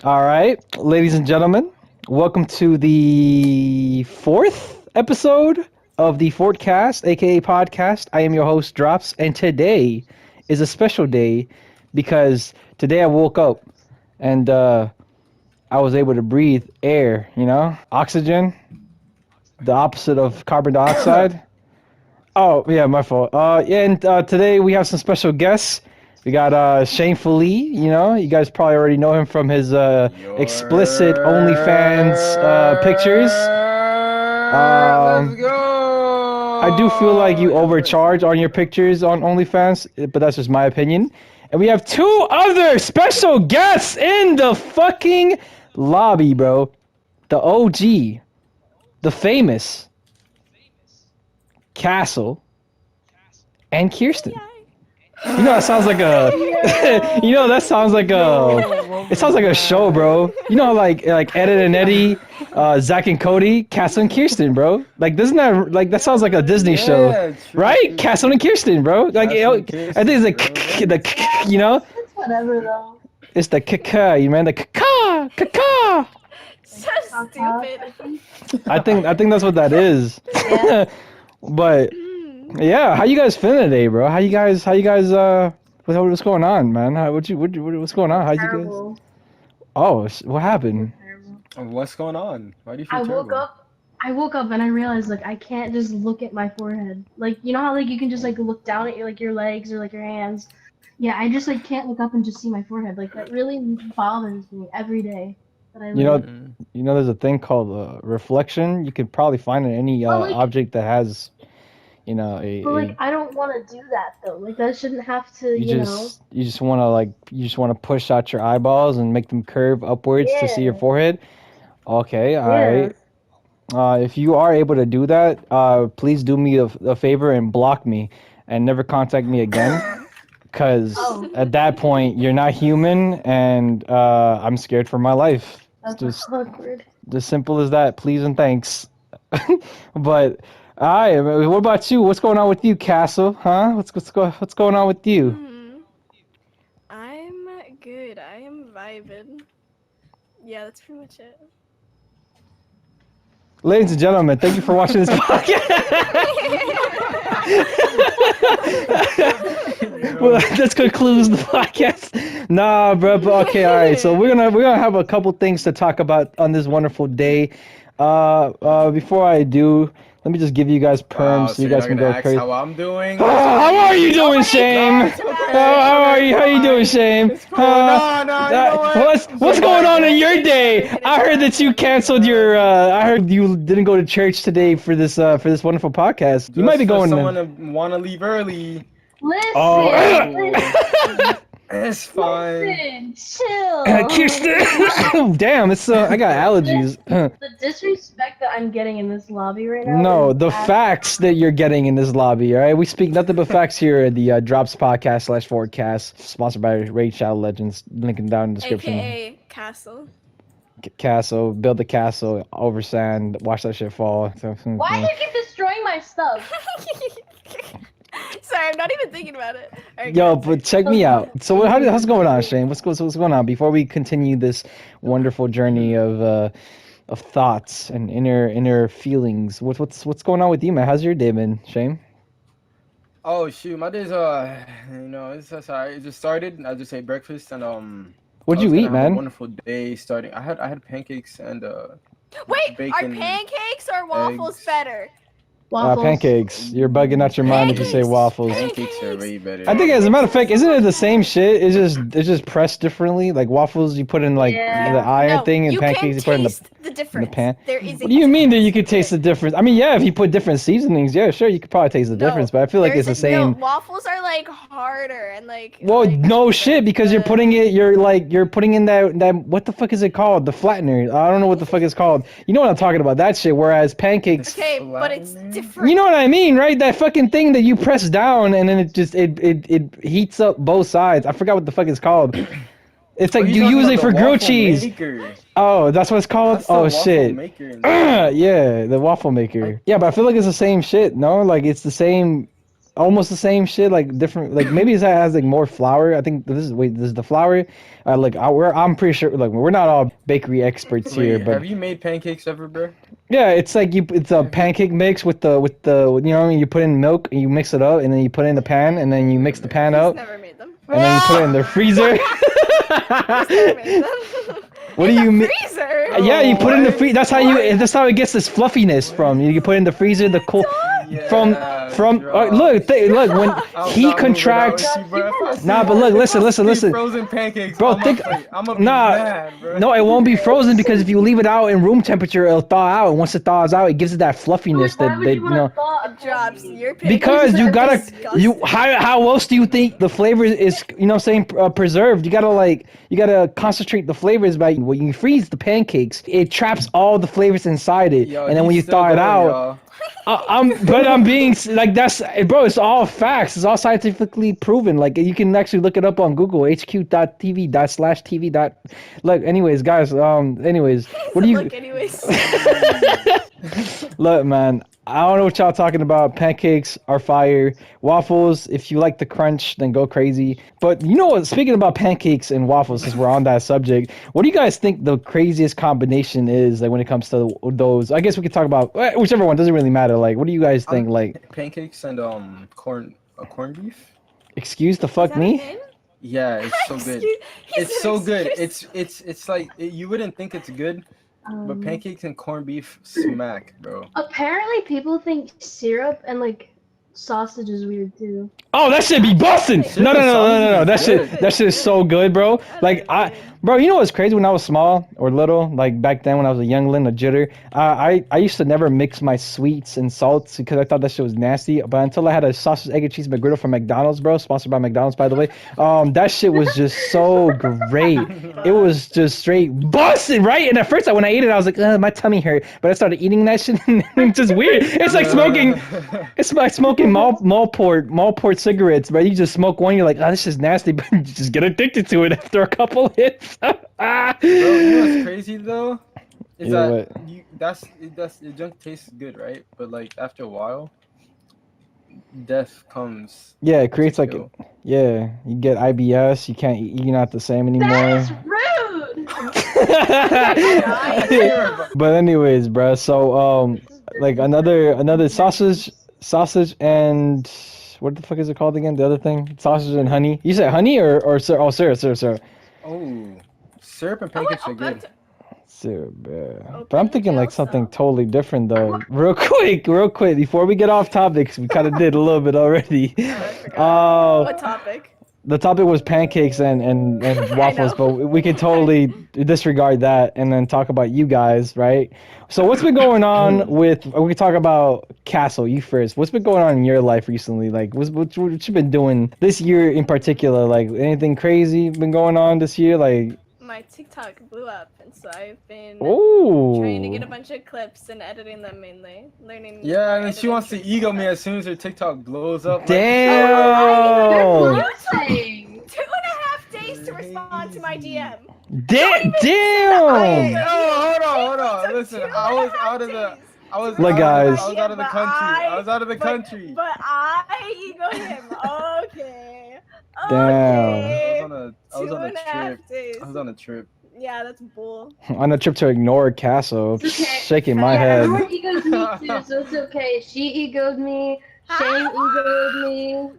All right, ladies and gentlemen, welcome to the fourth episode of the FORTCAST, aka podcast. I am your host, Drops, and today is a special day because today I woke up and I was able to breathe air, oxygen, the opposite of carbon dioxide. Oh, yeah, my fault. And today we have some special guests. We got Shamefuly, you guys probably already know him from his explicit OnlyFans pictures. Let's go! I do feel like you overcharge on your pictures on OnlyFans, but that's just my opinion. And we have two other special guests in the fucking lobby, bro. The OG, the famous Castle, and Kiersten. That sounds like a that sounds like it sounds like a show, bro. Like Ed and Eddie, Zach and Cody, Castle and Kiersten, bro. Like doesn't that sounds like a Disney show, true, right? true. Castle and Kiersten, bro. Like I think it's like the It's whatever though. it's the kaka, man, the kaka. So stupid. I think that's what that is. Yeah. But yeah, how you guys feeling today, bro? How you guys what's going on, man? What's going on? How you guys? Terrible. Oh, what happened? Terrible. What's going on? Why do you feel I terrible? woke up and I realized like I can't just look at my forehead. Like you know how like you can just like look down at your legs or like your hands. Yeah, I just like can't look up and just see my forehead. Like that really bothers me every day. That I There's a thing called reflection. You could probably find it in any Well, like- object that has, But like I don't want to do that though. Like that shouldn't have to, you just want to push out your eyeballs and make them curve upwards to see your Yeah. forehead. Okay, all Yeah. right. If you are able to do that, please do me a favor and block me and never contact me again. Because Oh. at that point, you're not human and I'm scared for my life. That's Just awkward. as simple as that. Please and thanks. But, alright, what about you? What's going on with you, Castle? Huh? What's going on with you? I'm good. I am vibing. Yeah, that's pretty much it. Ladies and gentlemen, thank you for watching this podcast. Well, this concludes the podcast. Nah, bro. But okay, all right. So we're gonna have a couple things to talk about on this wonderful day. Before I do, let me just give you guys perms so you guys can go crazy. How I'm doing? How are you doing, Shame? How are you? How you doing, Shame? What's going on in your day? I heard that you canceled your. I heard you didn't go to church today for this wonderful podcast. You might be going. Someone to want to leave early. Listen, Oh. listen, It's fine. listen, chill. Kiersten, damn, it's I got allergies. The disrespect that I'm getting in this lobby right now. No, is the absolute- facts that you're getting in this lobby, all right? We speak nothing but facts here at the Drops Podcast / FORTCAST, sponsored by Raid Shadow Legends. Link down in the description. AKA Castle. Castle, build the castle over sand, watch that shit fall. Why do you keep destroying my stuff? Sorry, I'm not even thinking about it. Alright, Yo, guys. but check me out. So how's going on, Shane? What's going on before we continue this wonderful journey of thoughts and inner feelings? What's going on with you, man? How's your day been, Shane? Oh shoot, my day's it's just alright. It just started. I just ate breakfast and What'd I you was eat, gonna have a man? wonderful day starting. I had pancakes and Wait, are bacon, pancakes or waffles eggs. better? Waffles. Pancakes. You're bugging out your mind if you say Pancakes. waffles. Pancakes are way better. I think, as a matter of fact, isn't it the same shit? It's just pressed differently. Like waffles, you put in like Yeah. the iron No, thing, and you pancakes can you put in the. taste the difference. pan. There is a What do you mean that you could taste the difference? I mean, yeah, if you put different seasonings, yeah, sure, you could probably taste the No, difference. But I feel like it's the there's same. No, waffles are like harder and like. Well, like, no shit, because you're the- putting it. You're putting in that what the fuck is it called? The flattener. I don't know what the fuck it's called. You know what I'm talking about? That shit. Whereas pancakes. Okay, but it's Flattener? different. You know what I mean, right? That fucking thing that you press down and then it heats up both sides. I forgot what the fuck it's called. It's like you use it for grilled cheese. Oh, that's what it's called? Oh shit. Yeah, the waffle maker. Yeah, but I feel like it's the same shit, no? Like it's the same almost the same shit, like different, like maybe it has like more flour. I think this is the flour. I'm pretty sure, like we're not all bakery experts here, Wait, but have you made pancakes ever, bro? yeah, it's like it's a Have you- pancake mix with the you know what I mean. You put in milk, and you mix it up, and then you put it in the pan, and then you mix the pan He's out, never made them. and then you put it in the freezer. He's never made them. What In do you the mean? freezer. Yeah, you put it in the What? freezer. That's how it gets this fluffiness from. You put it in the freezer, the cold from look when I'm heat not moving out contracts. with you, bro. If I see Nah, but you- look, if I listen, see listen. Frozen pancakes, Bro, on my think- plate, I'm gonna be Nah, mad, bro. no, it won't be frozen because if you leave it out in room temperature, it'll thaw out. And once it thaws out, it gives it that fluffiness Why that would they, you you want know. to thaw? Drops. Your Because pancakes you are gotta, disgusting. how else do you think the flavor is, you know what I'm saying, preserved? You gotta concentrate the flavors by when you freeze the pancakes, it traps all the flavors inside it. Yo, And then when he's you still thaw it going, out, y'all. I'm being like bro, it's all facts. It's all scientifically proven. Like you can actually look it up on Google, hq.tv/tv. Look, anyways, guys, anyways, what do you Look, anyways. look, man? I don't know what y'all talking about. Pancakes are fire. Waffles, if you like the crunch, then go crazy. But you know what? Speaking about pancakes and waffles, since we're on that subject, what do you guys think the craziest combination is? Like when it comes to those, I guess we could talk about whichever one. Doesn't really matter. Like, what do you guys think? Like, Pancakes and corned beef. excuse the Is fuck that a me? thing? Yeah, it's so good. Excuse- he It's said so good. excuse. It's like you wouldn't think it's good, but pancakes and corned beef smack, bro. Apparently, people think syrup and like sausage is weird too. Oh, that should be busting. No, no, no, no, no, no. That Good. shit is so good, bro. Like bro, you know what's crazy? When I was small or little, like back then when I was a youngling, a jitter, I used to never mix my sweets and salts because I thought that shit was nasty. But until I had a sausage, egg, and cheese McGriddle from McDonald's, bro, sponsored by McDonald's, by the way. That shit was just so great. It was just straight busting, right? And at first, when I ate it, I was like, my tummy hurt. But I started eating that shit, and it's just weird. It's like smoking. It's like smoking Malport cigarettes, but you just smoke one, you're like, oh, this is nasty, but you just get addicted to it after a couple hits. Bro, you know what's crazy though? Is Yeah, that what? that's the junk tastes good, right? But like after a while, death comes. Yeah, it creates like, Yo. yeah, you get IBS, you can't eat, you're not the same anymore. That's rude. But anyways, bro, so like another sausage and what the fuck is it called again? The other thing, sausage and honey. You said honey or syrup? Oh, syrup. Oh, syrup and pancakes are good. Syrup, bro. Oh, But I'm thinking like ponytail something style. totally different though. Real quick, before we get off topics, we kind of did a little bit already. I forgot. What Uh, topic? the topic was pancakes and waffles, know. but we can totally disregard that and then talk about you guys, right? So what's been going on with? We can talk about Castle. You first. What's been going on in your life recently? Like, what you been doing this year in particular? Like, anything crazy been going on this year? Like, My TikTok blew up, and so I've been oh, trying to get a bunch of clips and editing them mainly. Learning. Yeah, more and then she editing wants to tricks ego and me stuff. as soon as her TikTok blows up. damn, They're saying. 2.5 days to respond to my DM. damn. Hey, oh, hold on. Listen, Took I was 2.5 out of the. days. I was, Look, I guys. was out of the But country. I I- was out of the but- country. But I ego him. Okay. Damn. Okay. I was on a 2.5 trip. days. I was on a trip. Yeah, that's bull. On a trip to ignore Castle, It's okay. shaking my Yeah, head. everyone egos me too, so it's okay. She egoed me. Shane egoed me.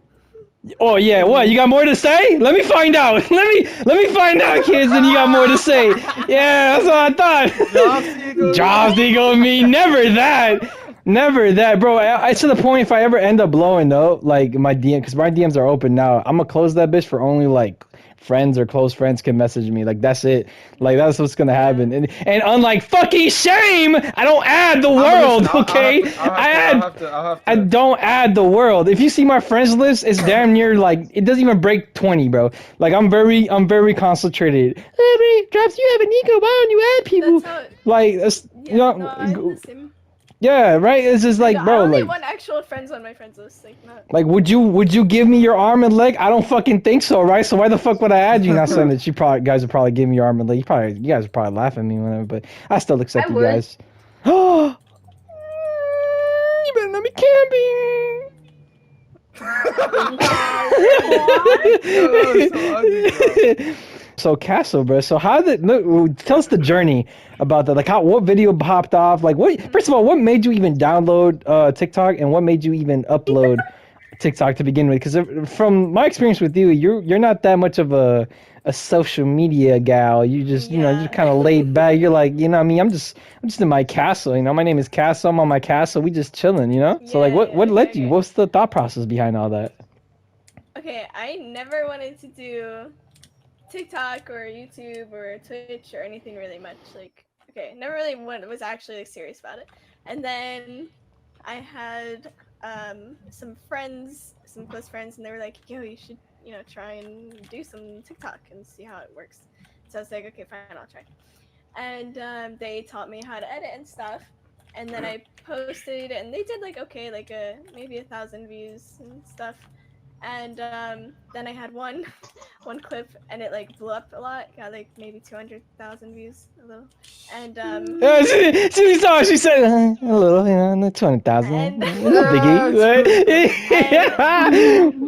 Oh yeah, what? You got more to say? Let me find out. Let me find out, kids, and you got more to say. Yeah, that's what I thought. Jobs ego me. Never that, bro. I to the point if I ever end up blowing up like my DM, because my DMs are open now. I'm gonna close that bitch for only like friends or close friends can message me. Like that's it. Like that's what's gonna happen. And unlike fucking Shame, I don't add the world. Okay, I don't add the world. If you see my friends list, it's damn near like it doesn't even break 20, bro. Like I'm very concentrated. Hey, Drops, you have an ego. Why don't you add people? That's how. Like that's, Yeah, you know, no, I'm the same. yeah, right. It's just like, No, bro, I only like. want actual friends on my friends list, like not. Like, would you give me your arm and leg? I don't fucking think so, right? So why the fuck would I add you? Not saying that guys would probably give me your arm and leg. You guys would probably laugh at me whenever, but I still accept I you would. guys. Oh, you better let me camping. Yo, so ugly, bro. So Castle, bro. So how did tell us the journey about that? Like, what video popped off? Like, what? First of all, what made you even download TikTok, and what made you even upload TikTok to begin with? Because from my experience with you, you're not that much of a social media gal. You just you Yeah. kind of laid back. You're like, you know, what I mean, I'm just in my castle. You know, my name is Castle. I'm on my castle. We just chilling. You know. So like, Yeah, what led okay, you? okay. What's the thought process behind all that? Okay, I never wanted to do TikTok or YouTube or Twitch or anything really much. Like, okay, never really was actually like, serious about it. And then I had some friends, some close friends, and they were like, "Yo, you should, try and do some TikTok and see how it works." So I was like, "Okay, fine, I'll try." And they taught me how to edit and stuff. And then I posted, and they did like okay, like maybe 1,000 views and stuff. And then I had one clip, and it like blew up a lot. Got like maybe 200,000 views, a little. And She said a little, you know, 200,000. And- No biggie.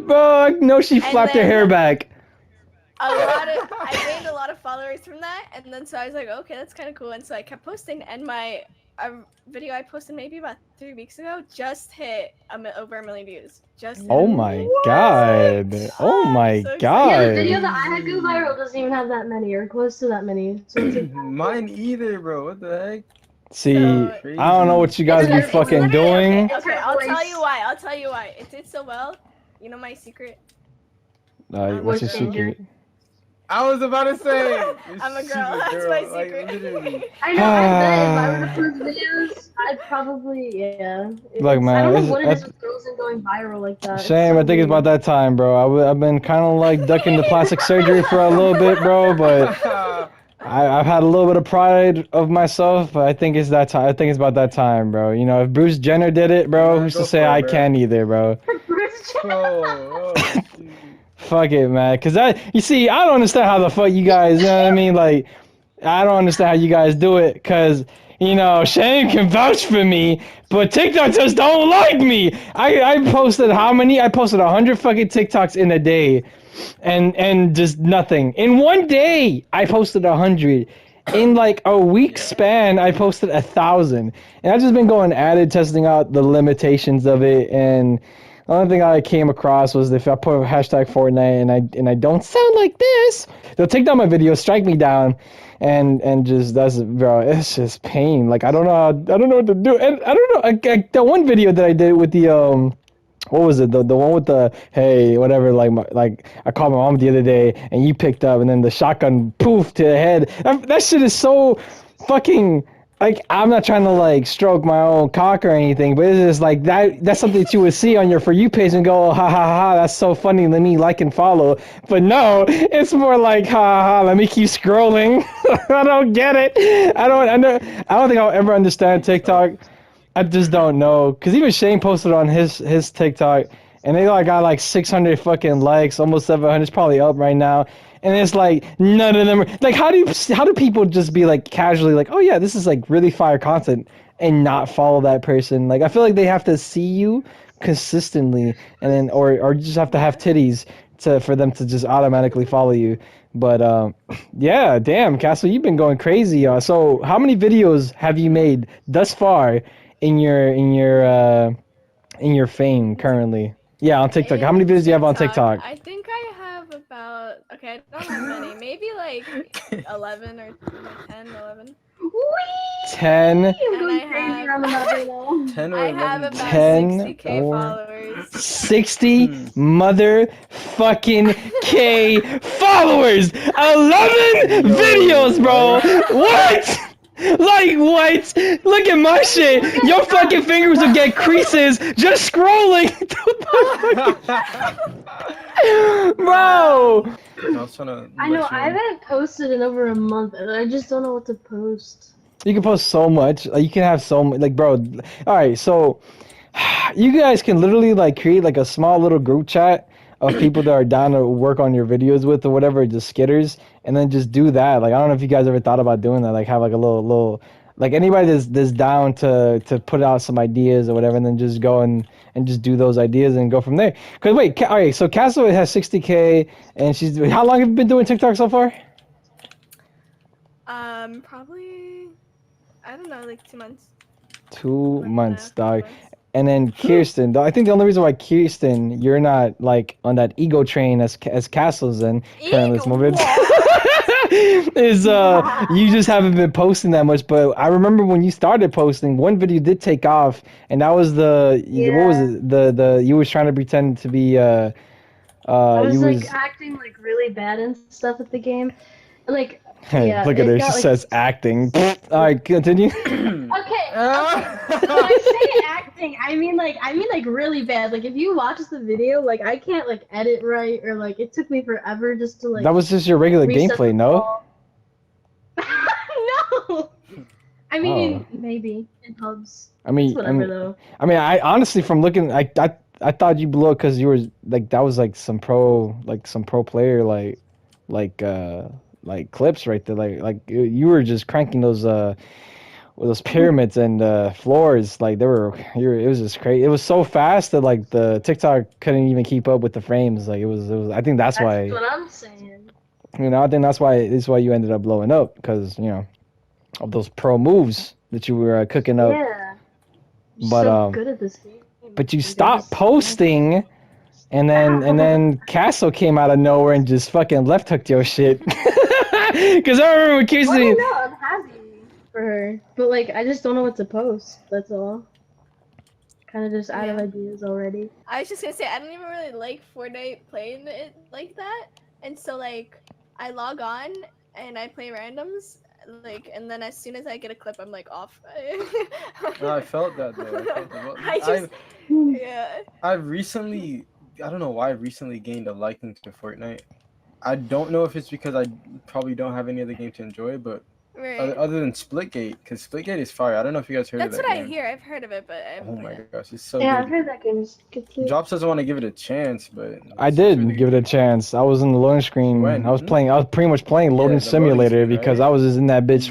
Bro, I know she flapped her then- hair back. I gained a lot of followers from that, and then so I was like, okay, that's kind of cool, and so I kept posting, and my video I posted maybe about 3 weeks ago just hit over 1 million views. Just Oh hit. my god. Oh my so excited. god. Yeah, the video that I had go viral doesn't even have that many or close to that many. So it's like, Mine either, bro. What the heck? See, So- I don't know what you guys be It's fucking literally- doing. Okay, I'll tell you why. It did so well. You know my secret? What's your What's your secret? I was about to say. I'm a she's girl. That's my like, secret. literally. I know, I bet if I were to post videos, I'd probably, yeah. Look, man, I don't know it's- what it is with girls and going viral like that. Shame, I think it's about that time, bro. I've been kind of like ducking the plastic surgery for a little bit, bro, but I've had a little bit of pride of myself, but I think it's that time. I think it's about that time, bro. You know, if Bruce Jenner did it, bro, Yeah, who's go to say for it, I bro. can't either, bro? Oh, shoot. Fuck it, man. Cause you see, I don't understand how the fuck you guys, you know what I mean? Like, I don't understand how you guys do it, cause you know, Shane can vouch for me, but TikTok just don't like me. I posted how many? I posted 100 fucking TikToks in a day, and just nothing. In one day, I posted 100. In like a week span, I posted 1,000, and I've just been going at it, testing out the limitations of it, and the only thing I came across was if I put hashtag Fortnite and I don't sound like this, they'll take down my video, strike me down, and just bro, it's just pain. Like I don't know what to do, and I don't know. The one video that I did with the what was it? The one with the hey whatever like I called my mom the other day and you picked up and then the shotgun poof to the head. That shit is so fucking. Like, I'm not trying to, like, stroke my own cock or anything, but it's just, like, that's something that you would see on your For You page and go, oh, ha, ha, ha, that's so funny, let me like and follow. But no, it's more like, ha, ha, ha, let me keep scrolling. I don't get it. I don't think I'll ever understand TikTok. I just don't know. Because even Shane posted on his TikTok, and they, like, got, like, 600 fucking likes, almost 700, it's probably up right now. And it's like none of them are like how do people just be like casually like, oh yeah, this is like really fire content and not follow that person? Like I feel like they have to see you consistently and then or you just have to have titties for them to just automatically follow you. But yeah, damn, Castle, you've been going crazy. So how many videos have you made thus far in your fame currently? Yeah, on TikTok. How many videos do you have on TikTok? I think I have about, okay, I don't have many, maybe like 11 or 10, 11. 10. I'm And going I crazy have- around the map right now. 10 or I 11. have about 10 60K or- followers. 60 motherfucking K followers. 11 videos, bro. What? Like what? Look at my shit. Your fucking fingers would get creases just scrolling. Bro. I was trying to. I know, I haven't posted in over a month, and I just don't know what to post. You can post so much. Like, you can have so much. Like, bro. All right, so you guys can literally like create like a small little group chat of people that are down to work on your videos with or whatever, just skitters, and then just do that. Like, I don't know if you guys ever thought about doing that. Like, have like a little Like anybody that's down to put out some ideas or whatever, and then just go and just do those ideas and go from there. Cause wait, all right, so Castle has 60K, and she's how long have you been doing TikTok so far? Probably I don't know, like 2 months. 2 months, dog. 2.5 months. And then Kiersten, I think the only reason why Kiersten, you're not like on that ego train as Castle's in currently this moment is you just haven't been posting that much. But I remember when you started posting, one video did take off, and that was what was it? The you was trying to pretend to be I was you like was acting like really bad and stuff at the game. Like, yeah, look at it her, got she like. says acting. All right, continue. Okay. When I say acting, I mean like really bad. Like if you watch the video, like I can't like edit right or like it took me forever just to like That was just your regular reset gameplay, the no? ball. No. I mean maybe in pubs. I mean, It's whatever though. I honestly, from looking, I thought you blew up because you were like that was like some pro player like clips right there, like you were just cranking those pyramids and floors like it was just crazy. It was so fast that like the TikTok couldn't even keep up with the frames. Like it was. I think that's why. That's what I'm saying. I think that's why you ended up blowing up because of those pro moves that you were cooking up. Yeah. I'm But so good at this game. but you Like, I stopped just- posting, and then Castle came out of nowhere and just fucking left hooked your shit. Because I remember when I Kiersten. don't know. I'm happy for her, but like I just don't know what to post. That's all. Kind of just out of Yeah. ideas already. I was just gonna say I don't even really like Fortnite playing it like that, and so like I log on and I play randoms, like, and then as soon as I get a clip, I'm like off. No, I felt that though. I felt that. I just yeah. I've recently, I don't know why I recently gained a liking to Fortnite. I don't know if it's because I probably don't have any other game to enjoy, but Right. other than Splitgate, because Splitgate is fire. I don't know if you guys heard That's of that what I game. hear. I've heard of it, but I Oh haven't my played it. gosh, it's so Yeah, I've good. heard that game is good too. Drops doesn't want to give it a chance, but I it's did really give it a chance. I was in the loading screen. When? I was pretty much playing Yeah, loading the loading simulator screen, because right? I was just in that bitch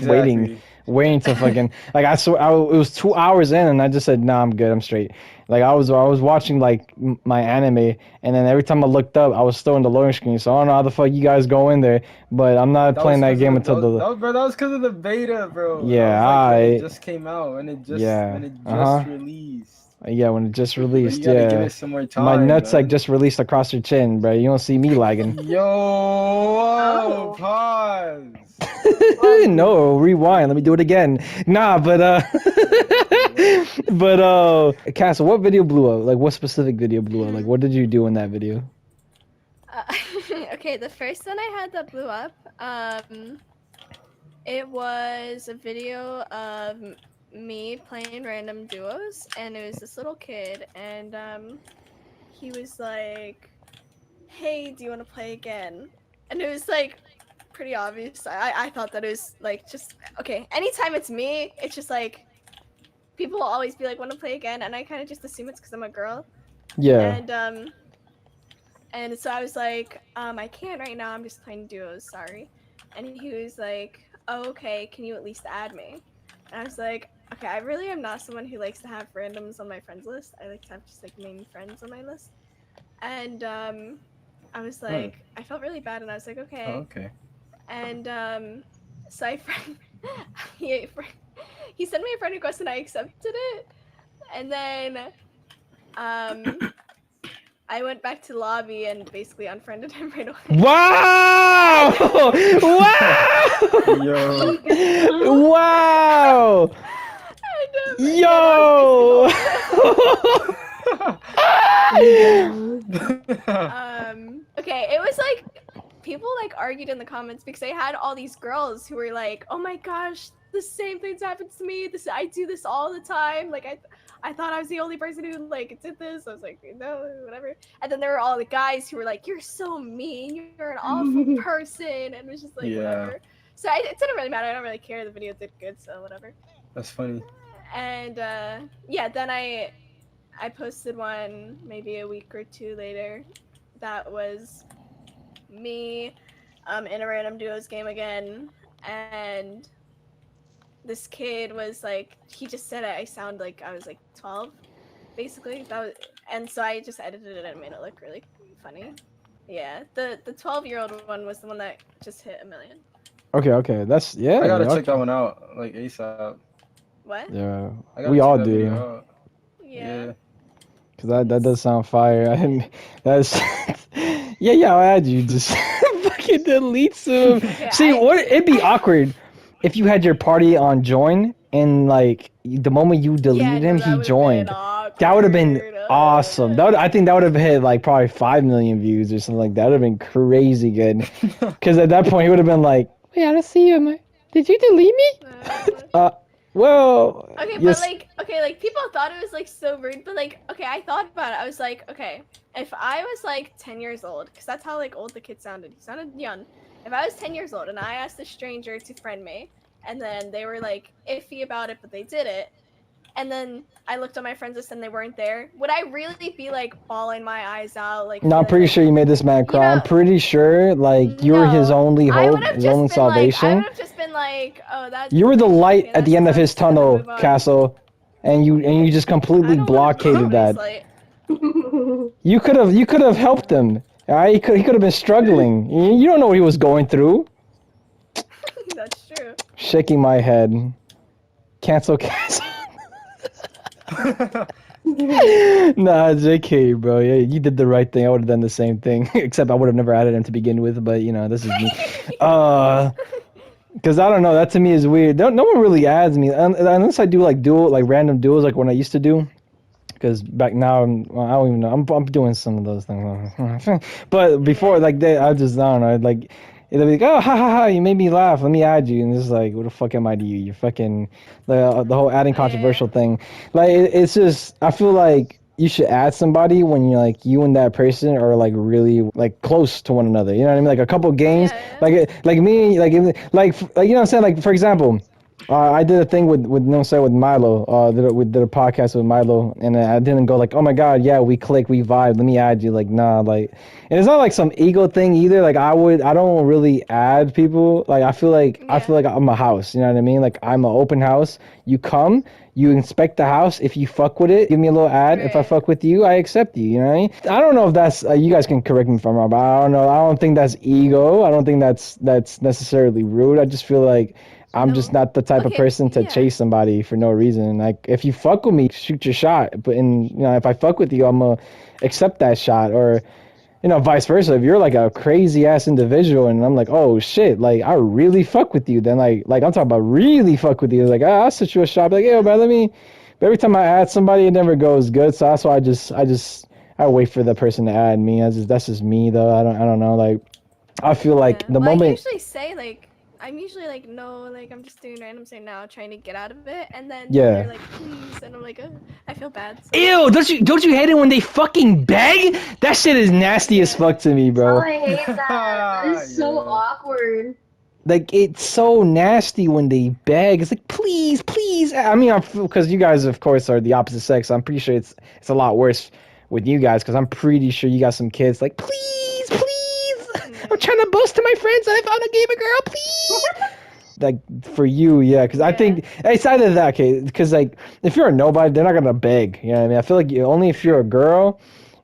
waiting to fucking like I saw it was 2 hours in and I just said nah, I'm good, I'm straight. Like I was watching like my anime, and then every time I looked up I was still in the loading screen, so I don't know how the fuck you guys go in there, but I'm not playing that game until the That was because of the beta, bro. Yeah, that was like when I- it just came out, when it just released. yeah, when it just But released. you gotta give Yeah, it some more time. my nuts like man. just released across your chin, bro. You don't see me lagging. Yo, whoa, Oh. pause. No, rewind. Let me do it again. Nah, but Castle, what video blew up? Like, what specific video blew up? Like, what did you do in that video? Okay, the first one I had that blew up, it was a video of me playing random duos, and it was this little kid, and he was like, "Hey, do you want to play again?" And it was like pretty obvious. I thought that it was like just okay. Anytime it's me, it's just like people will always be like, "Want to play again?" And I kind of just assume it's because I'm a girl. Yeah. And so I was like, I can't right now. I'm just playing duos. Sorry. And he was like, oh, okay. Can you at least add me? And I was like, okay. I really am not someone who likes to have randoms on my friends list. I like to have just like main friends on my list. And I was like, I felt really bad, and I was like, okay. Oh, okay. And so he sent me a friend request, and I accepted it. And then I went back to the lobby and basically unfriended him right away. Wow! Wow! Yo. Wow! And, Yo! Okay, it was like people like argued in the comments because I had all these girls who were like, "Oh my gosh, the same things happens to me. I do this all the time. Like I thought I was the only person who like did this." I was like, no, whatever. And then there were all the guys who were like, "You're so mean. You're an awful person," and it was just like whatever. So it didn't really matter. I don't really care. The video did good, so whatever. That's funny. And yeah, then I posted one maybe a week or two later. That was me in a random duos game again, and this kid was like, he just said I sound like I was like 12, basically. And so I just edited it and made it look really funny. Yeah, the 12-year-old one was the one that just hit 1 million. Okay, that's I gotta okay. check that one out like ASAP. What? Yeah, I gotta we check all that do. video out. Yeah. Cause that does sound fire. I didn't. That's yeah. I'll add you. Just fucking delete some. Okay, See, it'd be awkward if you had your party on join and like the moment you deleted him, he joined. That would have been awesome. I think that would have hit like probably 5 million views or something like that. That would have been crazy good. Cause at that point he would have been like, "Wait, I don't see you. Did you delete me?" Well. Okay, yes. but like people thought it was like so rude, but like, okay, I thought about it. I was like, okay, if I was like 10 years old, because that's how like old the kid sounded. He sounded young. If I was 10 years old and I asked a stranger to friend me, and then they were like iffy about it, but they did it, and then I looked on my friends list and they weren't there, would I really be like bawling my eyes out? Like, No, I'm pretty sure you made this man cry. I'm pretty sure, like, you were his only hope, his only salvation. I would have just been like, oh, that's. You were the light at the end of his tunnel, Castle, and you just completely blockaded that. You could have helped him. Alright, he could have been struggling. You don't know what he was going through. That's true. Shaking my head. Cancel Castle. Nah, JK, bro. Yeah, you did the right thing. I would have done the same thing, except I would have never added him to begin with. But you know, this is me. Because I don't know. That to me is weird. No one really adds me unless I do like random duels, like when I used to do. Because back now, I don't even know. I'm doing some of those things. But before, like I don't know. Like they'll be like, oh, ha ha ha, you made me laugh. Let me add you. And it's like, what the fuck am I to you? You're fucking the whole adding controversial thing. Like it's just, I feel like you should add somebody when you're like you and that person are like really like close to one another. You know what I mean? Like a couple games, like me, like you know what I'm saying? Like for example. I did a thing with Milo. Did a podcast with Milo, and I didn't go like, oh my god, yeah, we click, we vibe. Let me add you. Like, nah, like, and it's not like some ego thing either. Like, I don't really add people. Like, I feel like I'm a house. You know what I mean? Like, I'm an open house. You come, you inspect the house. If you fuck with it, give me a little ad. Right. If I fuck with you, I accept you. You know what I mean? I don't know if that's you guys can correct me if I'm wrong, but I don't know. I don't think that's ego. I don't think that's necessarily rude. I just feel like. I'm just not the type of person to chase somebody for no reason. Like, if you fuck with me, shoot your shot. But if I fuck with you, I'm gonna accept that shot. Or, vice versa. If you're like a crazy ass individual and I'm like, oh shit, like I really fuck with you, then like I'm talking about really fuck with you. Like, I'll shoot you a shot. Like, yo, man, let me. But every time I add somebody, it never goes good. So that's why I wait for the person to add me. That's just me though. I don't know. Like, I feel like the moment. I usually say like. I'm usually like, no, like I'm just doing random say now, trying to get out of it, and then they're like, please, and I'm like, oh, I feel bad. So. Ew! Don't you hate it when they fucking beg? That shit is nasty as fuck to me, bro. Oh, I hate that. It's so awkward. Like, it's so nasty when they beg. It's like, please, please. I mean, because you guys, of course, are the opposite sex. I'm pretty sure it's a lot worse with you guys, because I'm pretty sure you got some kids like, please, please. I'm trying to boast to my friends that I found a gamer girl, please. Like, for you, yeah, because I think it's either that, okay, because like if you're a nobody, they're not gonna beg. You know what I mean? I feel like only if you're a girl,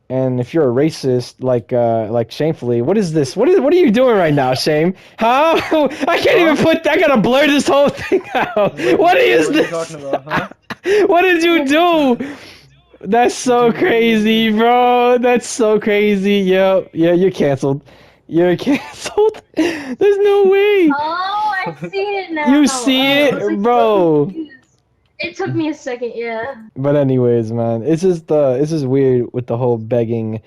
and if you're a racist, like Shamefuly. What is this? What are you doing right now, Shame? Huh? I can't even I gotta blur this whole thing out. What is this? What are you talking about, huh? What did you do? That's so crazy, bro. That's so crazy. Yeah, you're canceled. You're canceled. There's no way. Oh, I see it now. You see it, like, bro. It took me a second, yeah. But anyways, man, it's just weird with the whole begging.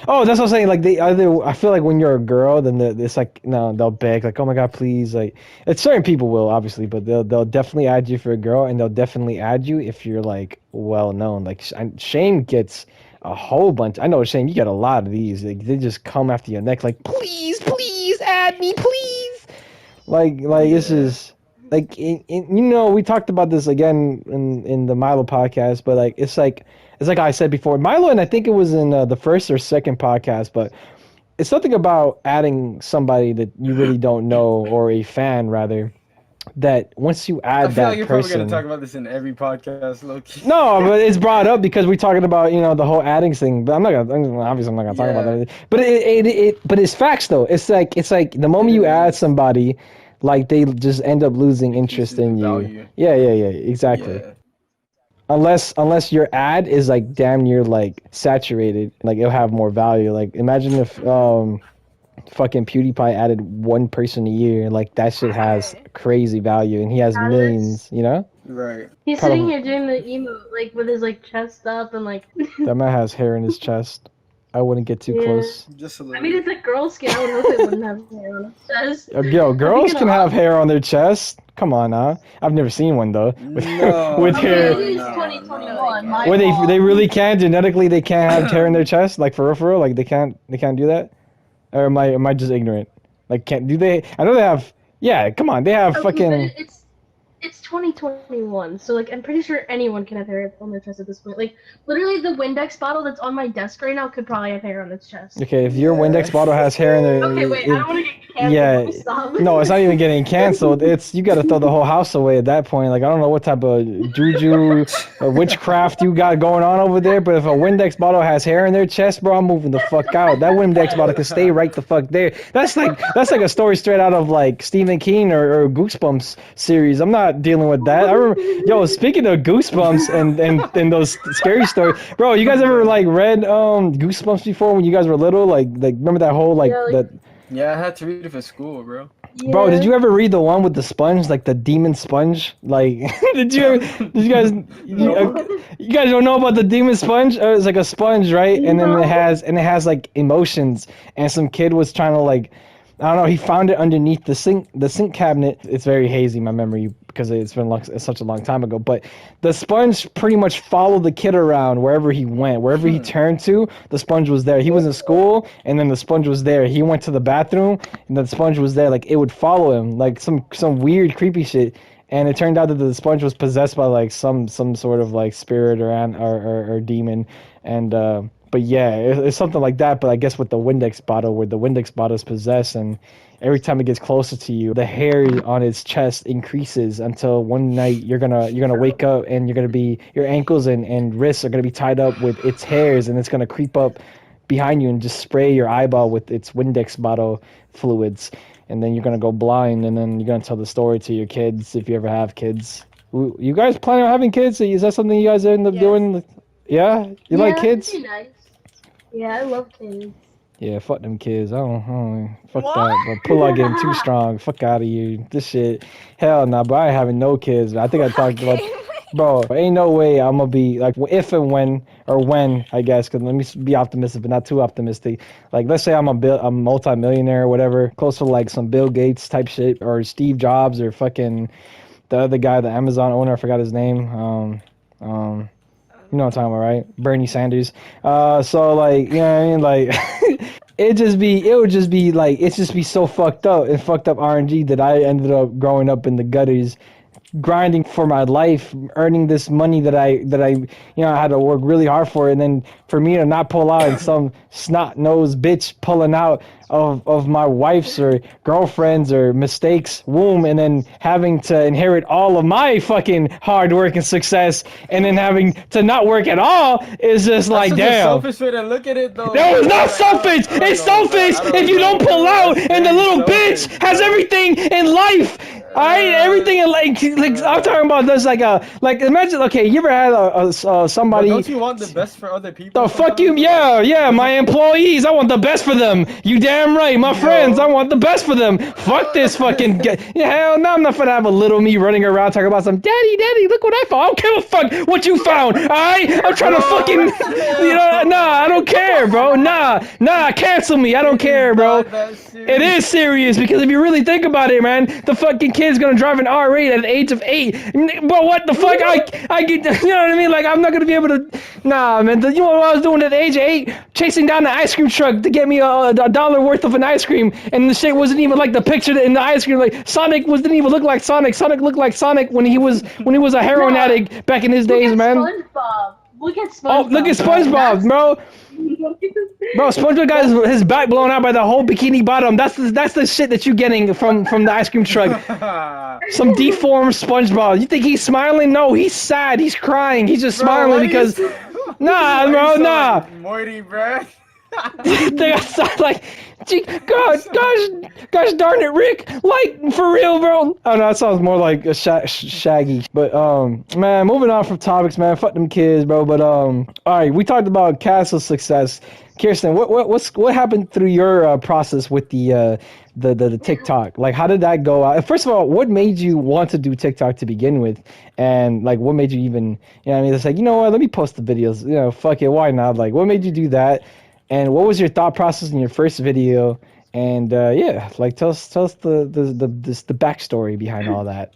Oh, that's what I'm saying. Like I feel like when you're a girl, then it's like no, they'll beg like, oh my god, please. Like, it's certain people will obviously, but they'll definitely add you for a girl, and they'll definitely add you if you're like well known. Like Shane gets a whole bunch. I know, Shane, you get a lot of these. Like, they just come after your neck, like, please, add me, please. Like this is like, we talked about this again in the Milo podcast, but like it's like I said before, Milo, and I think it was in the first or second podcast, but it's something about adding somebody that you really don't know, or a fan rather, that once you I add feel like that you're probably person. gonna talk about this in every podcast, low-key. No, but it's brought up because we're talking about the whole adding thing. But obviously I'm not gonna talk about Yeah. that. But but it's facts though. It's like the moment you add somebody, like they just end up losing interest Increases in the you. value. Yeah, exactly. Yeah. Unless your ad is like damn near like saturated, like it'll have more value. Like imagine if fucking PewDiePie added one person a year, like that shit has Right. crazy value, and he has millions. Right. He's Probably. sitting here doing the emote, like with his like chest up and like. That man has hair in his chest. I wouldn't get too Yeah. close. Just a I little. mean, it's a girl skin. I would hope it wouldn't have hair on its chest. Yo, girls can have off. hair on their chest. Come on now. I've never seen one though. No. With Okay, hair. it is No, 2021. no. My Where fault. they really can genetically they can't have hair in their chest, like for real, like they can't do that, or am I just ignorant? Like can't do they? I know they have. Yeah, come on, they have Okay, fucking. but it's 2021, so like I'm pretty sure anyone can have hair on their chest at this point. Like literally, the Windex bottle that's on my desk right now could probably have hair on its chest. Okay, if your Yeah. Windex bottle has hair in there. Okay, wait, I don't want to get canceled. Yeah. Stop. No, it's not even getting canceled. It's you got to throw the whole house away at that point. Like I don't know what type of juju or witchcraft you got going on over there, but if a Windex bottle has hair in their chest, bro, I'm moving the fuck out. That Windex bottle can stay right the fuck there. That's like a story straight out of like Stephen King or Goosebumps series. I'm not dealing with that. I remember, yo, speaking of Goosebumps and those scary stories, bro. You guys ever like read Goosebumps before when you guys were little? Like remember that whole like Yeah, like- that. Yeah, I had to read it for school, bro. Bro, did you ever read the one with the sponge, like the demon sponge? Like, did you guys, you guys don't know about the demon sponge? It's like a sponge, right? And then No. it has like emotions. And some kid was trying to like, I don't know, he found it underneath the sink cabinet. It's very hazy, my memory, because it's such a long time ago. But the sponge pretty much followed the kid around wherever he went, wherever he turned to, the sponge was there. He was in school, and then the sponge was there. He went to the bathroom, and the sponge was there. Like it would follow him, like some weird creepy shit. And it turned out that the sponge was possessed by like some sort of like spirit or demon, and but yeah, it's something like that. But I guess with the Windex bottle, where the Windex bottle is possessed, and every time it gets closer to you, the hair on its chest increases until one night you're gonna wake up and your ankles and wrists are gonna be tied up with its hairs, and it's gonna creep up behind you and just spray your eyeball with its Windex bottle fluids, and then you're gonna go blind, and then you're gonna tell the story to your kids if you ever have kids. You guys planning on having kids? Is that something you guys end up doing? Yeah, you like kids? That'd be nice. Yeah, I love kids. Yeah, fuck them kids. I don't fuck What? that. But pull out getting too strong. Fuck out of here. This shit. Hell nah, but I ain't having no kids. I think I talked about, bro, ain't no way I'm gonna be like, if and when, I guess, because let me be optimistic, but not too optimistic. Like, let's say I'm a multi-millionaire or whatever, close to like some Bill Gates type shit, or Steve Jobs, or fucking the other guy, the Amazon owner, I forgot his name. You know what I'm talking about, right? Bernie Sanders. So like, you know what I mean? Like, it would just be like, it's just be so fucked up and fucked up RNG that I ended up growing up in the gutters, grinding for my life, earning this money that I I had to work really hard for, and then for me to not pull out and some snot-nosed bitch pulling out of my wife's or girlfriend's or mistakes womb, and then having to inherit all of my fucking hard work and success, and then having to not work at all is just like, That's such a damn. selfish way to look at it, though. No, it's not selfish. It's selfish if you don't pull out, and the little bitch has everything in life. Alright, everything in like I'm talking about. There's like imagine. Okay, you ever had somebody? But don't you want the best for other people? The fuck you, yeah, my employees, I want the best for them. You damn right, my friends, I want the best for them. Fuck this fucking hell no, I'm not gonna have a little me running around talking about some daddy, look what I found. I don't give a fuck what you found, alright? I'm trying to fucking, nah, I don't care, bro. Nah, cancel me, I don't care, bro. It is serious, because if you really think about it, man, the fucking kid's gonna drive an R8 at the age of 8. But what the fuck, I get, you know what I mean? Like, I'm not gonna be able to, nah, man. You know what I was doing at the age of 8? Chasing down the ice cream truck to get me a dollar worth of an ice cream, and the shit wasn't even like the picture in the ice cream. Like, Sonic didn't even look like Sonic. Sonic looked like Sonic when he was a heroin addict back in his days, man. SpongeBob. Look at SpongeBob. Oh, look at SpongeBob, bro. Bro, SpongeBob got his back blown out by the whole bikini bottom. That's the shit that you're getting from the ice cream truck. Some deformed SpongeBob. You think he's smiling? No, he's sad. He's crying. He's just smiling because. Nah, bro, nah. Morty, bro. They sound like, gosh darn it, Rick! Like for real, bro. Oh no, that sounds more like a Shaggy. But man, moving on from topics, man. Fuck them kids, bro. But all right, we talked about Castle's success. Kiersten, what happened through your process with the TikTok? Like, how did that go out? First of all, what made you want to do TikTok to begin with? And like, what made you even, you know what I mean? It's like, you know what? Let me post the videos. You know, fuck it, why not? Like, what made you do that? And what was your thought process in your first video? And yeah, like tell us the backstory behind all that.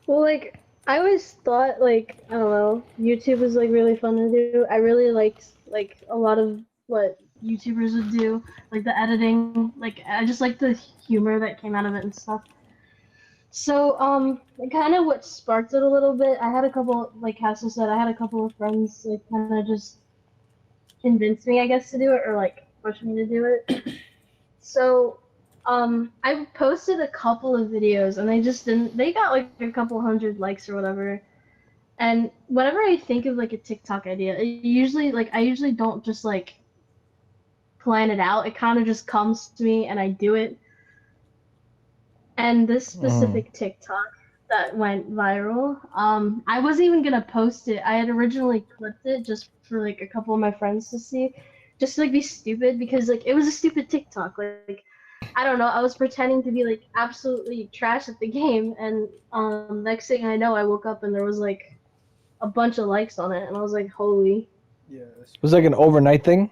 Well, like, I always thought, like, I don't know, YouTube was, like, really fun to do. I really liked, like, a lot of what YouTubers would do, like, the editing. Like, I just liked the humor that came out of it and stuff. So, kind of what sparked it a little bit, I had a couple, like Castle said, I had a couple of friends, like, kind of just convinced me, I guess, to do it, or, like, pushed me to do it. So, I posted a couple of videos and they got like a couple hundred likes or whatever. And whenever I think of like a TikTok idea, I usually don't just like plan it out. It kind of just comes to me and I do it. And this specific TikTok that went viral, I wasn't even gonna post it. I had originally clipped it just for like a couple of my friends to see, just to like be stupid because like it was a stupid TikTok. Like I don't know, I was pretending to be like absolutely trash at the game, and next thing I know, I woke up and there was like a bunch of likes on it, and I was like, holy. Yeah. It was like an overnight thing?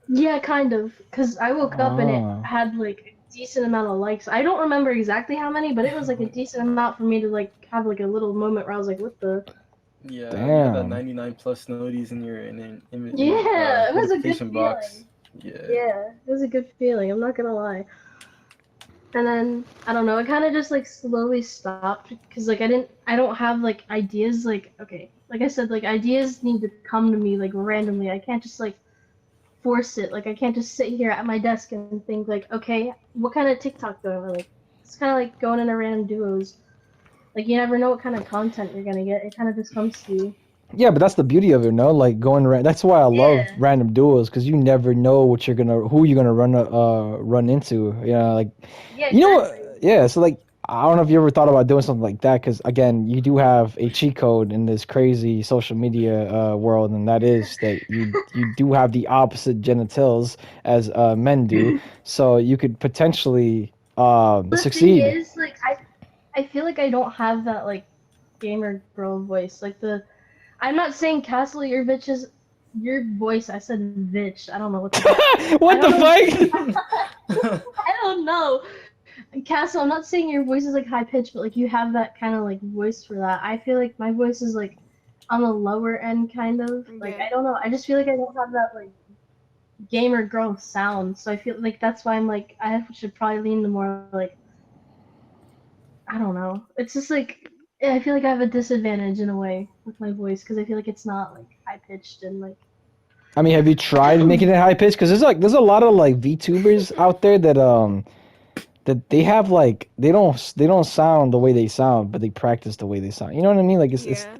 Yeah, kind of, because I woke up and it had like a decent amount of likes. I don't remember exactly how many, but it was like a decent amount for me to like have like a little moment where I was like, what the? Yeah, damn. you had that 99 plus noties in your Yeah, it was a good notification box. feeling. Yeah. Yeah, it was a good feeling, I'm not gonna lie. And then, I don't know, it kind of just like slowly stopped because like I don't have like ideas, like, okay, like I said, like ideas need to come to me like randomly. I can't just like force it. Like I can't just sit here at my desk and think like, okay, what kind of TikTok do I want? Like, it's kind of like going into random duos. Like you never know what kind of content you're gonna get. It kind of just comes to you. Yeah, but that's the beauty of it, no? Like going around. That's why I love random duels because you never know who you're gonna run into. You know, like Yeah, you know exactly. what? Yeah, so like I don't know if you ever thought about doing something like that because again, you do have a cheat code in this crazy social media world, and that is that you do have the opposite genitals as men do, so you could potentially succeed. The thing is, like, I feel like I don't have that like gamer girl voice. Like I'm not saying Castle, your voice. I said bitch. I don't know what the What the fuck? I don't know. Castle, I'm not saying your voice is like high pitched, but like you have that kind of like voice for that. I feel like my voice is like on the lower end, kind of. Like I don't know. I just feel like I don't have that like gamer girl sound. So I feel like that's why I'm like I should probably lean to more like I don't know. It's just like I feel like I have a disadvantage in a way with my voice because I feel like it's not like high pitched and like. I mean, have you tried making it high pitched? Because there's a lot of like VTubers out there that they have like they don't sound the way they sound, but they practice the way they sound. You know what I mean? Like it's I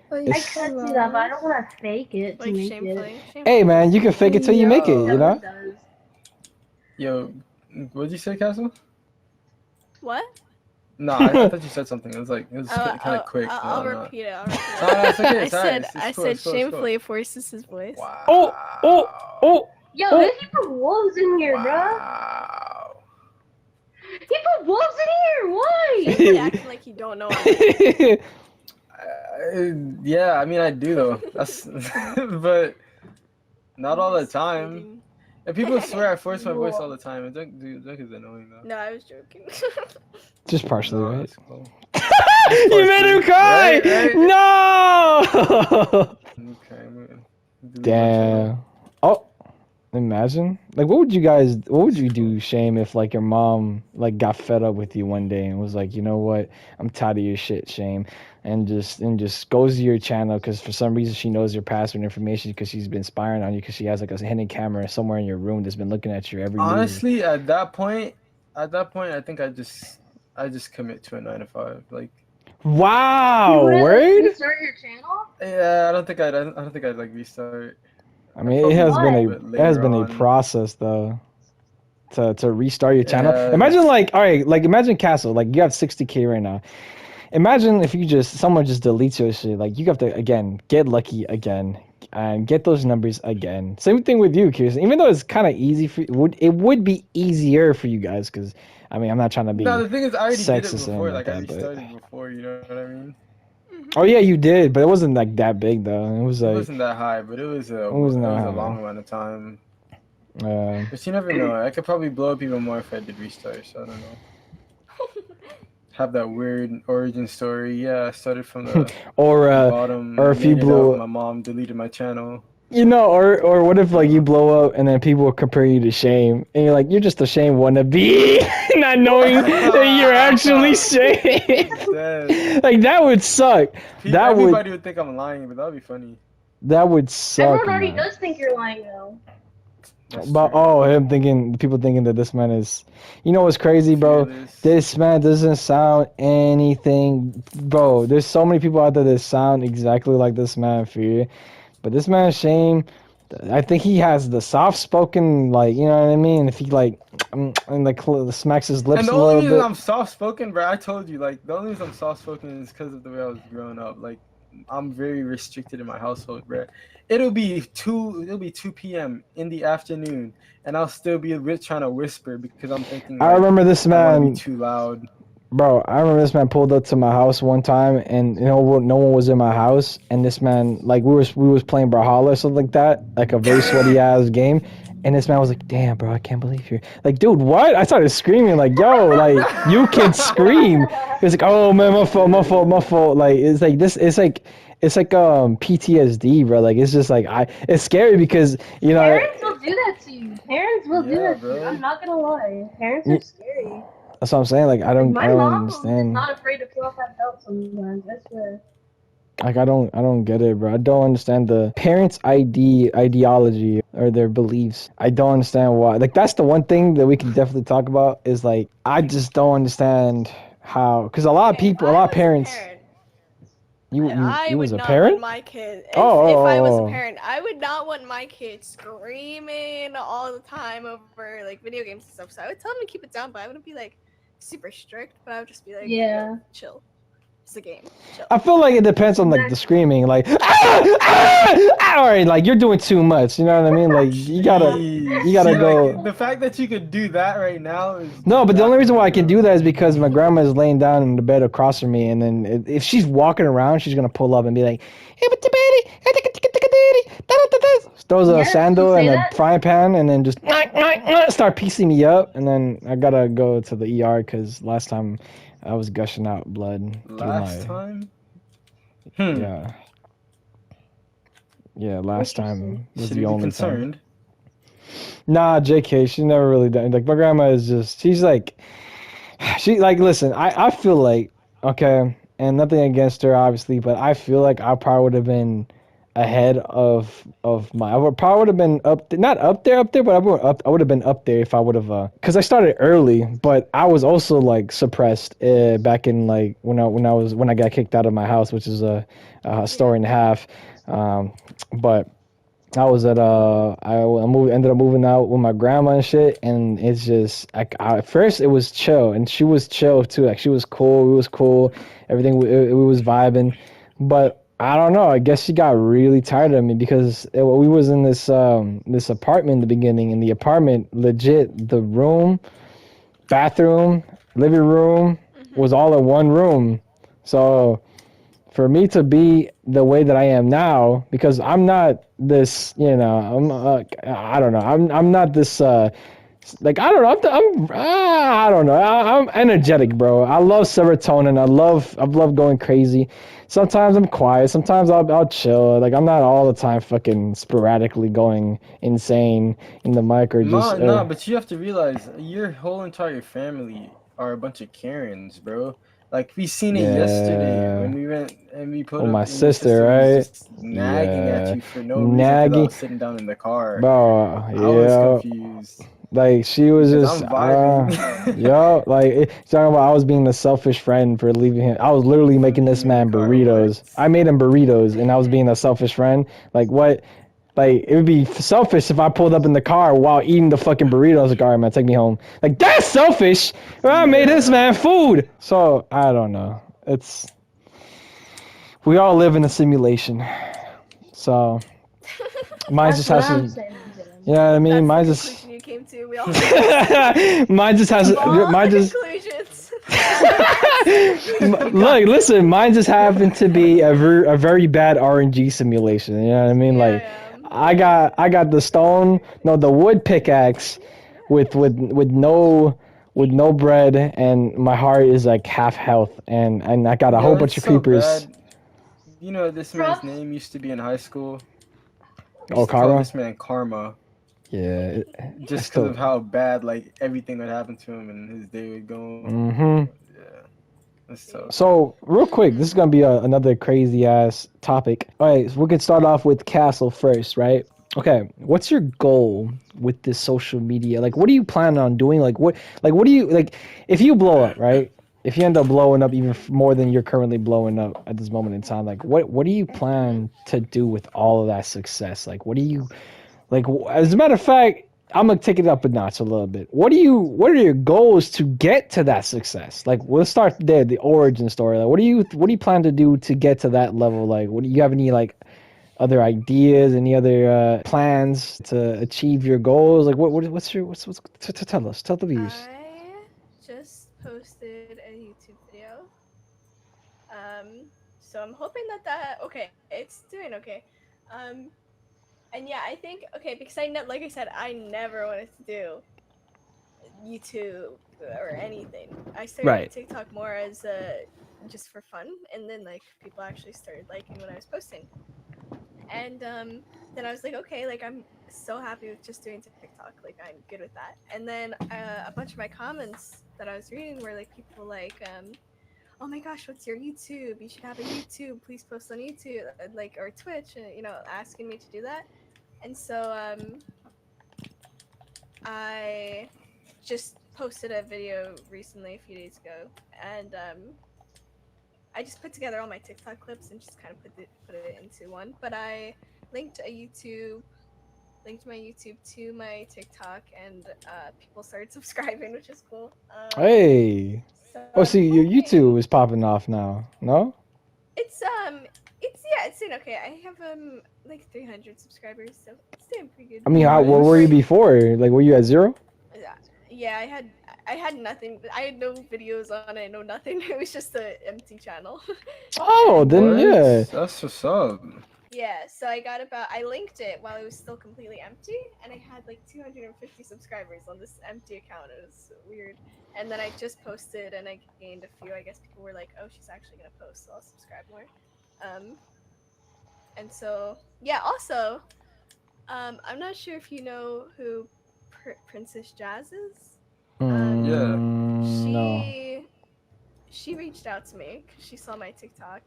could see that, but I don't want to fake it to like make Shamefuly. it. hey man, you can fake it till you make it. You know? Yo, what did you say, Castle? What? No, I thought you said something. It was kind of quick. I'll No, no. repeat it. No, it's okay. I It's alright. said It's cool, Shamefuly forces his voice. Wow. Oh! Yo, there's people wolves in here, bro. Wow. He put wolves in here. Why? You're acting like you don't know. Yeah, I mean I do though. That's but not all the time. And people swear I force my voice all the time. That is annoying though. No, I was joking. Just partially, No, right? it's cool. You made him cry! Right? No! Okay, man. Damn. Oh, Imagine. Like, what would you do, Shame, if like your mom like got fed up with you one day and was like, you know what, I'm tired of your shit, Shame, and just goes to your channel because for some reason she knows your password information because she's been spying on you because she has like a hidden camera somewhere in your room that's been looking at your every move. Honestly, at that point, I think I just commit to a 9 to 5. Like, Wow, You would word. restart your channel? yeah, I don't think I'd like restart. I mean, Probably it has been a on. process though. To restart your channel. Yeah, Imagine it's- like, all right, like imagine Castle, like you have 60K right now. Imagine if someone just deletes your shit. Like you have to again get lucky again and get those numbers again. Same thing with you, Kiersten. Even though it's kind of easy for it would be easier for you guys because I mean I'm not trying to be No, the thing is, I already did it sexist before. and Like, I that, but restarted before. You know what I mean? oh yeah, you did, but it wasn't like that big though. It was It like wasn't that high, but it was a wasn't that high. long amount of time. uh, But you never know. I could probably blow up even more if I did restart. So I don't know. Have that weird origin story. Yeah, I started from the or bottom. or if you made it blew up, my mom deleted my channel. you know, or what if like you blow up and then people will compare you to Shame and you're like you're just a Shame wannabe, not knowing that you're actually Shame. Dead. Like that would suck. Everybody would think I'm lying, but that would be funny. That would suck. Everyone already Man. does think you're lying though. That's But true. people thinking that this man is, you know what's crazy, bro? Fearless. This man doesn't sound anything, bro. There's so many people out there that sound exactly like this man, Fear. But this man, Shame, I think he has the soft-spoken, like, you know what I mean? If he like, and like smacks his lips And the a only little reason bit. I'm soft spoken, bro, I told you, like, the only reason I'm soft spoken is because of the way I was growing up. Like, I'm very restricted in my household, bro. It'll be 2 p.m. in the afternoon, and I'll still be trying to whisper because I'm thinking, I like, remember this I don't want to man. be too loud. Bro, I remember this man pulled up to my house one time, and you know no one was in my house, and this man like we was playing Brawlhalla or something like that, like a very sweaty ass game, and this man was like, "Damn, bro, I can't believe you're like, dude, what?" I started screaming like, "Yo, like you can scream!" He was like, "Oh man, my fault, my fault, my fault." Like it's like this, it's like PTSD, bro. Like it's just like it's scary because you know. Parents will do that to you. Parents will do Yeah, that to you. bro. I'm not gonna lie. Parents are scary. That's what I'm saying. Like I don't My mom is understand. not afraid to pull off that belt sometimes. I swear. Like I don't get it, bro. I don't understand the parents' ideology or their beliefs. I don't understand why. Like that's the one thing that we can definitely talk about is like I just don't understand how because a lot of people, a lot of parents. I You would was a not parent? want my kid. If Oh, I was oh. a parent, I would not want my kid screaming all the time over like video games and stuff. So I would tell them to keep it down, but I wouldn't be like super strict. But I would just be like, Yeah. "Yo, chill. It's a game. Chill." I feel like it depends on like the screaming, like all right, like you're doing too much. You know what I mean? Like you gotta See, go. like, the fact that you could do that right now is No, but the only reason why I can baffling, do that is because my grandma is laying down in the bed across from me, and then if she's walking around, she's gonna pull up and be like, "Hey, but the throws a Yes, sandal you and say a that? frying pan, and then just start piecing me up, and then I gotta go to the ER because last time I was gushing out blood bro. through Last my time? yeah. Yeah, last Interesting. time was Should the we be only time. concerned? Nah, JK, she never really done. Like my grandma is just, she's like, she like. Listen, I feel like okay, and nothing against her, obviously, but I feel like I probably would have been ahead of my. I would probably would have been not up there, but I would have been up there if I would have. Cause I started early, but I was also like suppressed back in like when I got kicked out of my house, which is a story and a half. But I was at ended up moving out with my grandma and shit, and it's just at first it was chill, and she was chill too. Like she was cool, we was cool, everything we was vibing, but I don't know. I guess she got really tired of me because we was in this apartment in the beginning, and the apartment legit the room, bathroom, living room was all in one room, so. For me to be the way that I am now, because I'm not this, you know, I don't know, I'm not this Like I don't know, I don't know. I'm energetic, bro. I love serotonin. I love going crazy. Sometimes I'm quiet. Sometimes I'll chill. Like I'm not all the time fucking sporadically going insane in the mic or just. Nah, but you have to realize your whole entire family are a bunch of Karens, bro. Like we seen it yesterday Yeah. when we went and we put Oh, up my and your sister, sister was right? just nagging at Yeah. you for no reason because I Nagging, was sitting down in the car. bro. I was Yeah. confused Like she was because just, I'm vibing. yo, like she's talking about I was being the selfish friend for leaving him. I was literally For making this leaving in the man car, what? burritos. I made him burritos, and I was being a selfish friend. Like what? Like it would be selfish if I pulled up in the car while eating the fucking burritos. Like, all right, man, take me home. Like that's selfish. I made this Yeah. man food. So I don't know. It's we all live in a simulation. So mine That's just what has I'm to. saying. You know what I mean? That's the Mine just. conclusion you came to. We all Mine just has. all Mine just. conclusions. Look, listen. Mine just happened to be a very bad RNG simulation. You know what I mean? Like, Yeah, I got the stone, no, the wood pickaxe, with no bread, and my heart is like half health, and I got a whole Yo, bunch it's of so creepers. bad. You know what this man's Props. name used to be in high school? We Oh, used to call karma. this man Karma Yeah, I just because still. of how bad like everything would happen to him and his day would go. Mm-hmm. Yeah, that's tough. So, real quick, this is gonna be another crazy ass topic. All right, so we can start off with Castle first, right? Okay, what's your goal with this social media? Like, what do you plan on doing? What do you like? If you blow up, right? If you end up blowing up even more than you're currently blowing up at this moment in time, like, what do you plan to do with all of that success? Like, what do you like? As a matter of fact, I'm gonna take it up a notch a little bit. What are your goals to get to that success? Like, we'll start there, the origin story. Like, what do you plan to do to get to that level? Like, what do you have any like other ideas, any other plans to achieve your goals? Like, tell the viewers. I just posted a YouTube video. So I'm hoping that okay, it's doing okay. Um, and yeah, I think okay because like I said, I never wanted to do YouTube or anything. I started Right. TikTok more as just for fun, and then like people actually started liking what I was posting. And then I was like, okay, like I'm so happy with just doing TikTok, like I'm good with that. And then a bunch of my comments that I was reading were like people like, oh my gosh, what's your YouTube? You should have a YouTube. Please post on YouTube, like or Twitch, and asking me to do that. And so I just posted a video recently a few days ago, and I just put together all my TikTok clips and just kind of put it into one. But I linked my YouTube to my TikTok, and people started subscribing, which is cool. Hey. So Oh, I'm see, your YouTube hoping is popping off now. No? it's doing okay. I have like 300 subscribers, so it's doing pretty good. I mean, where Nice. were you before? Like, were you at 0? Yeah, I had nothing. I had no videos on it, no nothing. It was just an empty channel. Oh, And, then What? yeah. That's what's up. yeah, so I linked it while it was still completely empty, and I had like 250 subscribers on this empty account. It was weird. And then I just posted, and I gained a few. I guess people were like, "Oh, she's actually gonna post, so I'll subscribe more." And so yeah. Also, I'm not sure if you know who Princess Jazz is. Yeah. No. She reached out to me because she saw my TikTok,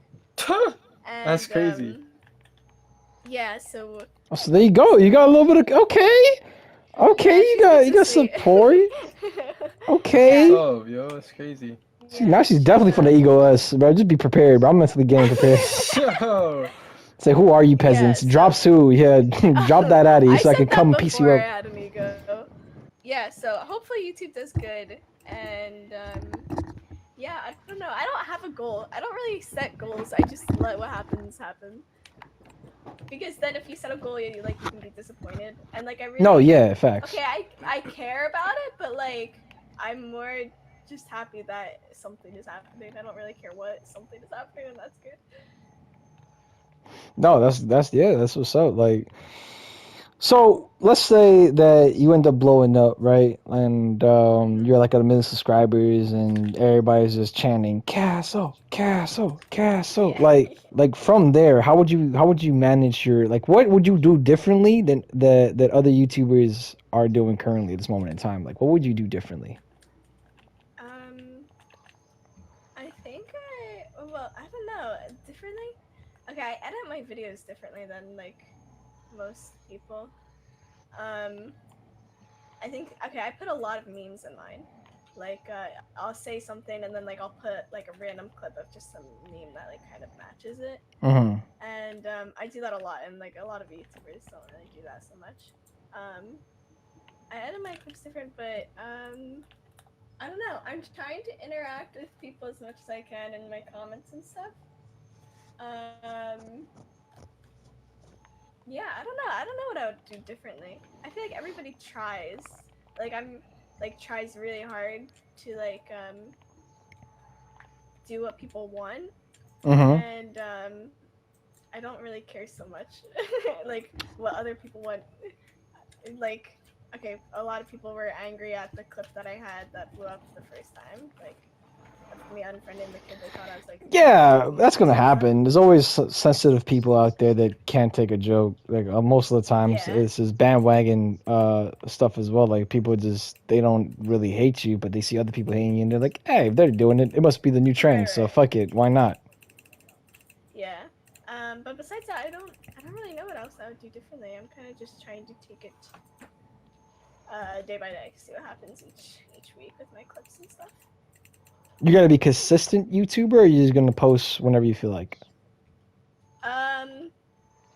That's and crazy. yeah, so Oh, so there you go. You got a little bit of okay. Okay, yeah, she's you got so sweet. support. Okay. Yeah. Oh, yo, that's crazy. Now she's definitely from the Ego S, bro. Just be prepared, bro. I'm mentally getting prepared. Yo. Say, who are you peasants? Yeah, Drop Sue. Yeah, drop that Addy I so I said can that come piece you before I up. had an ego. Yeah, so hopefully YouTube does good, and yeah, I don't know. I don't have a goal. I don't really set goals. I just let what happens happen. Because then, if you set a goal, you can be disappointed, and like I really No, yeah, facts. okay. I care about it, but like I'm more just happy that something is happening. I don't really care what something is happening, and that's good. No, that's what's up. Like, So let's say that you end up blowing up, right? And you're like at 1 million subscribers, and everybody's just chanting "Castle, Castle, Castle." Yeah. Like from there, how would you manage your like? What would you do differently than that other YouTubers are doing currently at this moment in time? Like, what would you do differently? I think I don't know, differently. Okay, I edit my videos differently than like most people. Um, I think okay, I put a lot of memes in mine. Like I'll say something and then like I'll put like a random clip of just some meme that like kind of matches it. Mm-hmm. And I do that a lot, and like a lot of YouTubers don't really do that so much. Um, I edit my clips different, but I don't know. I'm trying to interact with people as much as I can in my comments and stuff. Um, yeah, I don't know. I don't know what I would do differently. I feel like everybody tries. Like I'm like tries really hard to like do what people want, Mm-hmm. and I don't really care so much like what other people want. Like okay, a lot of people were angry at the clip that I had that blew up the first time. Like of me unfriending the kid, they thought I was like Yeah, that's gonna stuff. happen. There's always sensitive people out there that can't take a joke. Like most of the times, Yeah. it's just bandwagon stuff as well. Like people just they don't really hate you, but they see other people hating you, and they're like, "Hey, if they're doing it, it must be the new trend. So Right. fuck it, why not?" Yeah. But besides that, I don't really know what else I would do differently. I'm kind of just trying to take it day by day, see what happens each week with my clips and stuff. You gotta be consistent YouTuber, or you're just gonna post whenever you feel like.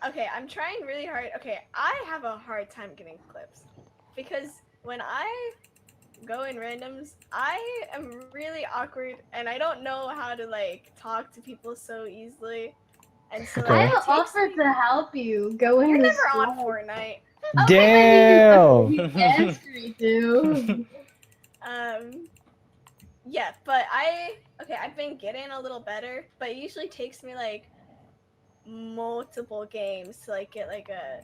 Okay, I'm trying really hard. Okay, I have a hard time getting clips because when I go in randoms, I am really awkward and I don't know how to like talk to people so easily. And so Okay. I like, it takes offered me... to help you go in You're this never on live. Fortnite. Damn. You asked me to. Yeah, but I've been getting a little better, but it usually takes me like multiple games to like get like a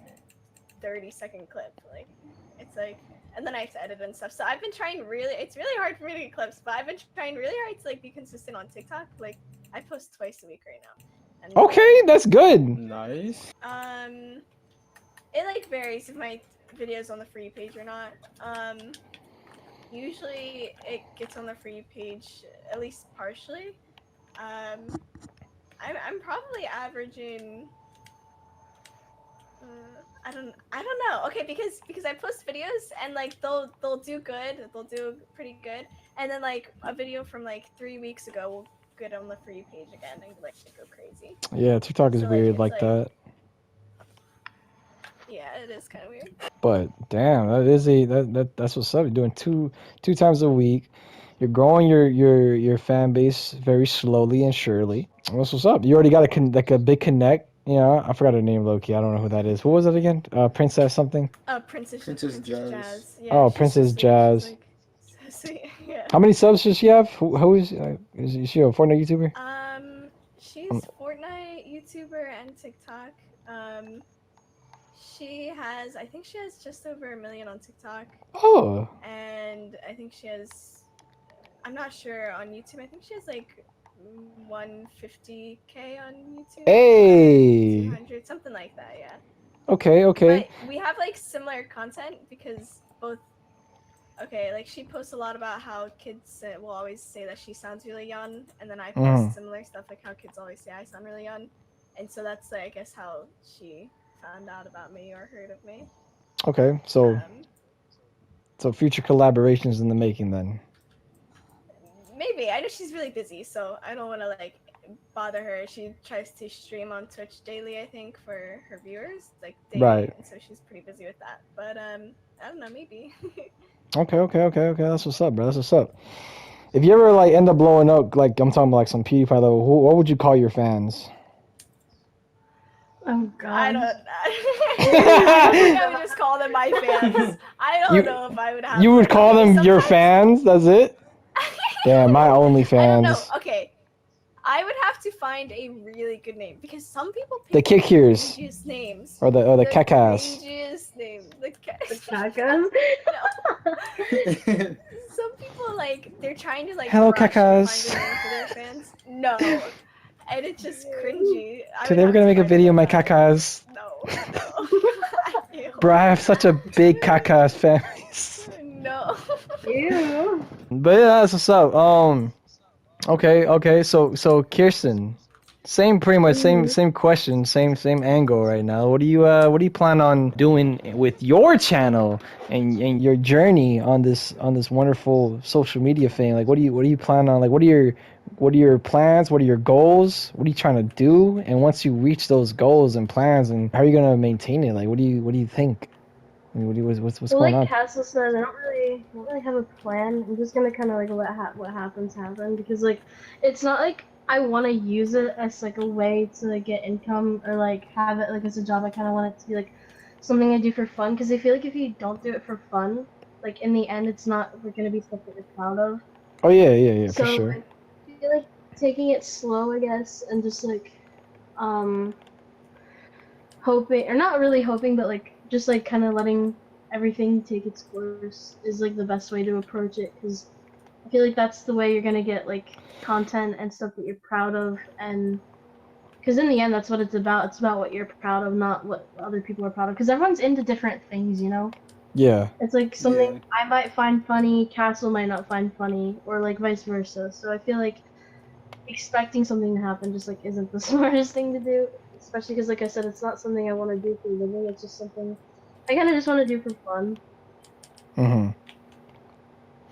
30-second clip. Like it's like, and then I have to edit and stuff. So I've been trying really. It's really hard for me to get clips, but I've been trying really hard to like be consistent on TikTok. Like I post twice a week right now. And, Okay, that's good. Nice. it like varies if my video's on the free page or not. Usually it gets on the free page at least partially. I'm probably averaging. I don't know. Okay, because I post videos and like they'll do good. They'll do pretty good, and then like a video from like 3 weeks ago will get on the free page again and like go crazy. Yeah, TikTok is So, weird it's like that. Yeah, it is kind of weird. But damn, that's what's up. You're doing two times a week. You're growing your fan base very slowly and surely. That's what's up. You already got like a big connect. You know, I forgot her name, Loki. I don't know who that is. What was it again? Princess something. Princess Jazz. Yeah, Oh, she's Princess so sweet. Jazz. She's, like, so sweet. Yeah. How many subs does she have? Who is she a Fortnite YouTuber? She's Fortnite YouTuber and TikTok. I think she has just over 1 million on TikTok. Oh. And I think she has, I'm not sure on YouTube. I think she has like 150K on YouTube. Hey. 200, something like that. Yeah. Okay. But we have like similar content because both. Okay, like she posts a lot about how kids will always say that she sounds really young, and then I post similar stuff like how kids always say I sound really young, and so that's like, I guess how she found out about me or heard of me. Okay, so future collaborations in the making then. Maybe. I know she's really busy, so I don't want to like bother her. She tries to stream on Twitch daily, I think, for her viewers, like daily, Right. and so she's pretty busy with that. But I don't know, maybe. Okay. That's what's up, bro. That's what's up. If you ever like end up blowing up, like I'm talking about like some PewDiePie level, what would you call your fans? Oh God. I don't. I think I would just call them my fans. I don't know if I would have. You would like, call them your sometimes- fans? That's it? Damn, my I don't know. OnlyFans. Okay, I would have have to find a really good name because some people The pick Kikirs. cringiest names. Or the Kakas. Cringiest name. The Kakas? No. Some people like they're trying to like Hello, rush Kakas. to find a name for their fans. No. And it's just cringy. I would Today we're have gonna to make a find video of my that. Kakas. No. Ew. Bro, I have such a big Kakas family. No. Ew. But yeah, that's what's up. Okay. So Kiersten, pretty much same question, same angle right now. What do you plan on doing with your channel and your journey on this wonderful social media thing? Like, what do you plan on? Like, what are your plans? What are your goals? What are you trying to do? And once you reach those goals and plans, and how are you gonna maintain it? Like, what do you think? I mean, what's Well, going like on? Castle said, I don't really have a plan. I'm just gonna kind of like let what happens happen because like it's not like I want to use it as like a way to like get income or like have it like as a job. I kind of want it to be like something I do for fun because I feel like if you don't do it for fun, like in the end, it's not like gonna be something you're proud of. Oh yeah, for So sure. I feel like taking it slow, I guess, and just like um hoping or not really hoping, but like just like kind of letting everything take its course is like the best way to approach it because I feel like that's the way you're gonna get like content and stuff that you're proud of, and because in the end that's what it's about. It's about what you're proud of, not what other people are proud of, because everyone's into different things, you know. Yeah. It's like something I might find funny, Castle might not find funny, or like vice versa. So I feel like expecting something to happen just like isn't the smartest thing to do, especially because like I said, it's not something I want to do for a living. It's just something I kind of just want to do for fun. Mhm.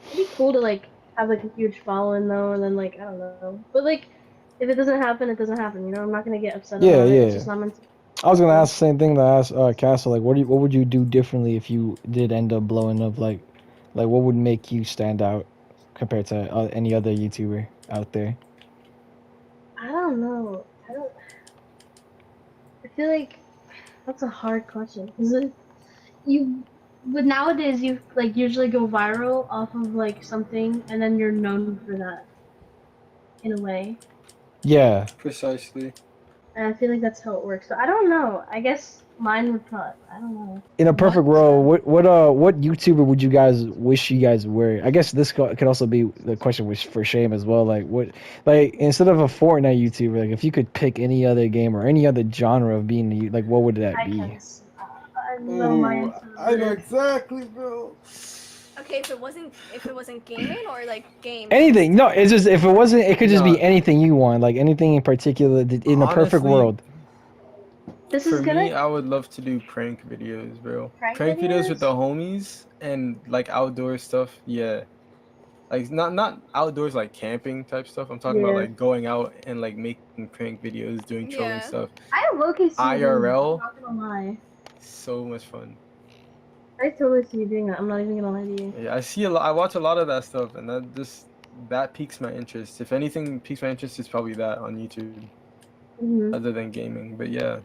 It'd be cool to like have like a huge following though, and then like I don't know, but like if it doesn't happen, it doesn't happen. You know, I'm not gonna get upset about it. It's just not meant to. I was gonna ask the same thing that I asked Castle. Like, what would you do differently if you did end up blowing up? Like what would make you stand out compared to any other YouTuber out there? I don't know. I feel like that's a hard question because but nowadays you like usually go viral off of like something, and then you're known for that in a way. Yeah. Precisely. And I feel like that's how it works. So I don't know. I guess mine would probably. I don't know. In a perfect world, what YouTuber would you guys wish you guys were? I guess this could also be the question for Shame as well. Like instead of a Fortnite YouTuber, like if you could pick any other game or any other genre of being like what would that be? I know my answer. I know exactly, bro. Okay, if it wasn't gaming or like games. Anything. No, it's just if it wasn't, it could just No. be anything you want, like anything in particular in the perfect Honestly, world. This For is gonna. me, I would love to do prank videos, bro. Prank Videos with videos? the homies and like outdoor stuff. Yeah, like not outdoors like camping type stuff. I'm talking about Yeah. like going out and like making prank videos, doing trolling Yeah. stuff. I low-key see you doing that, IRL. I'm not gonna lie. So much fun. I totally see you doing that. I'm not even gonna lie to you. Yeah, I watch a lot of that stuff, and that piques my interest. If anything piques my interest, it's probably that on YouTube, other than gaming. But yeah.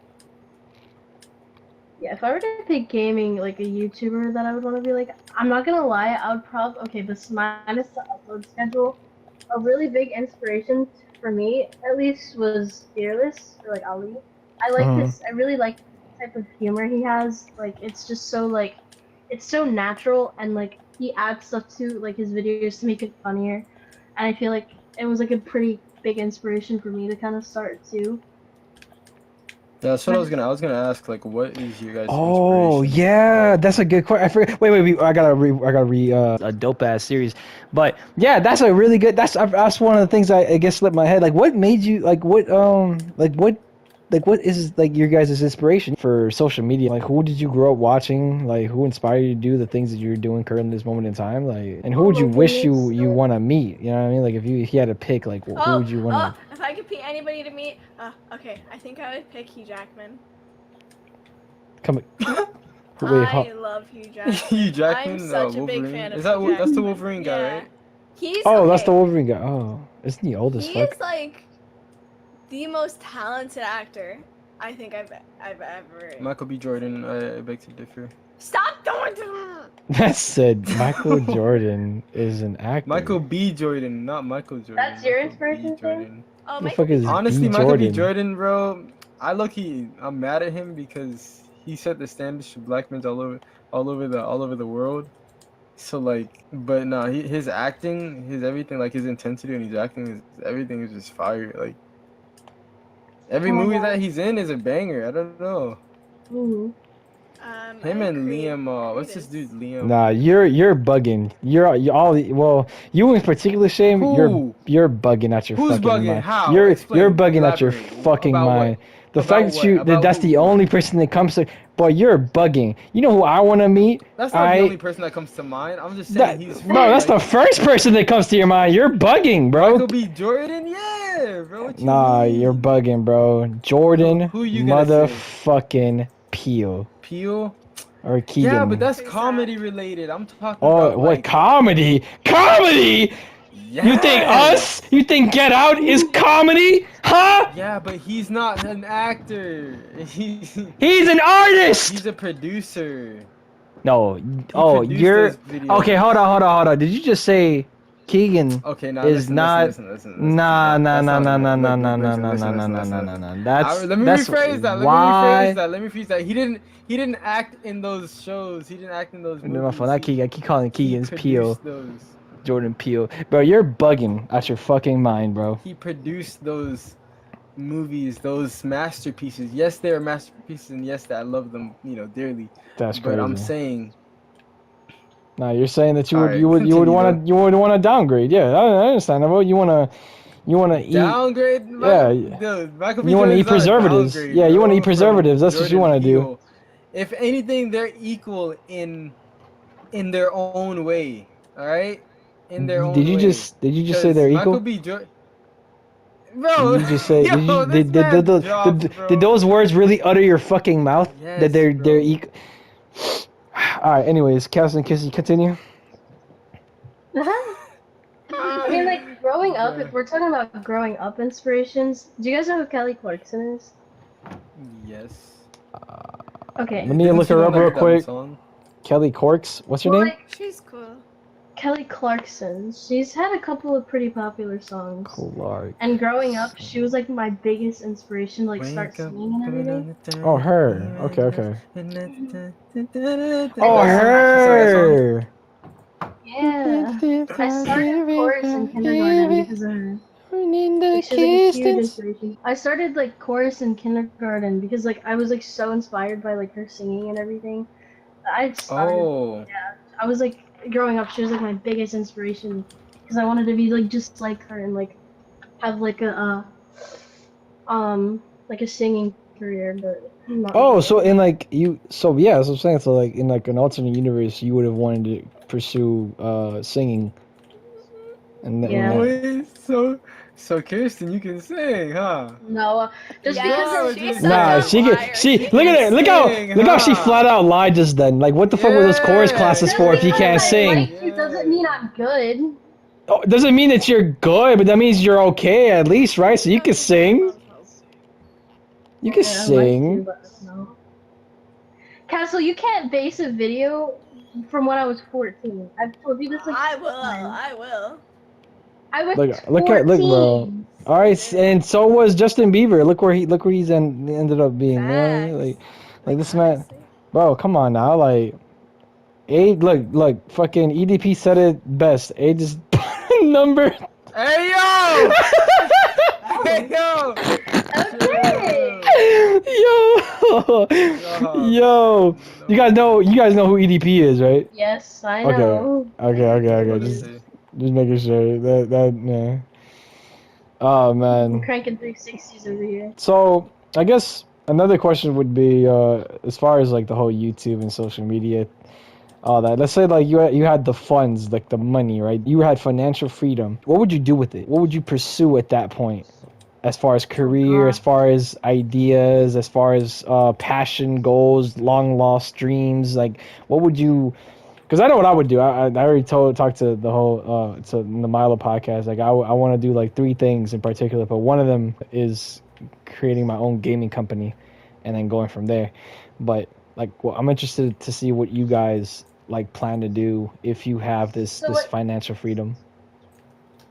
Yeah, if I were to pick gaming, like a YouTuber that I would want to be like, I'm not gonna lie, I would okay, this minus the upload schedule, a really big inspiration for me, at least, was Fearless, or like Ali. I really like the type of humor he has. Like, it's just so, like, it's so natural, and, like, he adds stuff to, like, his videos to make it funnier. And I feel like it was, like, a pretty big inspiration for me to kind of start, too. Yeah, that's what I was gonna ask. Like, what is your guys' Oh inspiration? yeah, that's a good question. I forget. Wait. I gotta read a dope ass series, but yeah, that's a really good. That's one of the things I guess slipped my head. Like, what made you like what is like your guys' inspiration for social media? Like, who did you grow up watching? Like, who inspired you to do the things that you're doing currently in this moment in time? Like, and who would you wish you want to meet? You know what I mean? Like, if you had to pick, like, who would you want to? If I could pick anybody to meet, okay, I think I would pick Hugh Jackman. I love Hugh Jackman. Hugh Jackman, I'm such a big Wolverine. fan of Is that Hugh that's the Jackman. Wolverine guy, right? He's That's the Wolverine guy. Oh, isn't he old as He fuck? is like the most talented actor I think I've ever. Michael B. Jordan, I beg to differ. Stop doing that! That said, Michael Jordan is an actor. Michael B. Jordan, not Michael Jordan. That's your Michael B. inspiration, Jordan. Oh, The Michael fuck is B. Honestly, B. Michael B. Jordan? Jordan, bro. I'm mad at him because he set the standards for black men all over the world. So like, but nah, his acting, his everything, like his intensity and his acting, everything is just fire. Like every Oh my movie god. that he's in is a banger. I don't know. Ooh. Him I and agree. Liam, what's Creed this is- dude, Liam? Nah, you're bugging. You're all well. You in particular, Shame. Who? You're bugging out your Who's fucking bugging? mind. How? You're Explain. bugging out your Elaborate. fucking About what? mind. The fact About that what? About that's the who? only person that comes to. Boy, you're bugging. You know who I want to meet? That's not the only person that comes to mind. I'm just saying That he's bro. That's the like, first person that comes to your mind. You're bugging, bro. Michael B. Jordan. Yeah, bro. What you Nah, mean? you're bugging, bro. Jordan, Who you gonna say? motherfucking Peele Peele? or Yeah, Keegan. but that's Pretty comedy sad. related. I'm talking Oh, about what like comedy? Comedy? You think us? yes. You think Get Out is comedy? Huh? Yeah, but he's not an actor. He's an artist. He's a producer. No. He Oh, produced you're those videos. okay. Hold on. Did you just say Keegan Okay, now is listen, not? listen. Nah. That's not what Nah. look, Nah. That's Let me that's rephrase that. why. Let me rephrase that. He didn't act in those shows. He didn't act in those No, my movies. phone. I keep calling it He Keegan's Peele. produced those. Jordan Peele. Bro, you're bugging out your fucking mind, bro. He produced those movies, those masterpieces. Yes, they are masterpieces, and yes, that I love them, dearly. That's But I'm crazy. saying, No, you're saying that you all would right, you would continue, though. you would want to downgrade. Yeah, I understand. Well, you wanna eat. Downgrade? Yeah, Dude, Michael B. you want to Jordan's eat not a preservatives. downgrade, Yeah, you want to eat bro, from preservatives. That's what you Jordan want to do. Peele. If anything, they're equal in their own way. All right, in their own way. Did you just say they're Michael equal? B. Jordan, bro. Did you just say Yo, this man drops, bro. did those words really utter your fucking mouth? Yes, That they're bro. equal. All right. Anyways, Kiersten, continue. I mean, like, growing up, if we're talking about growing up inspirations, do you guys know who Kelly Clarkson is? Yes. Okay. Let me Didn't look she her know up that real dumb quick. song? Kelly Corks. What's her Well, name? like, She's cool. Kelly Clarkson. She's had a couple of pretty popular songs. Clark. And growing up, she was like my biggest inspiration to like start Wake up, singing and everything. Oh, her. Okay. Oh, Oh, her. Yeah. I started chorus in kindergarten because of her. Like, she was like a huge inspiration. I started like chorus in kindergarten because like I was like so inspired by like her singing and everything. I started. Oh, I was like growing up. She was like my biggest inspiration because I wanted to be like just like her and like have like a like a singing career, but not Oh, really. so in like you, so yeah, that's what I'm saying. So like in like an alternate universe, you would have wanted to pursue singing. And then, Yeah. wait, so Kirsten, you can sing, huh? No, just Yes, because she's of, such Nah, a she liar. she She look at can her. Look how she sing, flat huh? out lied just then. Like what the fuck were those chorus Yeah, classes just for if you because can't I sing? like you doesn't mean I'm good. Oh, doesn't mean that you're good, but that means you're okay at least, right? So you can sing. You can Yeah, I'd like to, sing. but no. Castle, you can't base a video from when I was 14. I've told you this like I 4 will. times. I will. I was Look 14. bro. All right, and so was Justin Bieber. Look where he's ended up being. You know what I mean? Facts. Like this man, Honestly. bro. Come on now, like. Look, fucking EDP said it best. Age is number. Hey yo! Hey yo! Okay. Yo. You guys know who EDP is, right? Yes, I Okay. know. Okay. Just making sure that yeah. Oh I'm man. cranking 360s over here. So I guess another question would be as far as like the whole YouTube and social media, all that. Let's say like you had the funds, like the money, right? You had financial freedom. What would you do with it? What would you pursue at that point? As far as career, as far as ideas, as far as passion, goals, long lost dreams, like what would you? Because I know what I would do. I already talked to the whole to the Milo podcast. Like I want to do like 3 things in particular, but one of them is creating my own gaming company, and then going from there. But like, well, I'm interested to see what you guys like plan to do if you have this So what- financial freedom.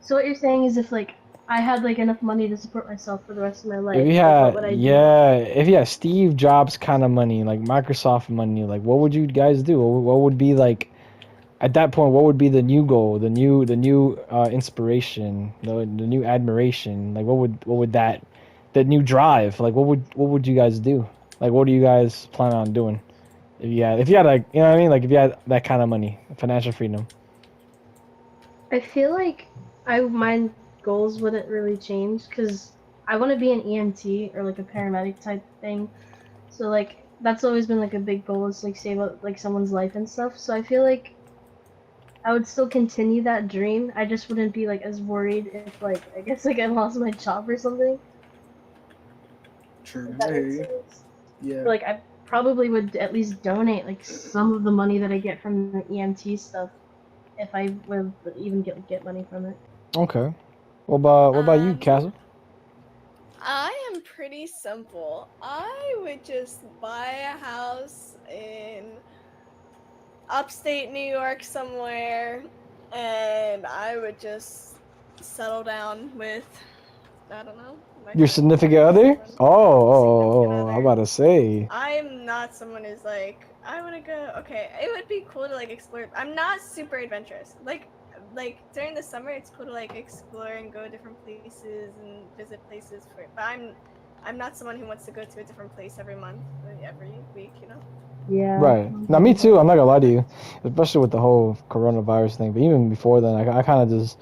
So what you're saying is if like I had like enough money to support myself for the rest of my life, If you like, what had, would I do? yeah, if you had Steve Jobs kind of money, like Microsoft money, like what would you guys do? What would be like at that point? What would be the new goal, the new inspiration, the new admiration? Like what would that, the new drive? Like what would you guys do? Like what do you guys plan on doing? If you had like, you know what I mean? Like if you had that kind of money, financial freedom. I feel like my goals wouldn't really change because I want to be an EMT or like a paramedic type thing. So like that's always been like a big goal is like save like someone's life and stuff. So I feel like I would still continue that dream. I just wouldn't be like as worried if like I guess like I lost my job or something. True. If that I hear makes you. sense. Yeah. Like I probably would at least donate like some of the money that I get from the EMT stuff if I would even get money from it. Okay. What about you, Um, Castle? I am pretty simple. I would just buy a house in upstate New York somewhere, and I would just settle down with, I don't know, my Your friend, significant other? someone, significant I'm other. about to say. I am not someone who's like, I want to go. Okay, it would be cool to like explore. I'm not super adventurous. Like during the summer, it's cool to like explore and go different places and visit places. But I'm not someone who wants to go to a different place every month, or every week. You know. Yeah. Right. Now, me too. I'm not gonna lie to you, especially with the whole coronavirus thing. But even before then, I kind of just,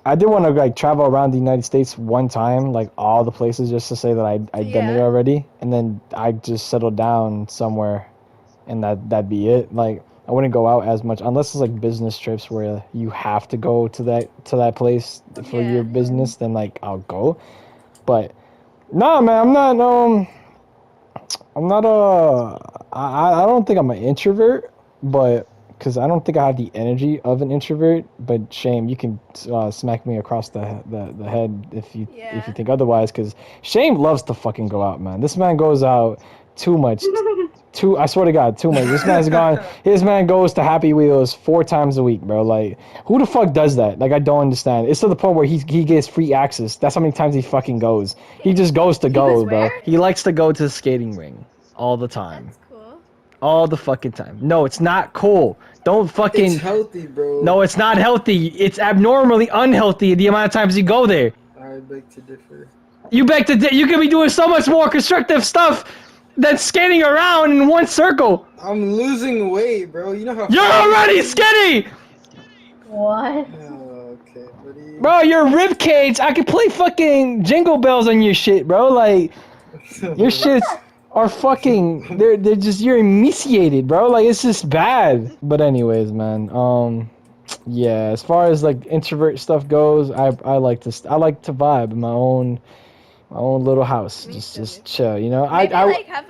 I did want to like travel around the United States one time, like all the places, just to say that I'd done it Yeah. already, and then I just settled down somewhere, and that'd be it. Like I wouldn't go out as much unless it's like business trips where you have to go to that place for your Yeah. business. Then like I'll go, but nah, man, I'm not I don't think I'm an introvert, but because I don't think I have the energy of an introvert. But Shame, you can smack me across the head if you Yeah. think otherwise. Because Shame loves to fucking go out, man. This man goes out too much. I swear to God, too much. This man's gone. His man goes to Happy Wheels 4 times a week, bro. Like, who the fuck does that? Like, I don't understand. It's to the point where he gets free access. That's how many times he fucking goes. He just goes to He go, goes bro. where? He likes to go to the skating ring all the time, That's cool. all the fucking time. No, it's not cool. Don't It's fucking. healthy, bro. No, it's not healthy. It's abnormally unhealthy. The amount of times you go there. I beg to differ. You could be doing so much more constructive stuff than skating around in one circle. I'm losing weight, bro. You know how You're fat I already am? skinny! What? Oh, okay, buddy. Bro, your rib cage, I could play fucking jingle bells on your shit, bro. Like, your shits are fucking, they're just, you're emaciated, bro. Like, it's just bad. But anyways, man, yeah, as far as like introvert stuff goes, I like to vibe in my own little house. Me Just too, me just too. chill, you know? Maybe I like have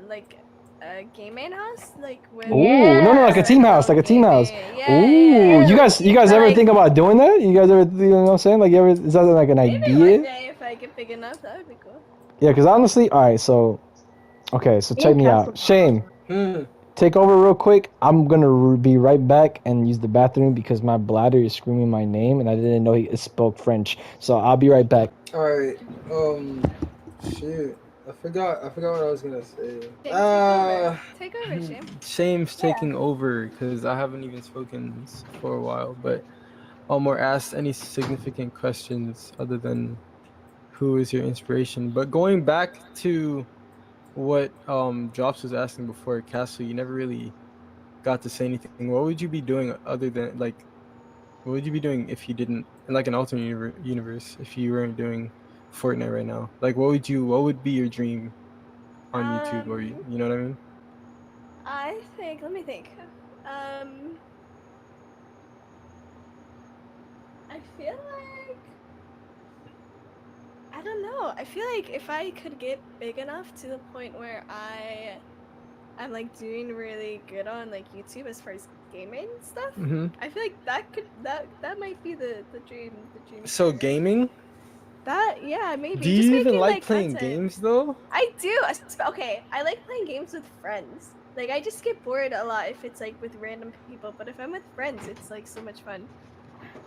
like a game man house, like with Ooh, no, like a team house, like a team house. Ooh, you guys Or, ever like, think about doing that? You guys ever, you know what I'm saying? Like, is that like an maybe idea? one day if I get big enough, that would be cool. Yeah, because honestly, all right, so, okay, so check me out. Shame, take over real quick. I'm gonna be right back and use the bathroom because my bladder is screaming my name and I didn't know he spoke French. So I'll be right back. Alright, shit. I forgot what I was gonna say. Take over, Shame. Shame's taking over because I haven't even spoken for a while, but or asked any significant questions other than who is your inspiration. But going back to what Drops was asking before, Castle, you never really got to say anything. What would you be doing other than like? What would you be doing if you didn't, in like an alternate universe, if you weren't doing Fortnite right now? Like, what would be your dream on YouTube, or you know what I mean? Let me think. I feel like, I don't know. I feel like if I could get big enough to the point where I'm like doing really good on like YouTube as far as gaming stuff, I feel like that might be the dream. So gaming? Yeah, maybe. Do you Just even making, like playing content. games though? I do. Okay, I like playing games with friends. Like, I just get bored a lot if it's like with random people, but if I'm with friends, it's like so much fun.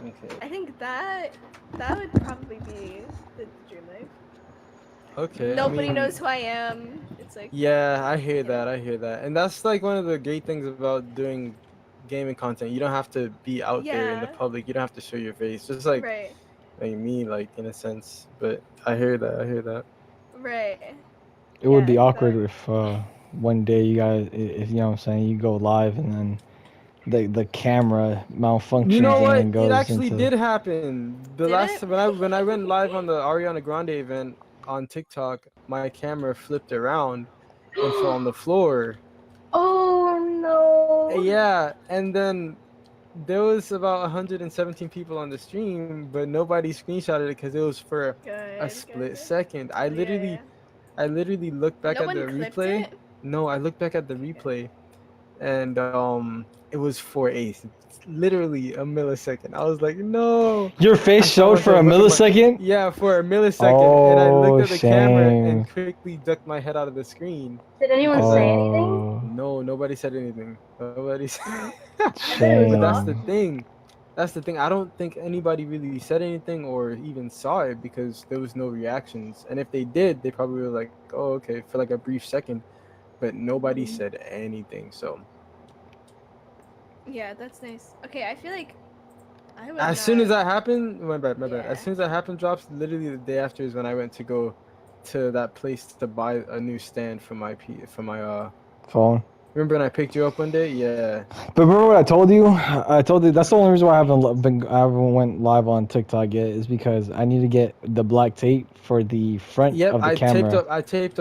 Okay. I think that would probably be the dream life. Okay. Nobody I mean, knows who I am. It's like, yeah, I hear you know. that. I hear that. And that's like one of the great things about doing gaming content. You don't have to be out there in the Yeah. public. You don't have to show your face. Just like me, like in a sense. But I hear that. I hear that. Right. It would Yeah, I be think awkward that. if one day you guys, if you know what I'm saying, you go live and then the camera You malfunctions know and what? then It goes actually into. did happen. The Did last it? when I went live on the Ariana Grande event on TikTok, my camera flipped around and fell on the floor. Oh no. Yeah, and then there was about 117 people on the stream, but nobody screenshotted it because it was for a Good, good, split good. second. Yeah, yeah. I literally looked back No at the one clipped replay. it? No, I looked back at the Okay. replay, and it was for literally a millisecond. I was like, no. Your face I saw showed for a myself look at my millisecond. yeah for a millisecond, and I looked Oh, at the camera shame. and quickly ducked my head out of the screen Did anyone because say I anything? Oh, no nobody said anything. Nobody said. I bet it was But that's awkward. the shame. thing. That's the thing. I don't think anybody really said anything or even saw it because there was no reactions. And if they did, they probably were like, "Oh, okay," for like a brief second. But nobody said anything. So Yeah, that's nice. Okay, I feel like I would as not. soon as that happened, my bad, my bad. Yeah. As soon as that happened, drops. Literally the day after is when I went to go to that place to buy a new stand for my Phone. Remember when I picked you up one day? Yeah. But remember what I told you? I told you that's the only reason why I haven't went live on TikTok yet is because I need to get the black tape for the front Yep. of the camera. I taped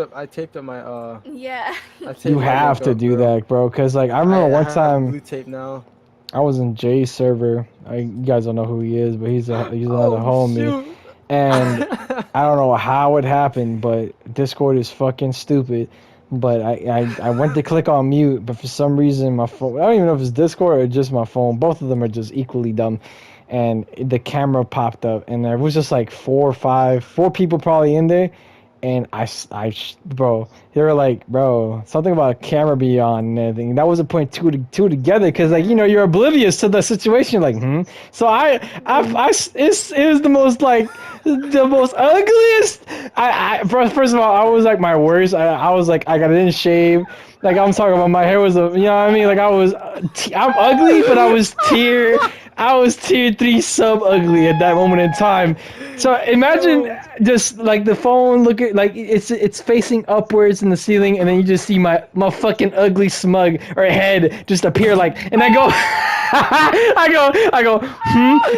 up my Yeah. I taped You my have link to up, do bro. that, bro. Cause like I remember I one have time blue tape now. I was in Jay's server. You guys don't know who he is, but he's another Oh homie. shoot. And I don't know how it happened, but Discord is fucking stupid. But I went to click on mute, but for some reason my phone, I don't even know if it's Discord or just my phone. Both of them are just equally dumb. And the camera popped up, and there was just like four people probably in there. And bro, they were like, bro, something about a camera be on and everything. That was a point two together, because like, you know, you're oblivious to the situation, like, So it was the most like the most ugliest. First of all, I was like my worst. I was like I didn't shave. Like I'm talking about my hair was you know what I mean? Like I'm ugly, but I was tier 3 sub ugly at that moment in time. So imagine just like the phone looking like it's facing upwards in the ceiling, and then you just see my fucking ugly smug or head just appear like, and I go. I go,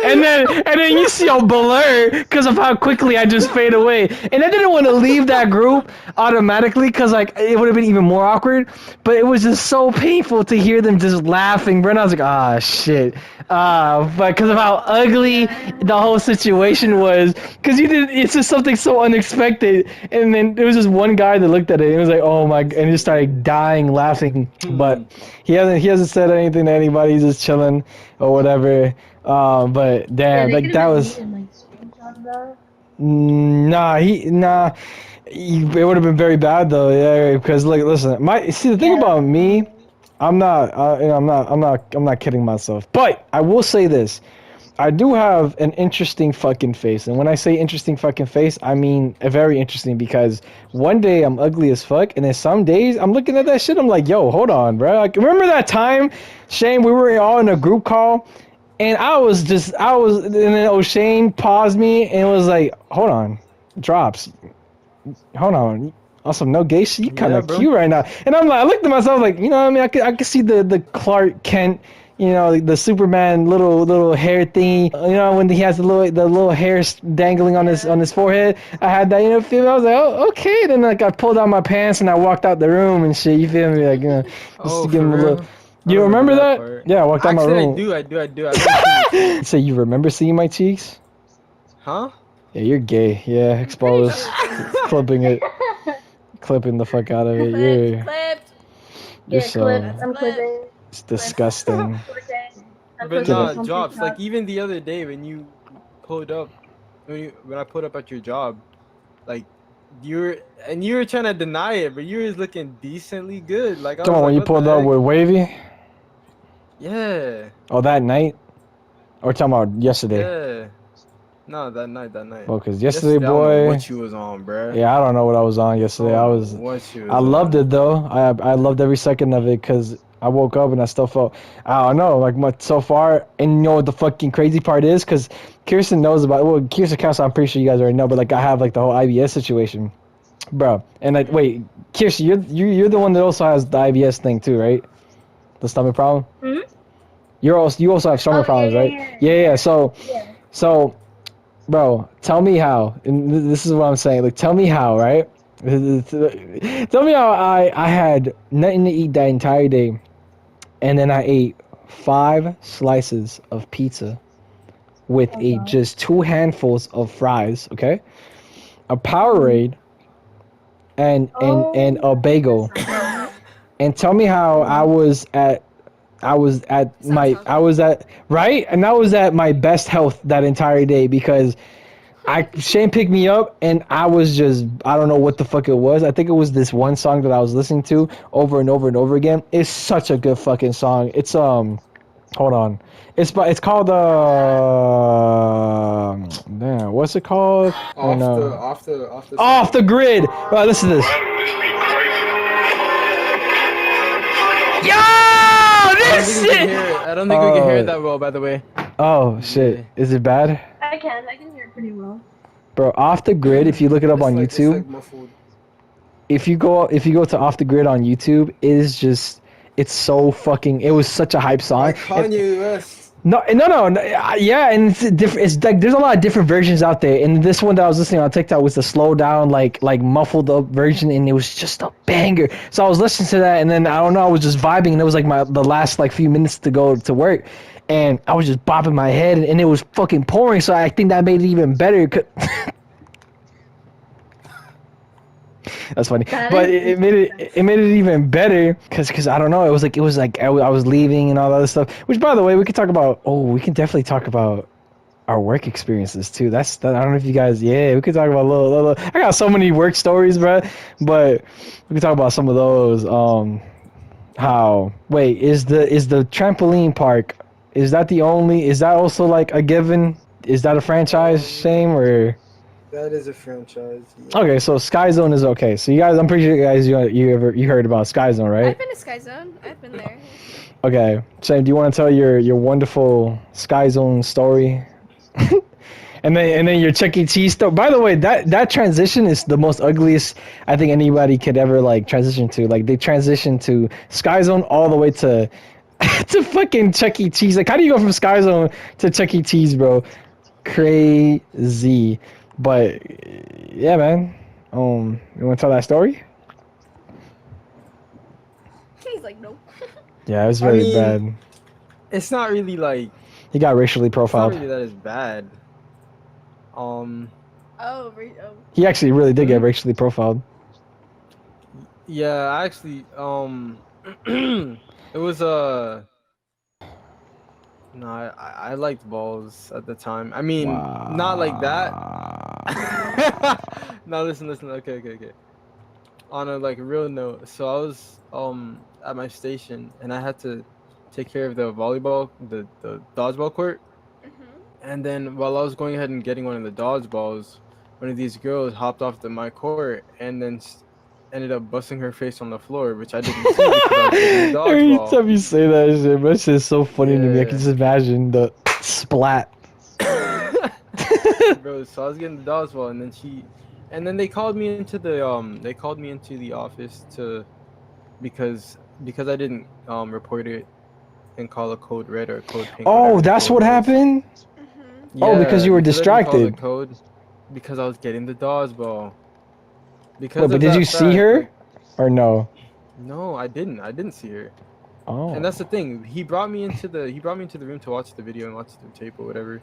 and then you see a blur because of how quickly I just fade away, and I didn't want to leave that group automatically because like it would have been even more awkward, but it was just so painful to hear them just laughing, bro. And I was like, ah, shit, but because of how ugly the whole situation was, because it's just something so unexpected, and then there was just one guy that looked at it and was like, oh my, and he just started dying laughing, but he hasn't said anything to anybody. He's just chilling or whatever. But Yeah, damn, they like could that have was been like screenshot that. it would have been very bad though. Yeah, because like, listen, the thing about me, I'm not, I'm not kidding myself. But I will say this. I do have an interesting fucking face. And when I say interesting fucking face, I mean a very interesting, because one day I'm ugly as fuck, and then some days I'm looking at that shit, I'm like, yo, hold on, bro. Like, remember that time, Shane, we were all in a group call, and and then O'Shane paused me and was like, hold on, drops, hold on. Also, no gay shit. You kind Yeah, of bro. cute right now. And I'm like, I looked at myself like, you know what I mean? I could see the Clark Kent, you know, the Superman little hair thingy. You know, when he has the little hair dangling on his forehead. I had that, you know, feel. I was like, oh, okay. Then like I pulled down my pants and I walked out the room and shit. You feel me? Like, you know, just Oh, to give for him a little. real? I You don't remember remember that that? part. Yeah, I walked out my Actually, room. I do. I've never seen your cheeks. So you remember seeing my cheeks? Huh? Yeah, you're gay. Yeah, Pretty exposed. sure. Clipping the fuck out of it. Clipped, You're clipped. Yeah, just clip. That's I'm clip. clipping. it's disgusting. I'm But posting nah, this on drops. Like TikTok. even the other day when I pulled up at your job, like you were trying to deny it, but you was looking decently good. Like I Come was on, when like, you what the pulled up heck? with Wavy? Yeah. Oh, that night? Or talking about yesterday? Yeah. No, that night. Well, because yesterday, I don't know boy. what you was on, bruh. Yeah, I don't know what I was on yesterday. I don't know what you was I loved on. it though. I loved every second of it because I woke up and I still felt, I don't know, like so far. And you know what the fucking crazy part is? Because Kiersten knows about, well, Kiersten Council, I'm pretty sure you guys already know, but like I have like the whole IBS situation, bro. And like, wait, Kiersten, you're the one that also has the IBS thing too, right? The stomach problem. Hmm? You also have stomach Oh, problems, right? Yeah. So, bro, tell me how. And this is what I'm saying. Like, tell me how, right? Tell me how I had nothing to eat that entire day, and then I ate 5 slices of pizza with Oh, a God. just 2 handfuls of fries, okay, a Mhm. Powerade, and a bagel. That's not good. And tell me how Sounds healthy. I was at right, and I was at my best health that entire day because Shane picked me up and I was just, I don't know what the fuck it was. I think it was this one song that I was listening to over and over and over again. It's such a good fucking song. It's hold on. It's called damn, what's it called? Oh no. Off the grid. Right, listen to this. Yo, this shit. I don't think we can hear it that well, by the way. Oh shit. Yeah. Is it bad? I can hear it pretty well. Bro, Off the Grid, if you look it up on YouTube, muffled. if you go to Off the Grid on YouTube, it is just, it's so fucking, it was such a hype song. Like Kanye West. No, yeah, and it's different. It's like there's a lot of different versions out there, and this one that I was listening on TikTok was the slow down, like muffled up version, and it was just a banger. So I was listening to that, and then I don't know, I was just vibing, and it was like the last like few minutes to go to work, and I was just bopping my head, and it was fucking pouring. So I think that made it even better. That's funny, but it made it even better because I don't know, it was like I was leaving and all that other stuff. Which, by the way, we could talk about. Oh, we can definitely talk about our work experiences too. I don't know if you guys. Yeah, we could talk about a little. I got so many work stories, bro. But we could talk about some of those. How? Wait, is the trampoline park? Is that the only? Is that also like a given? Is that a franchise, Shame, or? That is a franchise. Yeah. Okay, so Sky Zone is okay. So you guys, I'm pretty sure you guys you heard about Sky Zone, right? I've been to Sky Zone. I've been there. Okay, Shane, do you want to tell your wonderful Sky Zone story? and then your Chuck E. Cheese story. By the way, that transition is the most ugliest I think anybody could ever like transition to. Like they transition to Sky Zone all the way to to fucking Chuck E. Cheese. Like how do you go from Sky Zone to Chuck E. Cheese, bro? Crazy. But yeah, man. You want to tell that story? He's like, nope. Yeah, it was very bad. It's not really like. He got racially It's not profiled. really that is bad. Oh, He actually really did get racially profiled. Yeah, actually, it was no, I liked balls at the time. I mean, not like that. No, listen. Okay. On a like real note, so I was at my station and I had to take care of the volleyball, the dodgeball court. And then while I was going ahead and getting one of the dodgeballs, one of these girls hopped off my court and then ended up busting her face on the floor, which I didn't see because I was getting the Every dodgeball. time you say that shit, that shit's so funny to me. I can just imagine the splat. Bro, so I was getting the dodgeball, and then they called me into the office because I didn't report it and call a code red or a code pink. Oh, that's what happened? Oh, because you were distracted. Code because I was getting the dodgeball. Because Wait, but did you see her or no? No, I didn't see her. Oh. And that's the thing. He brought me into the room to watch the video and watch the tape or whatever.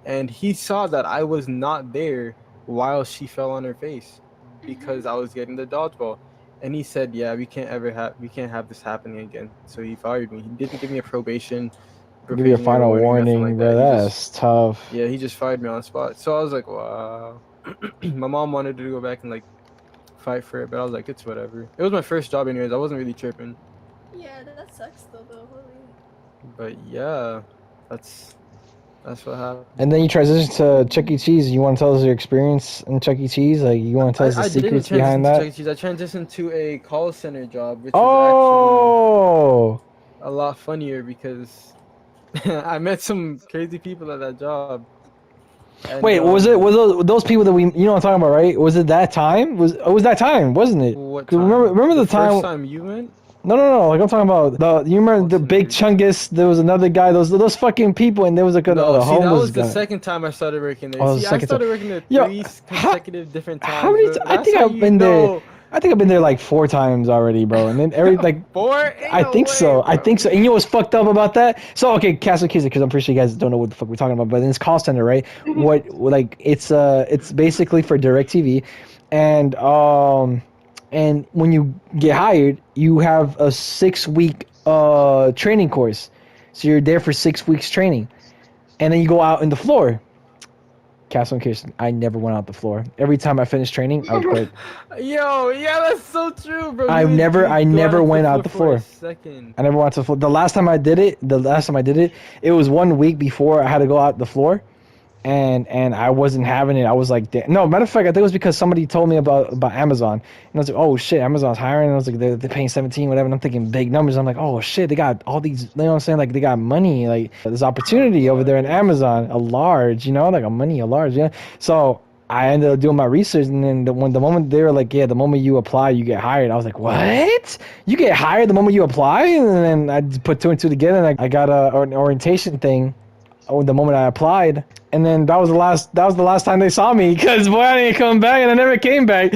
And he saw that I was not there while she fell on her face because I was getting the dodgeball. And he said, "Yeah, we can't have this happening again." So he fired me. He didn't give me a probation. Give you a final warning, like bro. That's tough. Yeah, he just fired me on the spot. So I was like, wow. My mom wanted to go back and like fight for it, but I was like, it's whatever. It was my first job anyways. I wasn't really tripping. Yeah, that sucks though. Holy. But yeah, that's That's what happened. And then you transitioned to Chuck E. Cheese. You want to tell us your experience in Chuck E. Cheese? Like, you want to tell us the I didn't secrets transition behind to Chuck that? E. Cheese. I transitioned to a call center job, which was Oh, actually a lot funnier because I met some crazy people at that job. And, wait, was those people that we, you know what I'm talking about, right? Was it that time? Was that time, wasn't it? what 'Cause time? remember the first time? time you went? No. Like I'm talking about you remember the Call big center. Chungus? There was another guy. Those fucking people, and there was like a No, the see, that homeless was the guy. second time I started working there. Oh, it was See, the I second time. started working there Yo, 3 how- consecutive different How times, many? bro. I That's think how I've you been there. know. I think I've been there like 4 times already, bro. And then every like 4? Ain't I no think way, so. I bro. think so. And you know what's fucked up about that? So okay, Castle Kids, because I'm pretty sure you guys don't know what the fuck we're talking about. But in this call center, right? What like it's basically for DirecTV, and when you get hired, you have a 6 week training course. So you're there for 6 weeks training, and then you go out in the floor. Castle and Kiersten, I never went out the floor. Every time I finished training, I would quit. Yo, yeah, that's so true, bro. I You would never go out went out the the floor floor. for a second. I never went to the floor. The last time I did it, it was 1 week before I had to go out the floor, and I wasn't having it. I was like, no, matter of fact, I think it was because somebody told me about Amazon, and I was like, oh shit, Amazon's hiring. And I was like, they're paying 17, whatever. And I'm thinking big numbers. I'm like, oh shit, they got all these. You know what I'm saying? Like they got money. Like there's opportunity over there in Amazon, a large. You know, like a large. Yeah. So I ended up doing my research, and then the moment they were like, yeah, the moment you apply, you get hired. I was like, what? You get hired the moment you apply? And then I just put two and two together, and I got an orientation thing. Oh, the moment I applied, and then that was the last time they saw me, because boy, I didn't come back, and I never came back.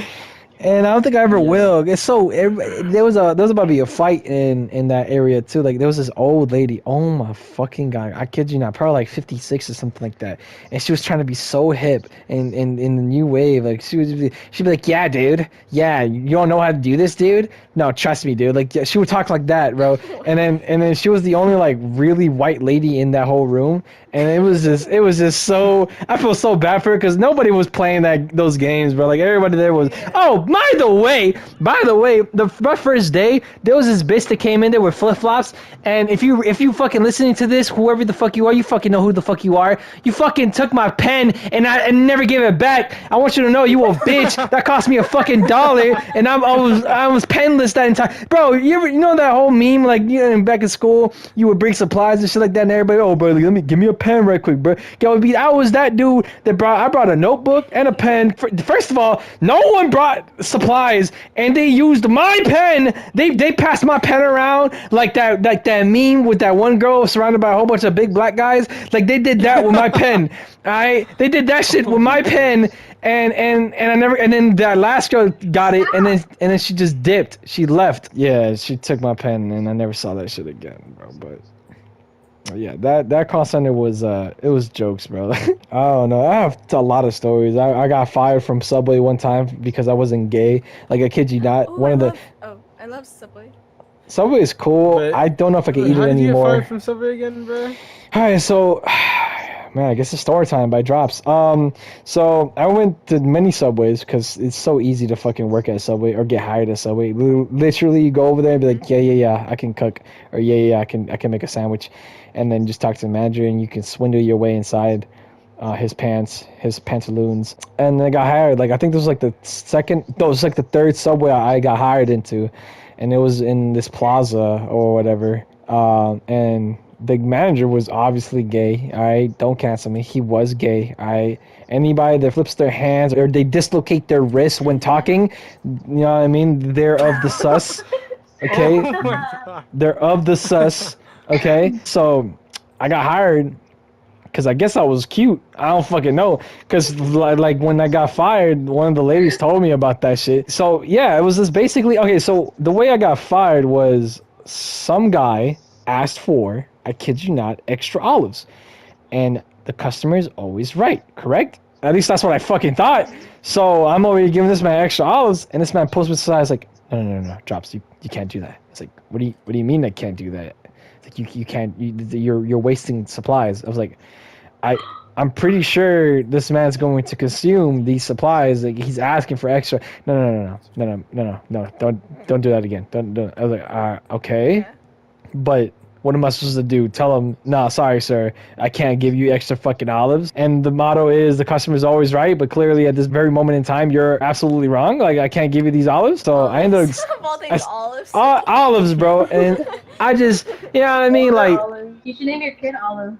And I don't think I ever will. It's so there was about to be a fight in that area too. Like there was this old lady. Oh my fucking god! I kid you not, probably like 56 or something like that. And she was trying to be so hip in the new wave. Like she'd be like, yeah, dude, yeah, you don't know how to do this, dude. No, trust me, dude. Like yeah, she would talk like that, bro. And then she was the only like really white lady in that whole room. And it was just so, I feel so bad for her because nobody was playing those games, bro. Like everybody there was. Oh, by the way, my first day, there was this bitch that came in there with flip flops. And if you fucking listening to this, whoever the fuck you are, you fucking know who the fuck you are. You fucking took my pen and never gave it back. I want you to know, you a bitch. That cost me a fucking $1, and I was penniless that entire. Bro, you know that whole meme, like back in school, you would bring supplies and shit like that, and everybody, oh bro, give me a pen right quick, bro. I was that dude that I brought a notebook and a pen. First of all, no one brought supplies, and they used my pen. They passed my pen around like that meme with that one girl surrounded by a whole bunch of big black guys. Like they did that with my pen. Alright, they did that shit with my pen, and I never. And then that last girl got it, and then she just dipped. She left. Yeah, she took my pen, and I never saw that shit again, bro. But. Yeah, that call center was it was jokes, bro. I don't know. I have a lot of stories. I got fired from Subway one time because I wasn't gay. Like I kid you not. I love Subway. Subway is cool. But- I don't know if I can eat How it did you get anymore. fired from Subway again, bro? Alright, so man, I guess it's story time by Drops. So I went to many Subways because it's so easy to fucking work at Subway or get hired at Subway. Literally, you go over there and be like, yeah, I can cook, or yeah, I can make a sandwich, and then just talk to the manager and you can swindle your way inside his pantaloons, and then I got hired. Like I think this was like the third Subway I got hired into, and it was in this plaza or whatever, and the manager was obviously gay. All right, don't cancel me. He was gay. All right. Anybody that flips their hands or they dislocate their wrists when talking, you know what I mean? They're of the sus. Okay, Oh my god. they're of the sus. Okay, so I got hired because I guess I was cute. I don't fucking know. Because like when I got fired, one of the ladies told me about that shit. So yeah, it was just basically okay. So the way I got fired was some guy asked for, I kid you not, extra olives, and the customer is always right, correct? At least that's what I fucking thought. So I'm already giving this man extra olives, and this man pulls me aside, like, no, Drops, you can't do that. It's like, what do you mean I can't do that? It's like you can't, you're wasting supplies. I was like, I'm pretty sure this man's going to consume these supplies. Like he's asking for extra. No, don't do that again. Don't. I was like, okay, Yeah. but What am I supposed to do? Tell him, nah, sorry, sir, I can't give you extra fucking olives. And the motto is the customer's always right, but clearly at this very moment in time, you're absolutely wrong. Like, I can't give you these olives. So I ended up Of all things, olives. olives, bro. And I just, you know what I mean? Like, Olive. You should name your kid Olive.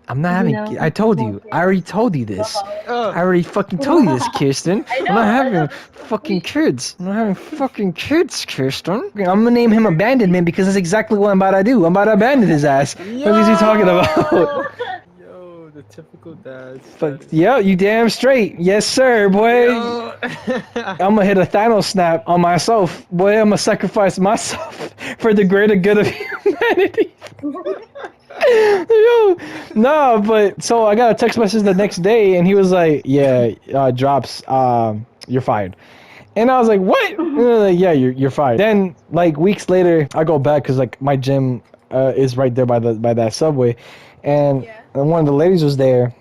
I'm not You having. know, I told small you. kid. I already told you this. Love Olive. I already fucking told you this, Kiersten. I I'm know, not I having know. fucking kids. I'm not having fucking kids, Kiersten. I'm gonna name him Abandonment because that's exactly what I'm about to do. I'm about to abandon his ass. What is he talking about? Yo, the typical dad. Fuck, yeah, you damn straight. Yes, sir, boy. Yo. I'm gonna hit a Thanos snap on myself. Boy, I'm gonna sacrifice myself for the greater good of humanity. Yo, no, but so I got a text message the next day, and he was like, "Yeah, drops, you're fired." And I was like, "What?" And they're like, "Yeah, you're fired." Then like weeks later, I go back because like my gym is right there by that subway, and one of the ladies was there,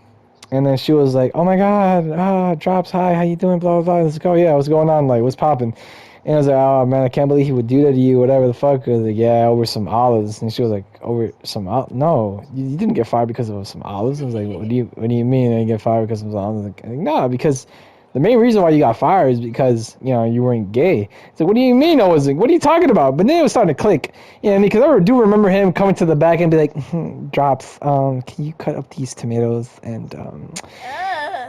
and then she was like, "Oh my God, drops, hi, how you doing? Blah blah blah." Let's go. Yeah, what's going on? Like, what's popping? And I was like, "Oh man, I can't believe he would do that to you, whatever the fuck." I was like, "Yeah, over some olives." And she was like, "Over some olives? No, you didn't get fired because of some olives." I was like, "What do you mean I didn't get fired because of some olives?" Like, no, because the main reason why you got fired is because, you know, you weren't gay. It's like, what do you mean I wasn't? What are you talking about? But then it was starting to click. Yeah, because I do remember him coming to the back and be like, "Drops, can you cut up these tomatoes and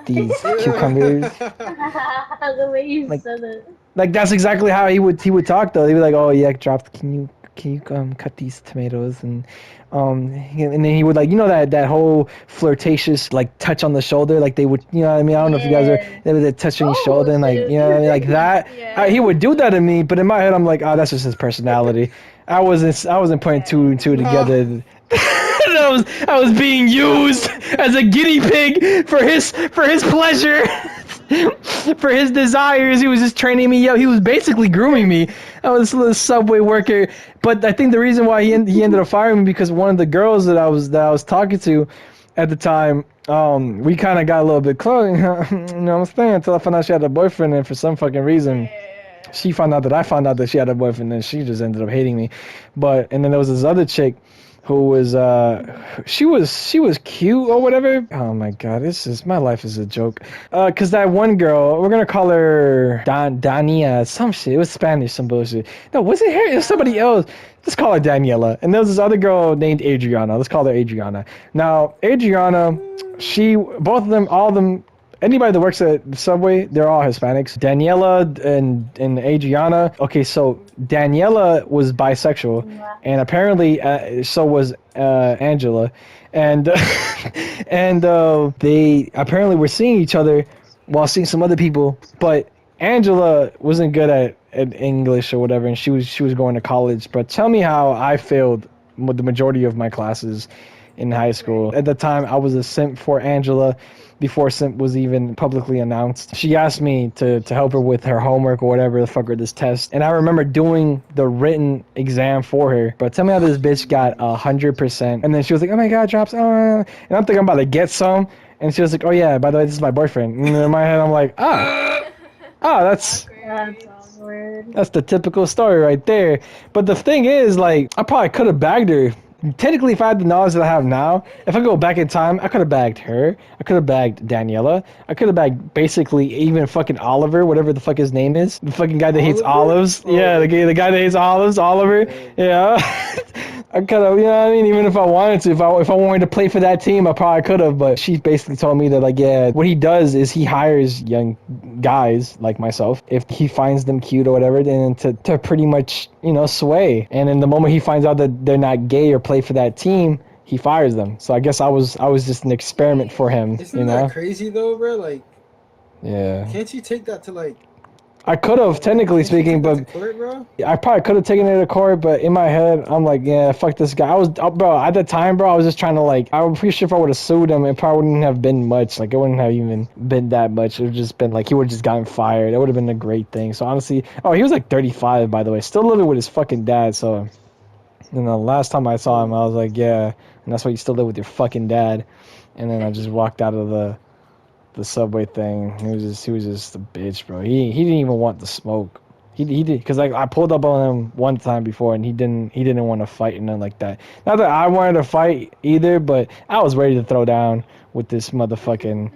these cucumbers?" The way you Like- said it. Like that's exactly how he would talk though. He'd be like, "Oh yeah, Drops, can you cut these tomatoes?" And then he would like, you know, that whole flirtatious like touch on the shoulder, like they would, you know what I mean? I don't know if you guys are, they would touch on your shoulder and like, you know what I mean, like that. Yeah. He would do that to me, but in my head I'm like, oh, that's just his personality. I wasn't putting two and two together. I was being used as a guinea pig for his pleasure. For his desires. He was just training me up. He was basically grooming me. I was a little subway worker. But I think the reason why he ended up firing me because one of the girls that I was talking to at the time, we kind of got a little bit close. You know what I'm saying? Until I found out she had a boyfriend, and for some fucking reason, she found out that I found out that she had a boyfriend, and she just ended up hating me. And then there was this other chick who was she was cute or whatever. Oh my God, my life is a joke. Cause that one girl, we're gonna call her Dania, some shit. It was Spanish, some bullshit. No, was it her? It was somebody else. Let's call her Daniela. And there was this other girl named Adriana. Let's call her Adriana. Now, Adriana, both of them, all of them, anybody that works at the Subway, they're all Hispanics. Daniela and Adriana. Okay, so Daniela was bisexual, and apparently so was Angela, and and they apparently were seeing each other while seeing some other people. But Angela wasn't good at English or whatever, and she was going to college. But tell me how I failed the majority of my classes in high school. At the time, I was a simp for Angela before simp was even publicly announced. She asked me to help her with her homework or whatever the fuck, or this test. And I remember doing the written exam for her. But tell me how this bitch got 100%. And then she was like, "Oh my God, Drops." And I'm thinking I'm about to get some. And she was like, "Oh yeah, by the way, this is my boyfriend." And in my head, I'm like, that's Awkward. that's the typical story right there. But the thing is, like, I probably could have bagged her. Technically, if I had the knowledge that I have now, if I go back in time, I could have bagged her. I could have bagged Daniela. I could have bagged basically even fucking Oliver, whatever the fuck his name is. The fucking guy that hates olives. Oh. Yeah, the guy that hates olives, Oliver. Yeah. I could have, you know what I mean? Even if I wanted to, if I wanted to play for that team, I probably could have. But she basically told me that, like, yeah, what he does is he hires young guys like myself. If he finds them cute or whatever, then to pretty much, you know, sway. And then the moment he finds out that they're not gay or play for that team, he fires them. So I guess I was just an experiment for him. Isn't you know? that crazy though, bro? Like, Yeah. can't you take that to like? I could have, technically speaking, but court, bro? I probably could have taken it to court, but in my head, I'm like, yeah, fuck this guy. Bro, at the time, bro, I was just trying to, like, I'm pretty sure if I would have sued him, it probably wouldn't have been much. Like, it wouldn't have even been that much. It would have just been, like, he would have just gotten fired. It would have been a great thing. So, honestly, he was, like, 35, by the way. Still living with his fucking dad, so, you know, last time I saw him, I was like, yeah, and that's why you still live with your fucking dad. And then I just walked out of the Subway thing. He was just a bitch, bro. He didn't even want the smoke. He did, because like I pulled up on him one time before, and he didn't want to fight and nothing like that. Not that I wanted to fight either, but I was ready to throw down with this motherfucking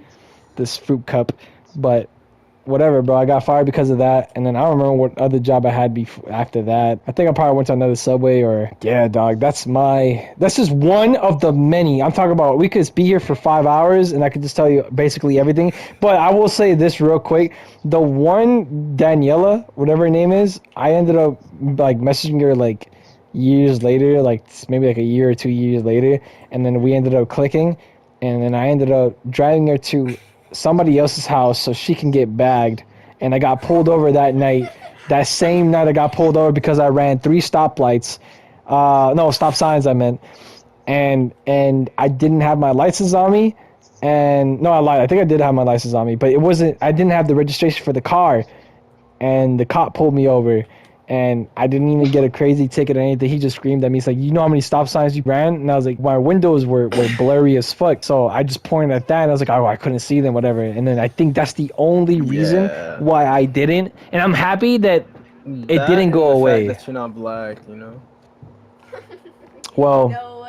this fruit cup. But whatever, bro. I got fired because of that, and then I don't remember what other job I had after that. I think I probably went to another Subway or yeah, dog. That's just one of the many. I'm talking about. We could be here for 5 hours, and I could just tell you basically everything. But I will say this real quick: the one Daniela, whatever her name is, I ended up like messaging her like years later, like maybe like a year or 2 years later, and then we ended up clicking, and then I ended up driving her to somebody else's house so she can get bagged, and I got pulled over that night. That same night I got pulled over because I ran 3 stoplights, no, stop signs I meant, and I didn't have my license on me, and no, I lied, I think I did have my license on me, but I didn't have the registration for the car, and the cop pulled me over, and I didn't even get a crazy ticket or anything. He just screamed at me. He's like, you know how many stop signs you ran? And I was like, my windows were blurry as fuck. So I just pointed at that, and I was like, oh, I couldn't see them, whatever. And then I think that's the only reason why I didn't. And I'm happy that it didn't go away. Fact that you're not black, you know? Well, No,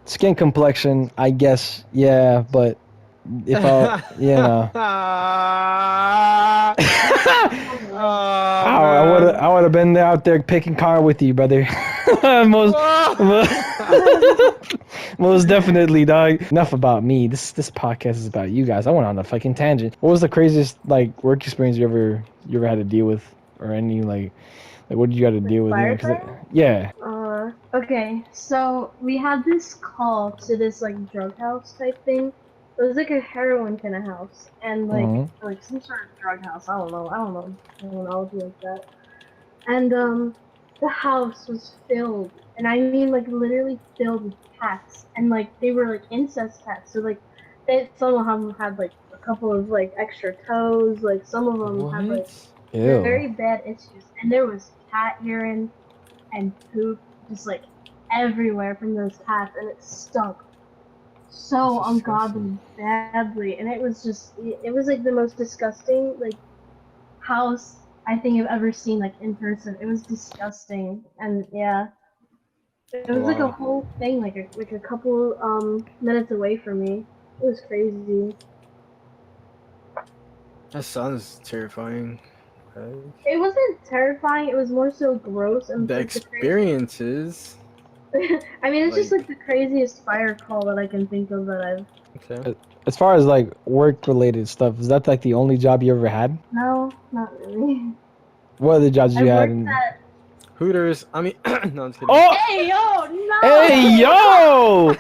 skin complexion, I guess, yeah, but if I, you know. I would have been out there picking car with you, brother. most definitely, dog. Enough about me. This podcast is about you guys. I went on a fucking tangent. What was the craziest like work experience you ever had to deal with, or any like what did you got to deal with? You know, 'cause yeah. Okay, so we had this call to this like drug house type thing. It was like a heroin kind of house, and like some sort of drug house. I don't know terminology like that. And the house was filled, and I mean like literally filled with cats, and like they were like incest cats. So like some of them had like a couple of like extra toes. Like some of them had like very bad issues, and there was cat urine and poop just like everywhere from those cats, and it stunk so ungodly badly, and it was like the most disgusting like house I think I've ever seen like in person. It was disgusting, and yeah, it was like a whole thing like a couple minutes away from me. It was crazy. That sounds terrifying. Right? It wasn't terrifying. It was more so gross and the experiences. I mean, it's just like the craziest fire call that I can think of that I've. Okay. As far as like work related stuff, is that like the only job you ever had? No, not really. What other jobs you had? At... Hooters. I mean, no, I'm just kidding. Oh! Hey yo, no! Hey yo!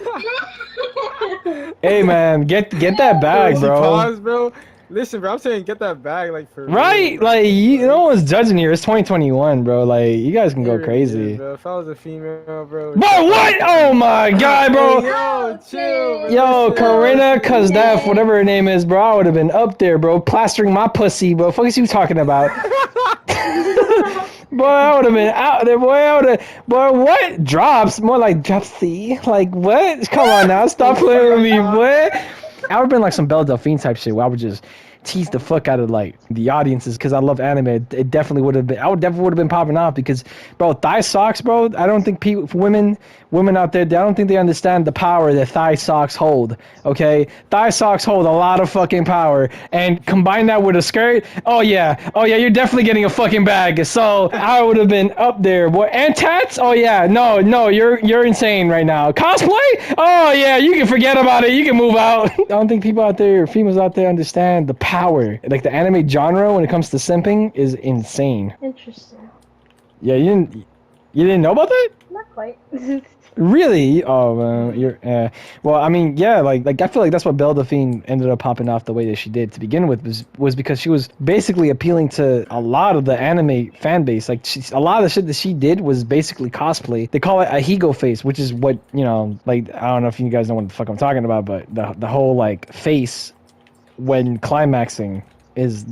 Hey man, get that bag, bro. Pause, bro. Listen, bro, I'm saying get that bag, like, for right, real, like, no one's judging here. It's 2021, bro. Like, you guys can go crazy. Bro. If I was a female, bro. Bro, what? Oh my god, bro. Hey, yo, chill, bro. Yo, Corinna Kuzdef, whatever her name is, bro. I would have been up there, bro, plastering my pussy, bro. Fuck is you talking about? Boy, I would have been out there, boy. Boy, what? Drops? More like drop C. Like, what? Come on now. Stop playing with me, boy. I would have been like some Belle Delphine type shit where I would just tease the fuck out of like the audiences because I love anime. It definitely would have been. I definitely would have been popping off because, bro, thigh socks, bro. I don't think women out there, I don't think they understand the power that thigh socks hold. Okay, thigh socks hold a lot of fucking power, and combine that with a skirt. Oh yeah, you're definitely getting a fucking bag. So I would have been up there, boy. And tats. Oh yeah, no, you're insane right now. Cosplay. Oh yeah, you can forget about it. You can move out. I don't think people out there, females out there, understand the power. Like the anime genre when it comes to simping is insane. Interesting. Yeah, you didn't know about that? Not quite. Really? Oh man, you're. Well, I mean, yeah, like I feel like that's what Belle Delphine ended up popping off the way that she did to begin with was because she was basically appealing to a lot of the anime fan base. Like a lot of the shit that she did was basically cosplay. They call it a higo face, which is what like I don't know if you guys know what the fuck I'm talking about, but the whole like face when climaxing is,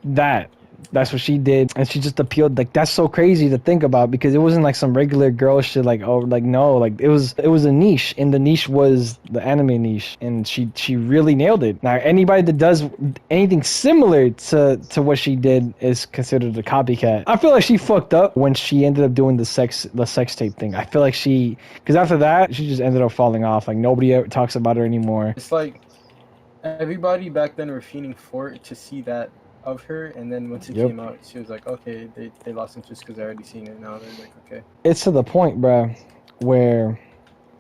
that that's what she did, and she just appealed. Like, that's so crazy to think about, because it wasn't like some regular girl shit. Like, oh, like, no, like it was a niche, and the niche was the anime niche, and she really nailed it. Now anybody that does anything similar to what she did is considered a copycat. I feel like she fucked up when she ended up doing the sex tape thing. I feel like because after that she just ended up falling off. Like, nobody ever talks about her anymore. It's like everybody back then were fiending for it to see that of her, and then once it came out, she was like, okay, they lost interest because they already seen it. Now they're like, okay. It's to the point, bruh, where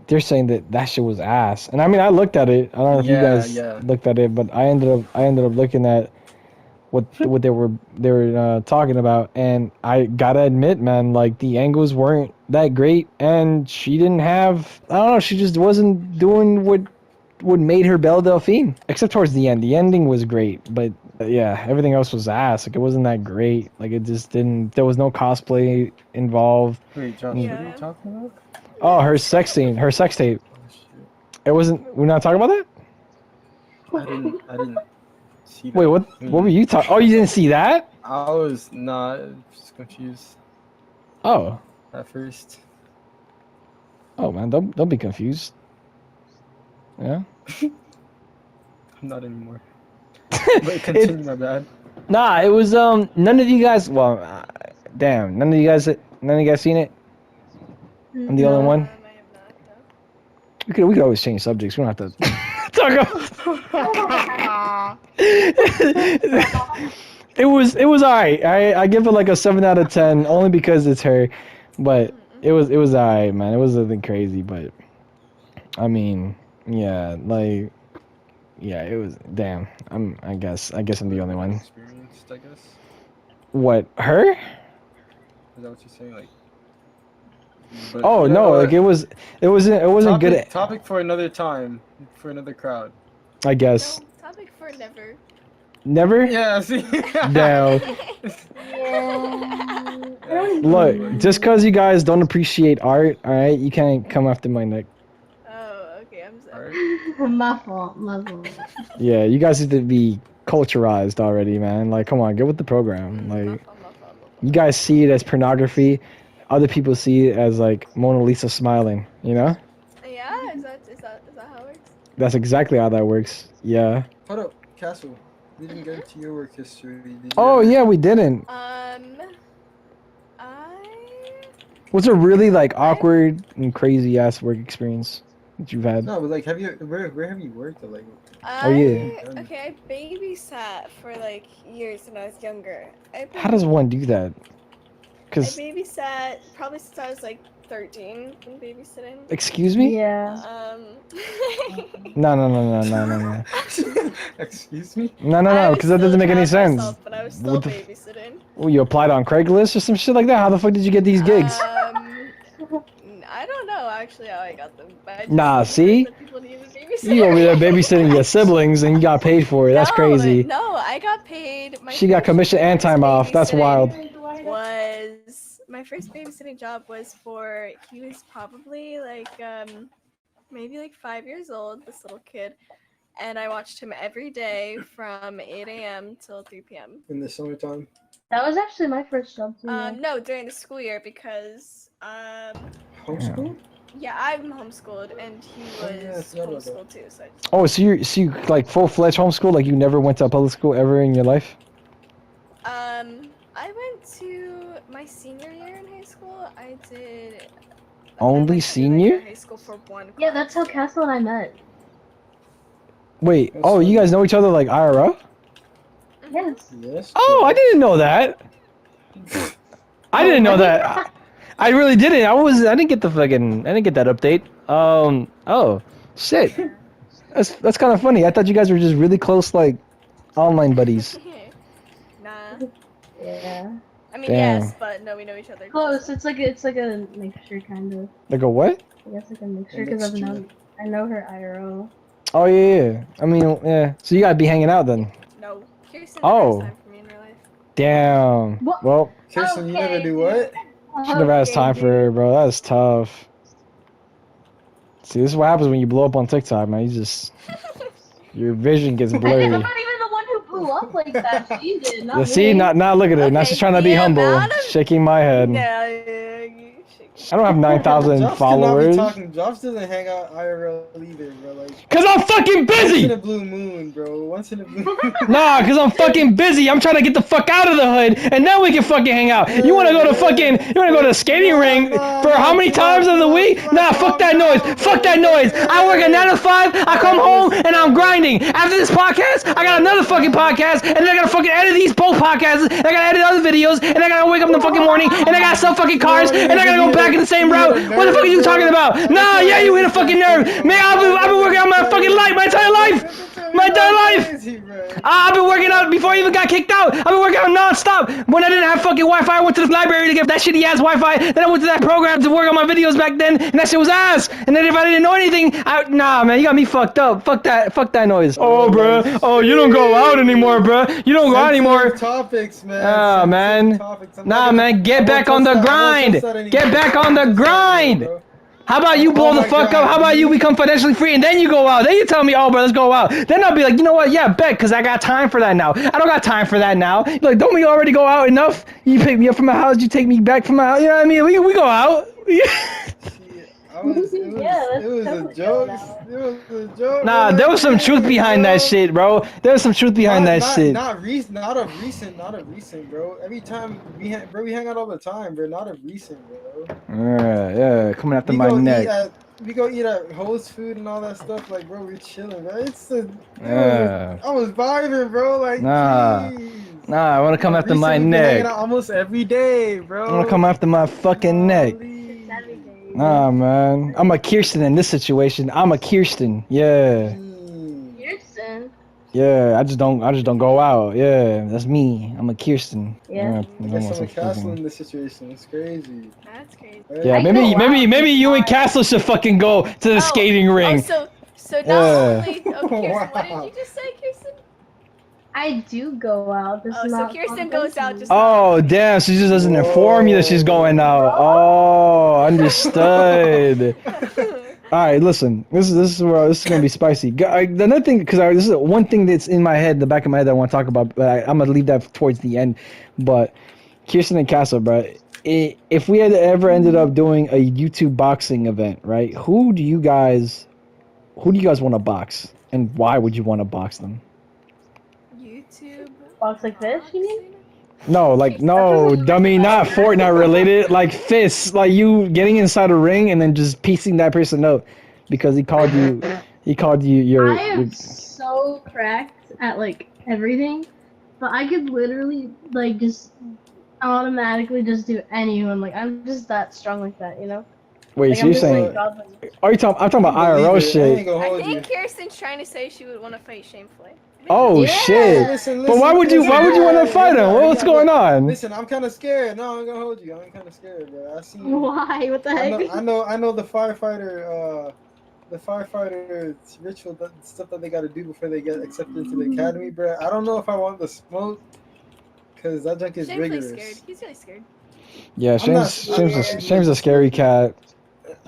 they're saying that shit was ass. And I mean, I looked at it. I don't know if you guys looked at it, but I ended up looking at what they were talking about, and I gotta admit, man, like, the angles weren't that great, and she didn't have, I don't know, she just wasn't doing what made her Belle Delphine, except towards the end. The ending was great, but yeah, everything else was ass. Like, it wasn't that great. Like, it just didn't, there was no cosplay involved. Wait, Josh, what are you talking about? Oh, her sex scene, her sex tape. Oh, shit. It wasn't, we're not talking about that? I didn't see that. Wait, what were you talking? Oh, you didn't see that? I was not just confused Oh. at first. Oh, man, don't be confused. Yeah. I'm not anymore. But continue, my bad. Nah, it was none of you guys. Well, damn, none of you guys seen it. I'm the only one. I have not, no. We could always change subjects. We don't have to talk about. It was alright. I give it like a 7 out of 10 only because it's her, but it was alright, man. It wasn't nothing crazy, but I mean, yeah, like, yeah, it was. Damn, I guess I'm the only one. Experienced, I guess. What, her? Is that what you're saying? Like. But, Oh no, like it wasn't good. Topic for another time, for another crowd. I guess. No, topic for never. Never? Yeah, see? No. Yeah. Look, just because you guys don't appreciate art, alright, you can't come after my neck. Oh, okay, I'm sorry. Alright. My fault. Yeah, you guys need to be culturized already, man. Like, come on, get with the program. Like, My fault. you guys see it as pornography. Other people see it as, like, Mona Lisa smiling, you know? Yeah, is that how it works? That's exactly how that works. Yeah. Hold up, Castle. We didn't get into your work history. Did you Oh, ever- yeah, we didn't. I What's a really, like, awkward and crazy ass work experience that you've had? No, but like, where have you worked? Or, like, Oh, yeah. Okay, I babysat for like years when I was younger. How does one do that? I Because, babysat probably since I was like 13 when babysitting. excuse me? Yeah. No. Excuse me? No, because that doesn't make any sense. Myself, but I was still What the babysitting. Oh, you applied on Craigslist or some shit like that? How the fuck did you get these gigs? I don't know actually how I got them. But I just Nah, knew see? that people needed babysitters. You over there babysitting your siblings and you got paid for it. That's crazy. No, I got paid. She got commission and time off. That's wild. My first babysitting job was for, he was probably like maybe like 5 years old, this little kid, and I watched him every day from 8 a.m. till 3 p.m. In the summertime? That was actually my first job too. No, during the school year because Homeschool? yeah, I'm homeschooled and he Oh, yeah, I was forgot about that. homeschooled too. So Oh, so you like full-fledged homeschool? Like you never went to a public school ever in your life? I went to my senior year in high school. I did. Only senior? High school for one. Yeah, that's how Castle and I met. Wait, oh, you guys know each other like IRL? Yes. Yes. Oh, I didn't know that. I didn't know that. I really didn't. I didn't get that update. Oh, shit. That's kind of funny. I thought you guys were just really close, like, online buddies. Nah. Yeah. I mean, Damn. yes, but no, we know each other. Close. It's like a mixture kind of. Like a what? I guess like a mixture because I know her IRL. Oh, yeah. I mean, yeah. So you gotta be hanging out then. No. Kiersten Oh. time for me in real life. Damn. What? Well, Kiersten, you never do what? she never has time for her, bro. That's tough. See, this is what happens when you blow up on TikTok, man. Your vision gets I'm blurry. not even the one who blew up like that. She did, not Yeah, me. see, now look at her. Now Okay, she's trying to be the humble, amount of- shaking my head. No, you shake- I don't have 9,000 Drops cannot be followers. talking. Drops doesn't hang out IRL either, bro. Like Cause I'm fucking once in busy! a blue moon, bro. Once in a blue moon. Nah, cause I'm fucking busy. I'm trying to get the fuck out of the hood, and then we can fucking hang out. You wanna go to the skating ring for how many times in the week? Nah, fuck that noise. Fuck that noise. I work at 9 to 5. I come home and I'm grinding. After this podcast, I got another fucking podcast, and then I gotta fucking edit these both podcasts, and I gotta edit other videos, and I gotta wake up in the fucking morning, and I gotta sell fucking cars, and I gotta go back in the same route. What the fuck are you talking about? Nah, yeah, you hit a fucking nerve. Man, I've been working on my fucking life, my entire life. My entire life! I've been working out before I even got kicked out. I've been working out non-stop. When I didn't have fucking Wi-Fi, I went to the library to get that shitty ass Wi-Fi. Then I went to that program to work on my videos back then, and that shit was ass. And then if I didn't know anything, nah, man, you got me fucked up. Fuck that noise. Oh, bruh. Oh, you don't go out anymore, bruh. You don't go out anymore. Topics, man. Ah, man. Nah, man, get back on the grind. Get back on the grind. How about you blow the fuck up? How about you become financially free and then you go out? Then you tell me, oh, bro, let's go out. Then I'll be like, you know what? Yeah, bet, because I got time for that now. I don't got time for that now. You're like, don't we already go out enough? You pick me up from my house, you take me back from my house. You know what I mean? We go out. It was a joke. It was a joke. Nah, there was some truth behind that shit, bro. There was some truth behind that shit. Not of recent, bro. Every time we hang out all the time, bro. Not of recent, bro. Yeah, coming after my neck. We go eat at host food and all that stuff. Like, bro, we're chilling, bro. I was vibing, bro. Like, Nah. geez. Nah, I want to come after my Recently, we hanging neck. out almost every day, bro. I want to come after my fucking neck. Nah, man. I'm a Kiersten in this situation. I'm a Kiersten. Yeah. Kiersten. Yeah, I just don't go out. Yeah, that's me. I'm a Kiersten. Yeah. I guess I'm a Castle in this situation. It's crazy. That's crazy. Yeah, I go out maybe you and sometimes. Castle should fucking go to the skating ring. So not Yeah. only. Oh, Kiersten, what did you just say, Kiersten? I do go out. This Oh, is so not Kiersten goes out just. Oh, damn, she just doesn't inform you that she's going out. Oh, understood. All right, listen. This is gonna be spicy. Another thing, because this is one thing that's in my head, the back of my head that I want to talk about, but I'm gonna leave that towards the end. But Kiersten and Castle, bro, if we had ever ended up doing a YouTube boxing event, right? Who do you guys want to box, and why would you want to box them? YouTube. Box like this, you mean? No, dummy, not Fortnite related. Like fists, like you getting inside a ring and then just piecing that person up because he called you your. I am so cracked at like everything, but I could literally like just automatically just do anyone. Like I'm just that strong like that, you know? Wait, Like, so you're saying? I'm talking about IRL shit. I think Kiersten's trying to say she would want to fight Shamefuly. Oh Yeah. shit! Listen, But why would you want to fight him? What's going on? Listen, I'm kind of scared. No, I'm gonna hold you. I'm kind of scared, bro. I see. Why? What the heck? I know the firefighter ritual stuff that they got to do before they get accepted into the academy, bro. I don't know if I want the smoke, cause that junk is Shamefuly's rigorous. scared. He's really scared. Yeah, Shame's a scary cat.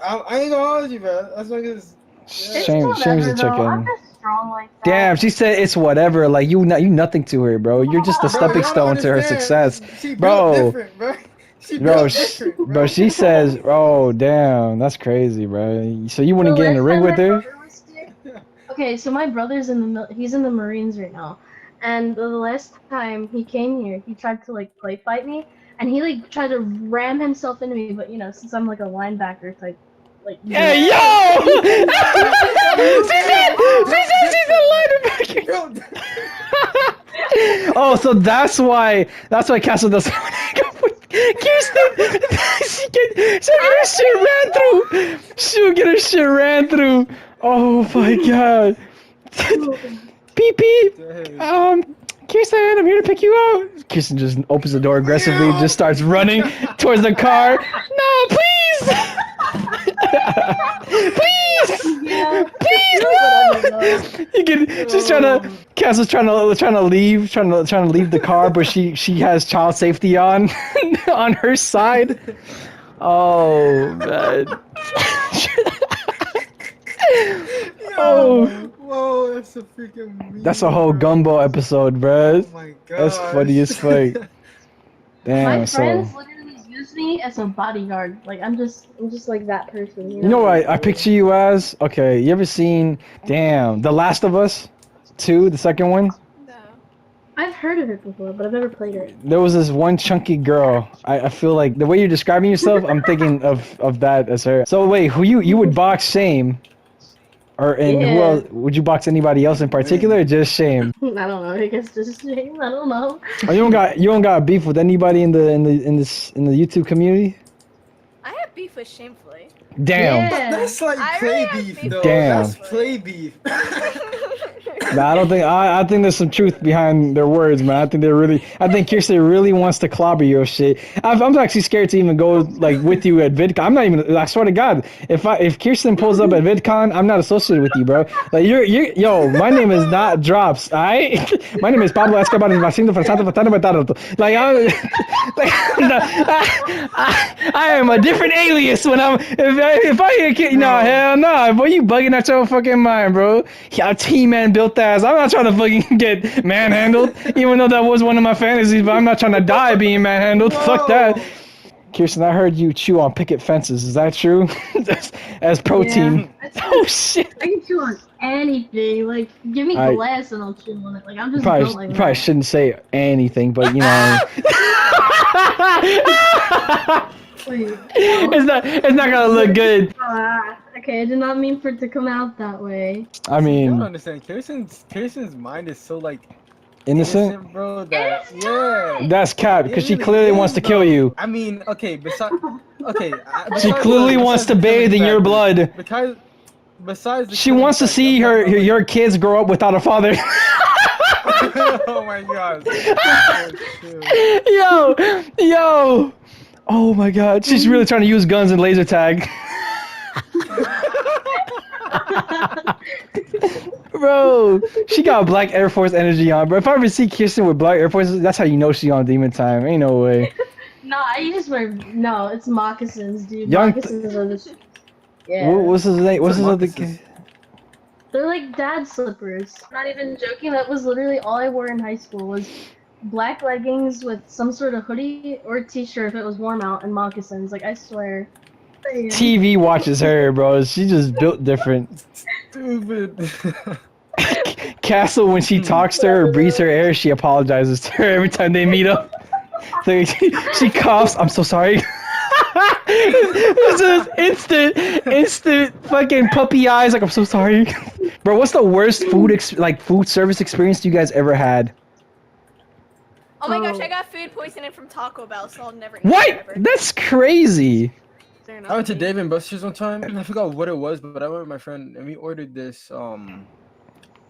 I ain't gonna hold you, bro. As long as Shame's a I'm chicken. just strong like that. Damn, she said it's whatever. Like you nothing to her, bro. You're just a Bro, stepping you don't stone to her understand. success, She built bro. different, bro. She built different, Bro, she says, oh damn, that's crazy, bro. So you wouldn't The get in the last ring time with my her? brother was there- Okay, so my brother's he's in the Marines right now, and the last time he came here, he tried to like play fight me, and he like tried to ram himself into me, but you know, since I'm like a linebacker type, like. Hey yo! she's a linebacker. Oh, so that's why Castle doesn't want to go with Kiersten. She'll get her shit ran through. She'll get her shit ran through. Oh my god. Beep beep. Kiersten, I'm here to pick you up. Kiersten just opens the door aggressively, just starts running towards the car. No, please! Please! Yeah. Please, no! You can. She's Castle's trying to leave the car, but she has child safety on on her side. Oh man. Oh. Whoa, that's a freaking meme, That's a whole bro. gumbo episode, bro. Oh my That's funny as gosh. fuck. Damn, My so friends literally use me as a bodyguard. Like I'm just like that person, you you know know? what I picture you as? Okay, you ever seen The Last of Us 2, the second one? No. I've heard of it before, but I've never played it. There was this one chunky girl. I feel like the way you're describing yourself, I'm thinking of that as her. So wait, who you would box Shame? And who Yeah. else would you box anybody else in particular or just Shame? I don't know. I guess just shame. I don't know. Oh, you don't got beef with anybody in the YouTube community? I have beef with Shamefuly. Damn. Yeah. That's like I play really have beef, beef though. Damn. That's play beef. Nah, I don't think I think there's some truth behind their words, man. I think Kiersten really wants to clobber your shit. I'm actually scared to even go like with you at VidCon. I'm not even. I swear to God, if Kiersten pulls up at VidCon, I'm not associated with you, bro. Like yo, my name is not Drops, alright? My name is Pablo Escobar del Vecino Francisco Fatano Betado. Like I am a different alias when I'm if I hear kid. No, hell no, boy, you bugging out your fucking mind, bro. Yeah, T-Man built ass. I'm not trying to fucking get manhandled, even though that was one of my fantasies. But I'm not trying to die being manhandled. Fuck that. Kiersten, I heard you chew on picket fences. Is that true? as protein. Yeah. Oh shit. I can chew on anything. Like, give me I- glass and I'll chew on it. Like, I'm just built like You probably that. shouldn't say anything, but you know. Wait, It's not gonna look good. okay, I did not mean for it to come out that way. I I don't mean, understand. Kirsten's mind is so like innocent. bro. That yeah. That's cap because she It really clearly is, wants to kill though. you. I mean, okay. Besides, She clearly wants to bathe in your blood. Because besides, the She wants to killing see factor, your kids grow up without a father. Oh my god. Yo. Oh my god, she's really trying to use guns and laser tag. Bro, she got black Air Force energy on, bro. If I ever see Kiersten with black Air Force, that's how you know she on demon time. Ain't no way. No, I just wear it's moccasins, dude. Young- Moccasins are just yeah. What's his name? What's his other Moccasins. kid? They're like dad slippers. I'm not even joking. That was literally all I wore in high school was black leggings with some sort of hoodie or t-shirt if it was warm out and moccasins. Like I swear. TV watches her, bro. She just built different. Stupid. Castle, when she talks to her or breathes her air, she apologizes to her every time they meet up. So she coughs. I'm so sorry. It's just instant fucking puppy eyes. Like I'm so sorry, bro. What's the worst food service experience you guys ever had? Oh my gosh, Oh. I got food poisoning from Taco Bell, so I'll never eat it What? ever. That's crazy. They're I went to not Dave and Buster's one time. I forgot what it was, but I went with my friend and we ordered this.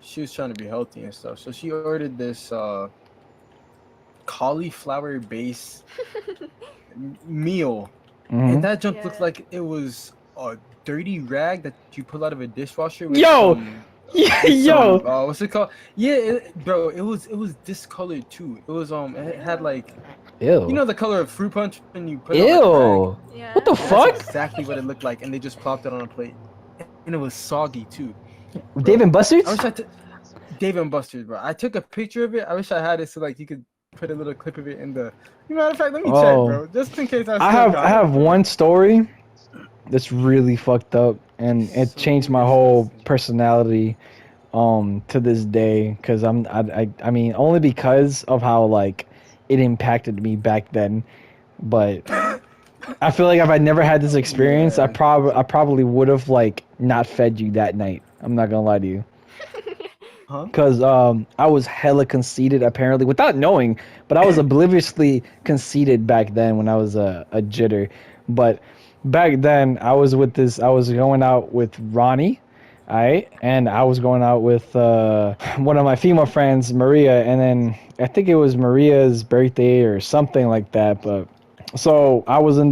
She was trying to be healthy and stuff, so she ordered this cauliflower base meal, Mhm. and that junk looked Yeah. like it was a dirty rag that you pull out of a dishwasher. With Yo! some- Yeah, with yo. some, what's it called? Yeah, bro, it was discolored too. It was it had like Ew. you know the color of fruit punch when you put it on like, a rag? Ew. Yeah. What the That's fuck? exactly what it looked like, and they just plopped it on a plate, and it was soggy too. Dave and Buster's? I wish I took Dave and Buster's, bro. I took a picture of it. I wish I had it so like you could put a little clip of it in the. Matter of fact, let me check, Oh. bro, just in case I have one story that's really fucked up, and it So changed my whole personality to this day, because I mean only because of how like it impacted me back then, but I feel like if I never had this experience, Yeah. I probably would have like not fed you that night. I'm not gonna lie to you. Huh? Because I was hella conceited apparently without knowing, but I was obliviously conceited back then when I was a jitter. But back then I was going out with Ronnie, alright, and I was going out with one of my female friends, Maria, and then I think it was Maria's birthday or something like that. But so I was in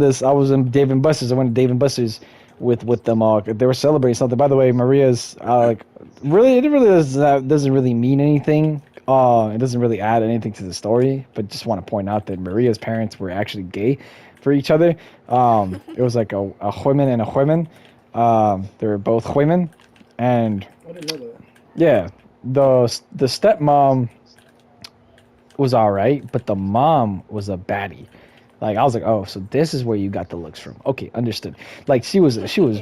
Dave and Buster's. I went to Dave and Buster's with them all. They were celebrating something. By the way, Maria's like doesn't really mean anything. It doesn't really add anything to the story. But just want to point out that Maria's parents were actually gay for each other. It was like a woman and a woman. They were both women, and I didn't know that. Yeah, the stepmom was all right, but the mom was a baddie. Like I was like, oh, so this is where you got the looks from. Okay, understood. Like she was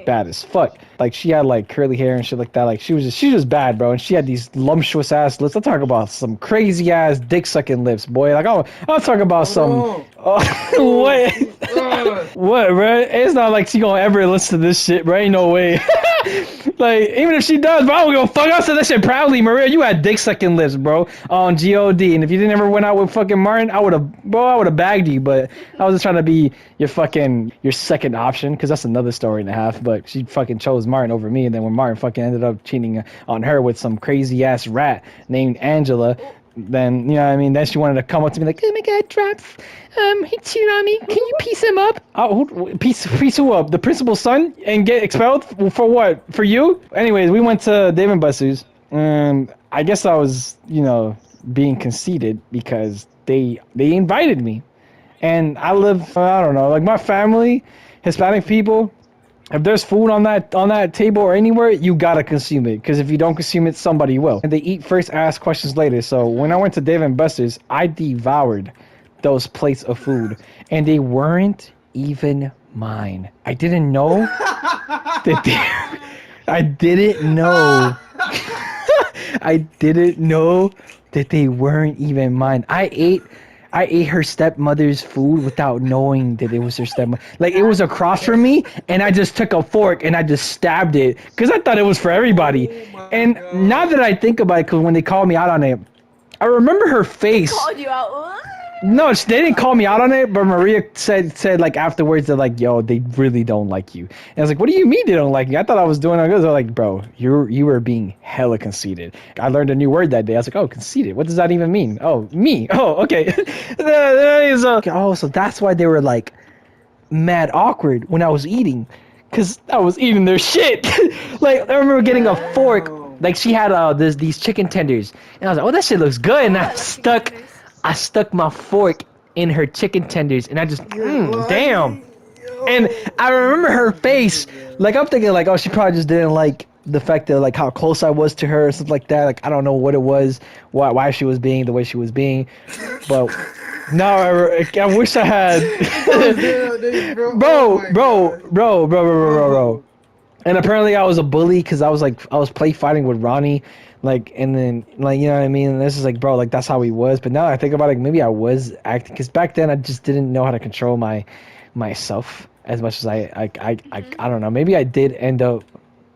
bad as fuck. Like she had like curly hair and shit like that. Like she was just bad, bro. And she had these lumptuous ass lips. I'm talking about some crazy ass dick sucking lips, boy. Like I'm talking about some. What? What, bro? It's not like she gonna ever listen to this shit, bro. Ain't no way. Like, even if she does, bro, I don't give a fuck. I said that shit proudly, Maria. You had dick sucking lips, bro, on God. And if you didn't ever went out with fucking Martin, I would have bagged you. But I was just trying to be your second option, because that's another story and a half. But she fucking chose Martin over me. And then when Martin fucking ended up cheating on her with some crazy ass rat named Angela, then, you know what I mean, then she wanted to come up to me like, oh my god, Drops, he cheated on me, can you piece him up? Piece who up? The principal's son? And get expelled? For what? For you? Anyways, we went to Dave & Buster's, and I guess I was, being conceited because they invited me. And I live, I don't know, like my family, Hispanic people, if there's food on that table or anywhere, you gotta consume it. Because if you don't consume it, somebody will. And they eat first, ask questions later. So when I went to Dave & Buster's, I devoured those plates of food. And they weren't even mine. I didn't know that they... I didn't know. I didn't know that they weren't even mine. I ate her stepmother's food without knowing that it was her stepmother. Like, it was across from me, and I just took a fork and I just stabbed it because I thought it was for everybody. And now that I think about it, because when they called me out on it, I remember her face. Called you out. No, they didn't call me out on it, but Maria said like afterwards, they're like, yo, they really don't like you. And I was like, what do you mean they don't like me? I thought I was doing good. They're like, bro, you were being hella conceited. I learned a new word that day. I was like, oh, conceited. What does that even mean? Oh, me. Oh, okay. So that's why they were like mad awkward when I was eating, because I was eating their shit. Like, I remember getting a fork. Like, she had these chicken tenders, and I was like, oh, that shit looks good. And I stuck my fork in her chicken tenders, and I just, damn. And I remember her face. Like, I'm thinking, like, oh, she probably just didn't like the fact that, like, how close I was to her or something like that. Like, I don't know what it was, why she was being the way she was being. But now I wish I had. Bro. And apparently I was a bully because I was play fighting with Ronnie. Like, and then, like, you know what I mean? And this is like, bro, like, that's how he was. But now I think about it, maybe I was acting, because back then I just didn't know how to control myself as much as I don't know. Maybe I did end up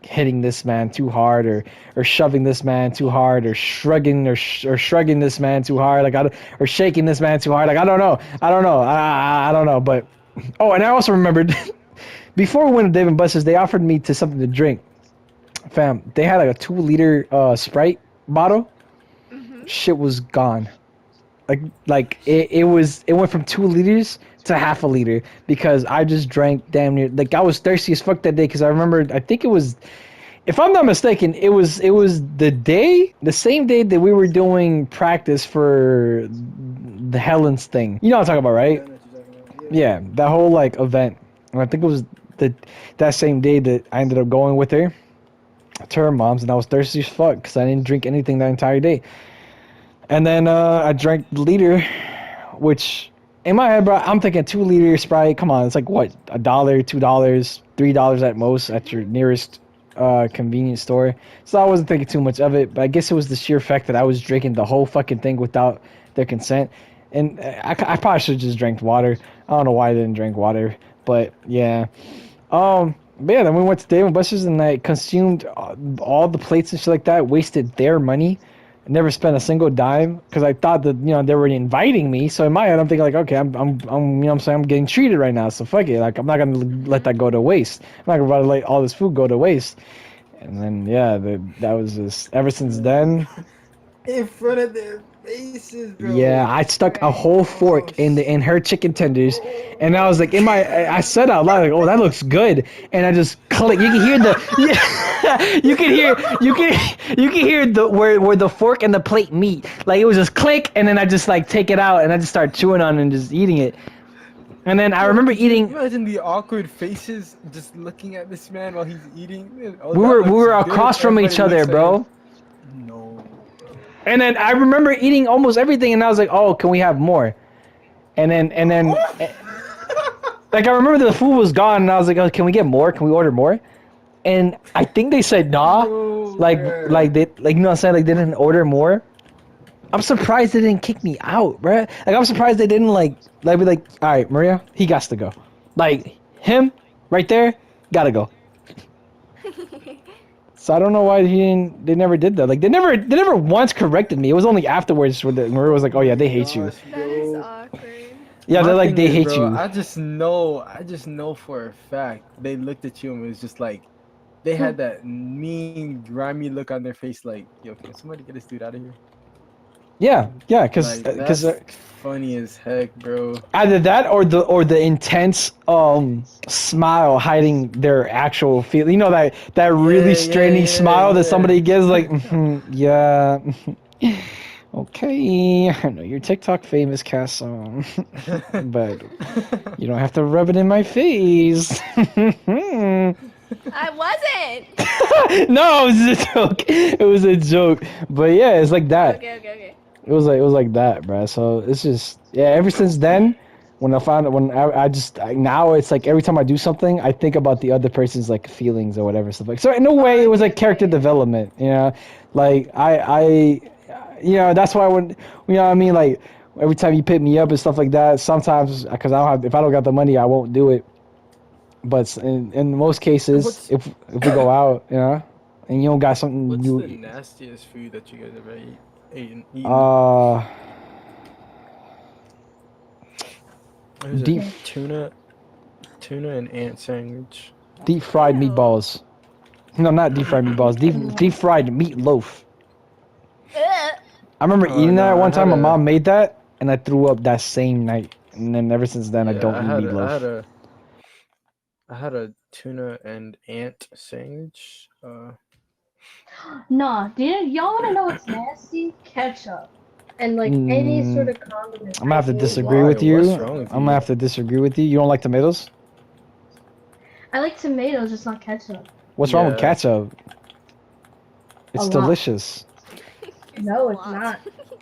hitting this man too hard, or shoving this man too hard, or shrugging this man too hard, like, or shaking this man too hard. Like, I don't know. I don't know. But, oh, and I also remembered, before we went to Dave & Buster's, they offered me something to drink. Fam, they had like a 2-liter Sprite bottle. Shit was gone. Like it went from 2 liters to half a liter, because I just drank damn near, like, I was thirsty as fuck that day, because I remember, I think it was, if I'm not mistaken, it was the same day that we were doing practice for the Helen's thing. You know what I'm talking about, right? Yeah, that whole like event. And I think it was that same day that I ended up going with her to her mom's, and I was thirsty as fuck because I didn't drink anything that entire day. And then I drank the liter, which in my head, bro, I'm thinking 2-liter Sprite. Come on, it's like what, $1, $2, $3 at most at your nearest convenience store. So I wasn't thinking too much of it, but I guess it was the sheer fact that I was drinking the whole fucking thing without their consent. And I probably should have just drank water. I don't know why I didn't drink water, but yeah. But yeah, then we went to Dave & Buster's, and I consumed all the plates and shit like that, wasted their money, never spent a single dime, because I thought that, they were inviting me. So in my head, I'm thinking like, okay, I'm you know what I'm saying, I'm getting treated right now, so fuck it. Like, I'm not going to let that go to waste. I'm not going to let all this food go to waste. And then, yeah, that was just, ever since then. In front of their faces, bro. Yeah, I stuck a whole fork in her chicken tenders, and I was like, I said out loud, like, oh, that looks good, and I just click. You can hear you can hear the where the fork and the plate meet. Like, it was just click, and then I just like take it out, and I just start chewing on it and just eating it. And then I remember eating. Imagine the awkward faces just looking at this man while he's eating. Oh, we were across from each other, bro. And then I remember eating almost everything, and I was like, "Oh, can we have more?" And then, like I remember the food was gone, and I was like, "Oh, can we get more? Can we order more?" And I think they said nah, Bro, like bruh. they like you know what I'm saying, like they didn't order more. I'm surprised they didn't kick me out, bruh. Like I'm surprised they didn't like be like, "All right, Maria, he got to go." Like him, right there, gotta go. So I don't know why they never did that. Like they never once corrected me. It was only afterwards where Maria was like, "Oh yeah, they hate you." Gosh, That is bro. awkward. Yeah, My they're like thing they is, hate bro, you. I just know for a fact they looked at you and it was just like they had that mean, grimy look on their face, like, "Yo, can somebody get this dude out of here?" Yeah, because Like that's funny as heck, bro. either that or the intense smile hiding their actual feel. You know that really straining smile that somebody gives, like yeah. Okay, I know you're TikTok famous, Cass, but you don't have to rub it in my face. I wasn't. No, it was a joke. It was a joke. But yeah, it's like that. Okay. It was like that, bro. So it's just yeah. Ever since then, when I just now it's like every time I do something, I think about the other person's like feelings or whatever stuff like. So in a way, it was like character development. You know, like you know, that's why when you know what I mean, like every time you pick me up and stuff like that. Sometimes because I don't have if I don't got the money, I won't do it. But in most cases, What's if we go out, you know, and you don't got something what's you the nastiest food that you guys ever eaten? uh What is deep it? Tuna and ant sandwich. deep fried Ew. meatballs. No, not deep fried meatballs. Deep fried meatloaf. Ugh. I remember Oh eating that no, I one had time. My a mom made that, and I threw up that same night. And then ever since then, I yeah, don't I eat had meatloaf. a tuna and ant sandwich. Nah, y'all want to know what's nasty? Ketchup. And like any sort Mm, of condiment. I'm gonna I have to hate it. disagree Why? with you. What's wrong with I'm gonna you? have to disagree with you. You don't like tomatoes? I like tomatoes, just not ketchup. What's wrong with Yeah. ketchup? It's A lot. delicious. No, a it's lot. not.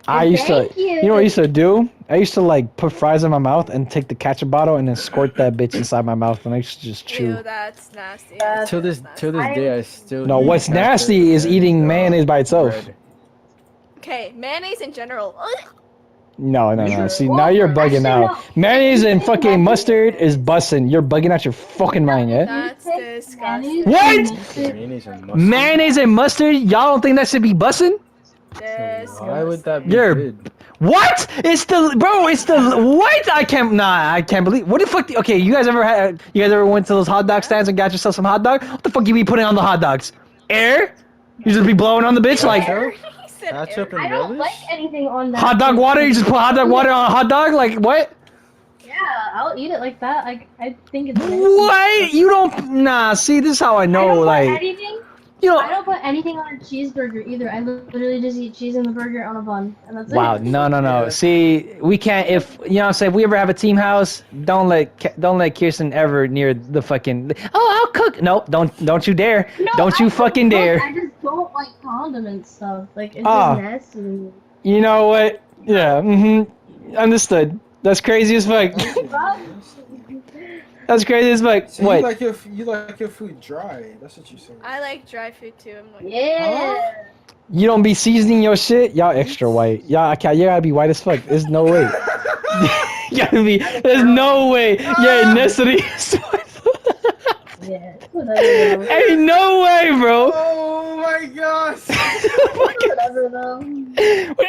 I used to, Thank you. you know what I used to do? I used to like put fries in my mouth and take the ketchup bottle and then squirt that bitch inside my mouth and I used to just chew. Ew, that's nasty. That's- Till this day, I still No, eat what's ketchup nasty is and, eating mayonnaise by itself. bread. Okay, mayonnaise in general. Ugh. No. Sure. See, now Well, you're bugging actually, out. no. Mayonnaise and If you fucking mix mustard is bussin'. You're bugging out your fucking mind, yeah? That's disgusting. What? Mayonnaise and mustard. Mayonnaise and mustard? Y'all don't think that should be bussin'? Why would that be You're good? what? It's the bro. It's the what? I can't believe. What the fuck? Okay, you guys ever went to those hot dog stands and got yourself some hot dog? What the fuck you be putting on the hot dogs? Air? You just be blowing on the bitch like Ketchup? He said Ketchup air. I and don't like relish? anything on that. hot dog water. You just put hot dog water on a hot dog? Like what? Yeah, I'll eat it like that. I think it's nasty. What? You don't? Nah. See, this is how I I know. don't put Like anything. you I know. don't put anything on a cheeseburger either. I literally just eat cheese in the burger on a bun, and that's Wow. it. No. Yeah. See, we can't. If you know, what I'm saying, if we ever have a team house, don't let Kiersten ever near the fucking. Oh, I'll cook. No, don't you dare. No, Don't I you fucking cook, dare. I just don't like condiment stuff. Like it's Ah. just nasty to me. You know what? Yeah. Understood. That's crazy as fuck. That's crazy as fuck. So What? you like your food dry? That's what you're saying. I like dry food too. I'm like, Yeah. You don't be seasoning your shit? Y'all extra white. Y'all gotta be white as fuck. There's no way. There's no way. Yeah, ethnicity. Yeah. Whatever. Ain't no way, bro. Oh my gosh! Whatever though.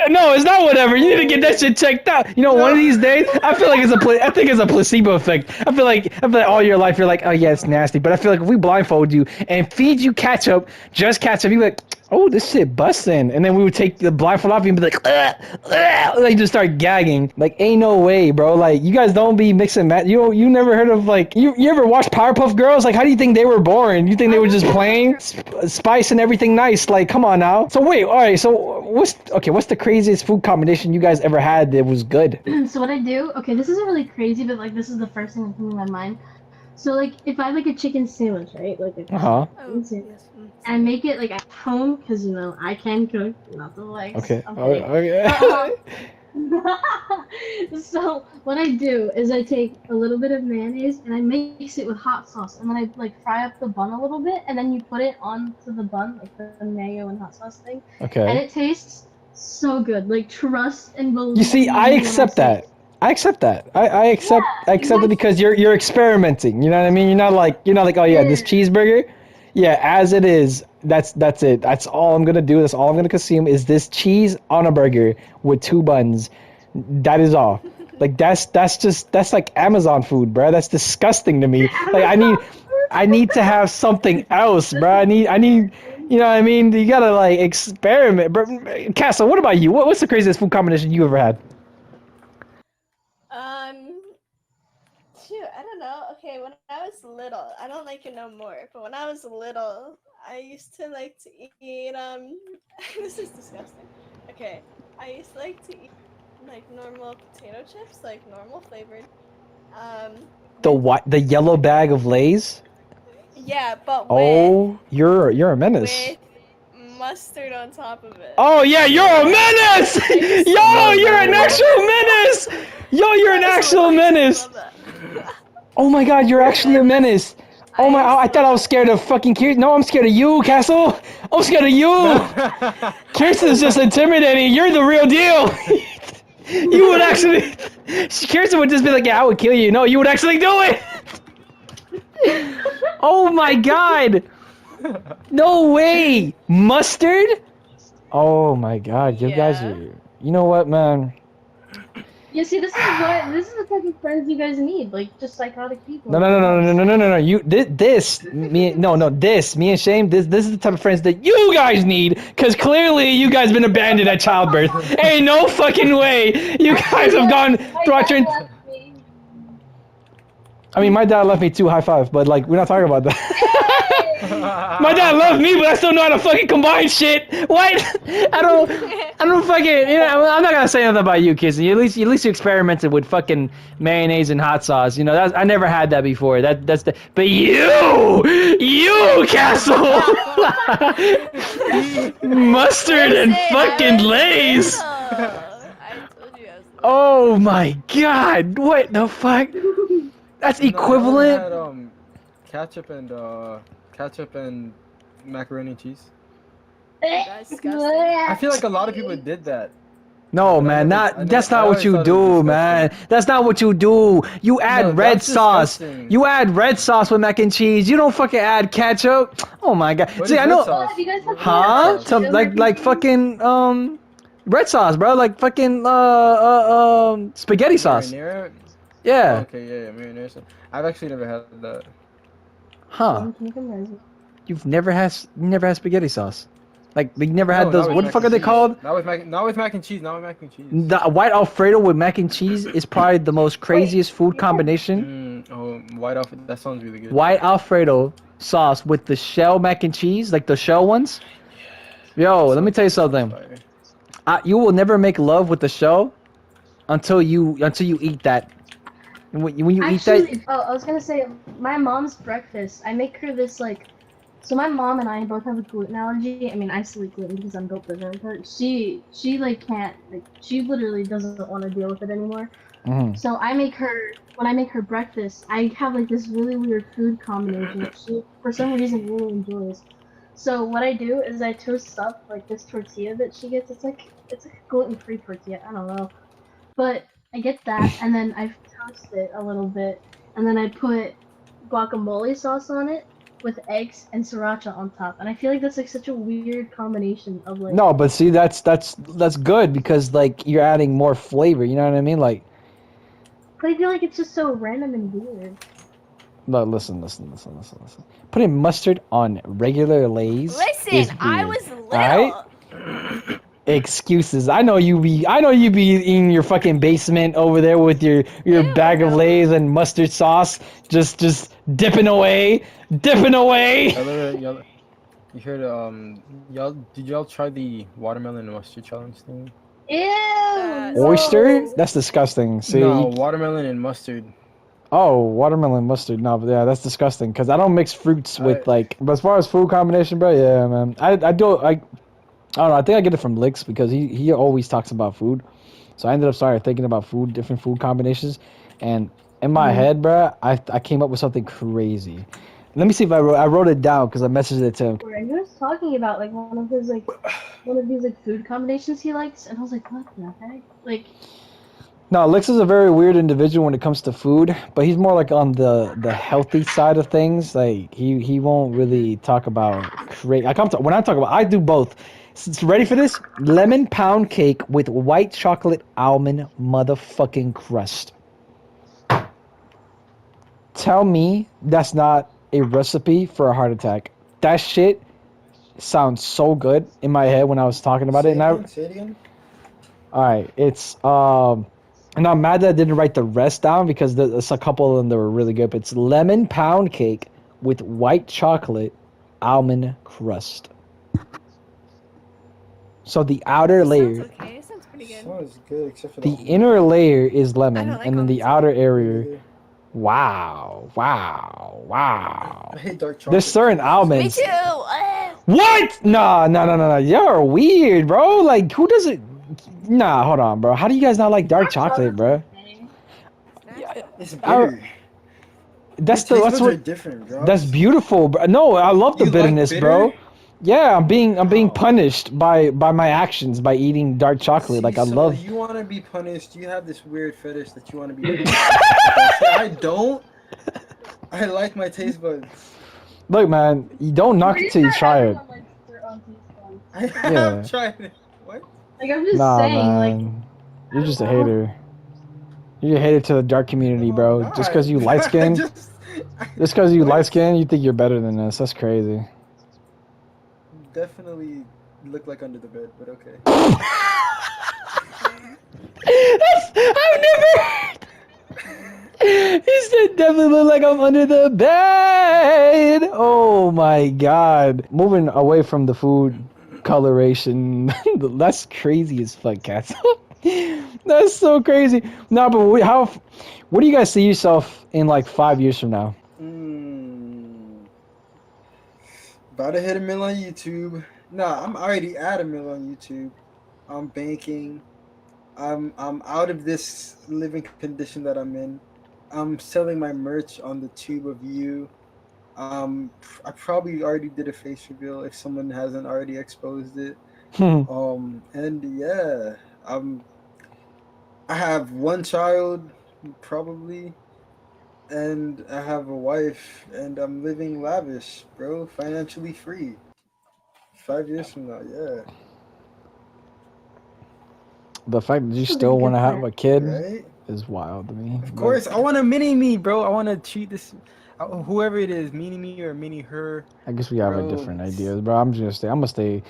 No, it's not whatever. You need to get that shit checked out. You know, one of these days, I feel like I think it's a placebo effect. I feel like all your life you're like, oh yeah, it's nasty. But I feel like if we blindfold you and feed you ketchup, just ketchup, you be like, oh, this shit busting. And then we would take the blindfold off and be like, like just start gagging. Like, ain't no way, bro. Like, you guys don't be mixing that. You never heard of like you ever watched Powerpuff Girls? Like, how do you think they were born? You think they were just plain spice and everything nice? Like, come on now. So wait, all right. So what's the craziest food combination you guys ever had that was good? So what I do? Okay, this isn't really crazy, but like this is the first thing that came to my mind. So like if I have like a chicken sandwich, right? Like a Uh-huh. Oh, sandwich, yes. and make it like at home because I can cook, not the legs. Okay. Okay. Okay. So what I do is I take a little bit of mayonnaise and I mix it with hot sauce, and then I like fry up the bun a little bit, and then you put it onto the bun, like the mayo and hot sauce thing, and Okay. it tastes so good. Like trust and You believe see, I me when I accept say that. I accept that. yeah, I accept it because you're experimenting. You know what I mean? You're not like, oh yeah, this yeah. cheeseburger. Yeah, as it is. That's it. That's all I'm gonna do. That's all I'm gonna consume is this cheese on a burger with 2 buns. That is all. Like that's like Amazon food, bro. That's disgusting to me. Like I need to have something else, bro. I need you know what I mean? You gotta like experiment. Bro, Castle, what about you? What's the craziest food combination you ever had? Um, shoot, I don't know. Okay, when I was little, I don't like it no more. But when I was little, I used to like to eat. This is disgusting. Okay, I used to like to eat like normal potato chips, like normal flavored. The With what? The yellow bag of Lay's? yeah, but Oh, you're a menace. with mustard on top of it. Oh yeah, you're a menace! I used to Yo, No, love you're an no. actual menace! Yo, you're an I used to actual I used to menace! love that. Oh my god, you're actually a menace! Oh my, used I to thought I love was scared of fucking Kiersten. No, I'm scared of you, Castle! I'm scared of you! Kirsten's just intimidating. You're the real deal. You would actually. Kirsten would just be like, "Yeah, I would kill you." No, you would actually do it. Oh my god! No way! Mustard? Oh my god! You guys Yeah. are. You know what, man? Yeah, see, this is the type of friends you guys need, like just psychotic people No, no, like no, no, no, us. no, no, no, no. You this me no this me and Shame. This is the type of friends that you guys need, because clearly you guys been abandoned at childbirth. Ain't no fucking way you guys have gone My throughout dad your. left me. I mean, my dad left me too. High five, but like we're not talking about that. My dad loved me, but I still know how to fucking combine shit. What? I don't fucking. You know, I'm not gonna say nothing about you, Kissy. At least you experimented with fucking mayonnaise and hot sauce. You know, I never had that before. That's the. But you, Castle, mustard and Listen, fucking I was Lay's. little. I told you I was little. Oh my god! What the fuck? That's No, y'all ever equivalent. had ketchup and macaroni and cheese? That's disgusting. I feel like a lot of people did that. No, But man, that's I not what always you thought it was do, man. disgusting. That's not what you do. You add No, red that's sauce. disgusting. You add red sauce with mac and cheese. You don't fucking add ketchup. Oh my god. What See, is I red know. sauce? You guys have Huh? Red sauce. Some like fucking red sauce, bro. Like fucking spaghetti sauce. Marinara? Yeah. Oh, okay, yeah, marinara sauce. I've actually never had that. Huh? You never had spaghetti sauce. Like you never had No, those. not with What the mac fuck and are they cheese. called? Not with mac and cheese. Not with mac and cheese. The white Alfredo with mac and cheese is probably the most craziest food combination. White off. That sounds really good. White Alfredo sauce with the shell mac and cheese, like the shell ones. Yo, let me tell you something. You will never make love with the shell until you eat that. When you eat that, Actually, oh, I was gonna say, my mom's breakfast. I make her this like. So my mom and I both have a gluten allergy. I mean, I still eat gluten because I'm built different. But she like can't like she literally doesn't want to deal with it anymore. Mhm. So I make her when I make her breakfast. I have like this really weird food combination that she for some reason really enjoys. So what I do is I toast up like this tortilla that she gets. It's like a gluten-free tortilla. I don't know, but I get that and then I toast it a little bit and then I put guacamole sauce on it with eggs and sriracha on top. And I feel like that's like such a weird combination of like. no, but see, that's good because like you're adding more flavor. You know what I mean? Like, But I feel like it's just so random and weird. no, listen. Putting mustard on regular Lay's Listen, is I weird. was little. Alright? Excuses. I know you be in your fucking basement over there with your Ew, bag of no. Lay's and mustard sauce, just dipping away. Y'all, you heard did y'all try the watermelon and mustard challenge thing? Ew! Uh, No. Oyster? That's disgusting. See, No, watermelon and mustard. Oh, watermelon mustard. No, but yeah, that's disgusting. Cause I don't mix fruits with I- like. But as far as food combination, bro, yeah, man. I don't know. I think I get it from Licks because he always talks about food. So I ended up started thinking about food, different food combinations, and in my Mhm. head, bro, I came up with something crazy. Let me see if I wrote it down because I messaged it to him. Where he was talking about like one of these like food combinations he likes, and I was like, what the heck? Like, No, Licks is a very weird individual when it comes to food, but he's more like on the healthy side of things. Like he won't really talk about when I talk about I do both. Ready for this? Lemon pound cake with white chocolate almond motherfucking crust. Tell me that's not a recipe for a heart attack. That shit sounds so good in my head when I was talking about it, and I Say it again. all right, and I'm mad that I didn't write the rest down because there's a couple of them that were really good. But it's lemon pound cake with white chocolate almond crust. So the outer It sounds layer, okay. It sounds pretty good. Sounds good except for the almond. inner layer is I lemon, don't like and then the almonds outer either. Me area. neither. Wow, wow, wow. I hate dark chocolate. There's certain too. Me almonds. too. What? Nah, no, no, no, no. You're weird, bro. Like, who does it? Nah, hold on, bro. How do you guys not like dark chocolate, bro? okay. Yeah, It's I, bitter. that's Your taste that's buds what are different, bro. that's beautiful, bro. No, I love the You like bitterness, bitter? bro. Yeah, I'm being Wow. punished by my actions by eating dark chocolate. See, Like I so love. you want to be punished. You have this weird fetish that you want to be punished. Okay, see, I don't. I like my taste buds. Look, man, you don't knock it till you try it. Everyone likes their own taste buds. I Yeah. have tried it. What? Like, I'm just Nah, saying, like, man, you're I just a don't know. hater. You're a hater to the dark community, No, I'm bro. not. Just because you light I skin, just. just because you What? light skin, you think you're better than us. That's crazy. Definitely look like under the bed, but okay. I've never. He said definitely look like I'm under the bed. Oh my god. Moving away from the food coloration. That's crazy as fuck, cats. That's so crazy. No, but what do you guys see yourself in like 5 years from now? About to hit 1 million on YouTube. Nah, I'm already at 1 million on YouTube. I'm banking. I'm out of this living condition that I'm in. I'm selling my merch on the tube of you. I probably already did a face reveal if someone hasn't already exposed it. And yeah, I have one child, probably, and I have a wife, and I'm living lavish, bro, financially free. 5 years from now, yeah, The fact that you Sounds like still a want good to have plan. a kid right? is wild to me. Of But course, I want a mini me, bro. I want to treat this, whoever it is, mini me or mini her. I guess we have a Bro, different ideas, bro. I'm gonna stay.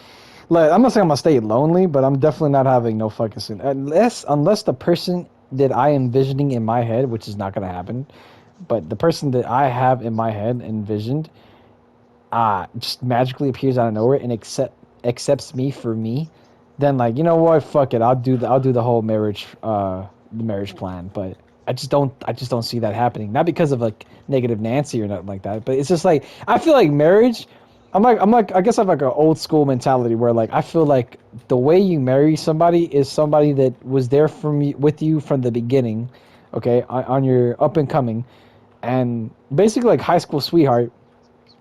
Like, I'm not saying I'm gonna stay lonely, but I'm definitely not having no fucking soon. Unless the person that I am envisioning in my head, which is not gonna happen, but the person that I have in my head envisioned, just magically appears out of nowhere and accepts me for me, then like you know what, fuck it, I'll do the whole the marriage plan. But I just don't see that happening. Not because of like negative Nancy or nothing like that, but it's just like I feel like marriage. I'm like I guess I have like an old school mentality where like I feel like the way you marry somebody is somebody that was there with you from the beginning, okay, on your up and coming, and basically like high school sweetheart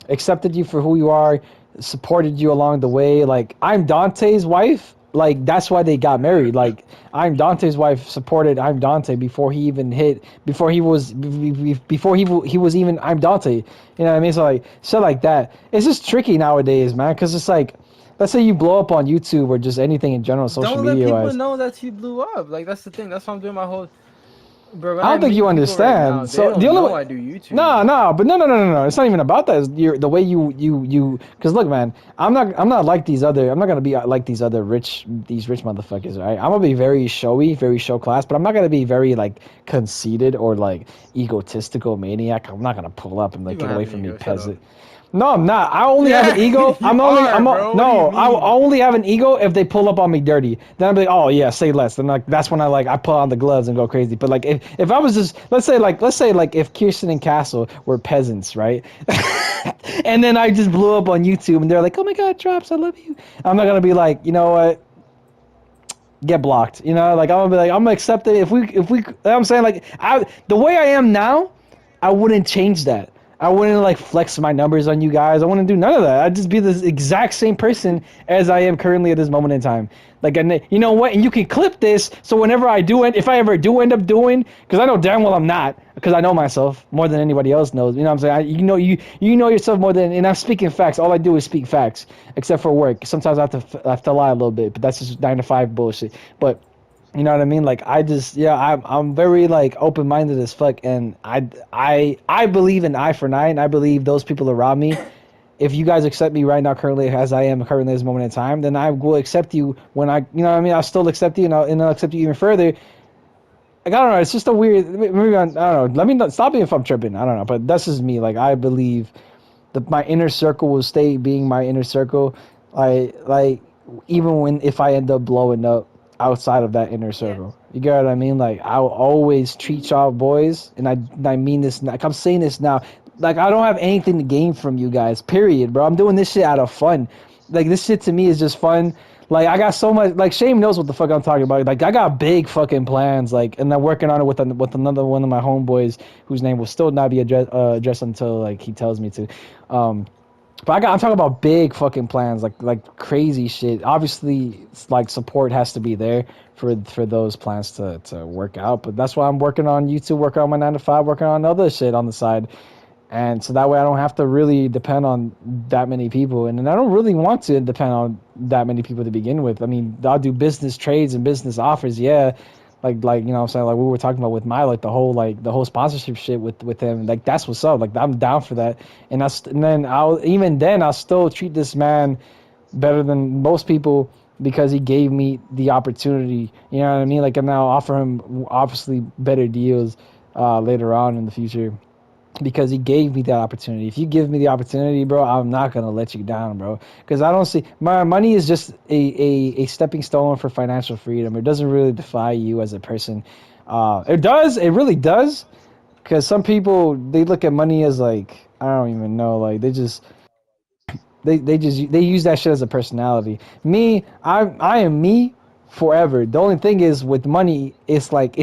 accepted you for who you are, supported you along the way. Like I'm Dante's wife. Like that's why they got married. Like I'm Dante's wife supported I'm Dante before he even hit before he was he was even I'm Dante. You know what I mean? So like shit like that. It's just tricky nowadays, man. Because it's like, let's say you blow up on YouTube or just anything in general, social don't let media people wise. know that you blew up. Like that's the thing. That's why I'm doing my whole. Bro, when I I don't think meet you people right now, understand. they So the don't only know way, I do YouTube. no. It's not even about that. It's the way you. Because look, man, I'm not like these other. I'm not gonna be like these other rich motherfuckers. Right? I'm gonna be very showy, very show class, but I'm not gonna be very like conceited or like egotistical maniac. I'm not gonna pull up and You like gonna get away have an from me, ego, shut up. peasant. No, I'm not. I only have an Yeah, ego. you are, bro. What do you I mean? only have an ego if they pull up on me dirty. Then I'm like, oh yeah, say less. Then like that's when I put on the gloves and go crazy. But like if I was just let's say like if Kiersten and Castle were peasants, right? And then I just blew up on YouTube and they're like, oh my god, Drops, I love you. I'm not gonna be like, you know what? Get blocked. You know, like I'm gonna be like I'm gonna accept it. If we I'm saying like the way I am now, I wouldn't change that. I wouldn't like flex my numbers on you guys. I wouldn't do none of that. I'd just be the exact same person as I am currently at this moment in time. Like, and you know what? And you can clip this, so whenever I do it, if I ever do end up doing, because I know damn well I'm not, because I know myself more than anybody else knows. You know what I'm saying? You know yourself more than, and I'm speaking facts. All I do is speak facts, except for work. Sometimes I have to lie a little bit, but that's just 9 to 5 bullshit. But you know what I mean? Like I just I'm very like open minded as fuck, and I believe in eye for an eye, and I believe those people around me. If you guys accept me right now, currently as I am currently at this moment in time, then I will accept you when I, you know what I mean? I'll still accept you, and I'll accept you even further. Like I don't know, it's just a weird. Maybe I don't know. Let me not, stop me if I'm tripping. I don't know, but that's just me. Like I believe that my inner circle will stay being my inner circle. Like even when if I end up blowing up outside of that inner Yeah. circle. You get what I mean? Like I'll always treat y'all boys, and I mean this. Like I'm saying this now. Like I don't have anything to gain from you guys. Period, bro. I'm doing this shit out of fun. Like this shit to me is just fun. Like I got so much. Like Shame knows what the fuck I'm talking about. Like I got big fucking plans. Like and I'm working on it with another one of my homeboys whose name will still not be addressed until like he tells me to. But I'm talking about big fucking plans, like crazy shit. Obviously, it's like support has to be there for those plans to work out. But that's why I'm working on YouTube, working on my 9 to 5, working on other shit on the side, and so that way I don't have to really depend on that many people, and I don't really want to depend on that many people to begin with. I mean, I'll do business trades and business offers, yeah, like you know what I'm saying, like we were talking about with my the whole sponsorship shit with him. Like that's what's up. Like I'm down for that, and then I'll still treat this man better than most people because he gave me the opportunity. You know what I mean? Like and I'll offer him obviously better deals later on in the future because he gave me that opportunity. If you give me the opportunity, bro, I'm not gonna let you down, bro. Because I don't see my money is just a stepping stone for financial freedom. It doesn't really define you as a person. It does. It really does. Because some people they look at money as like I don't even know. Like they use that shit as a personality. Me, I am me forever. The only thing is with money, it's like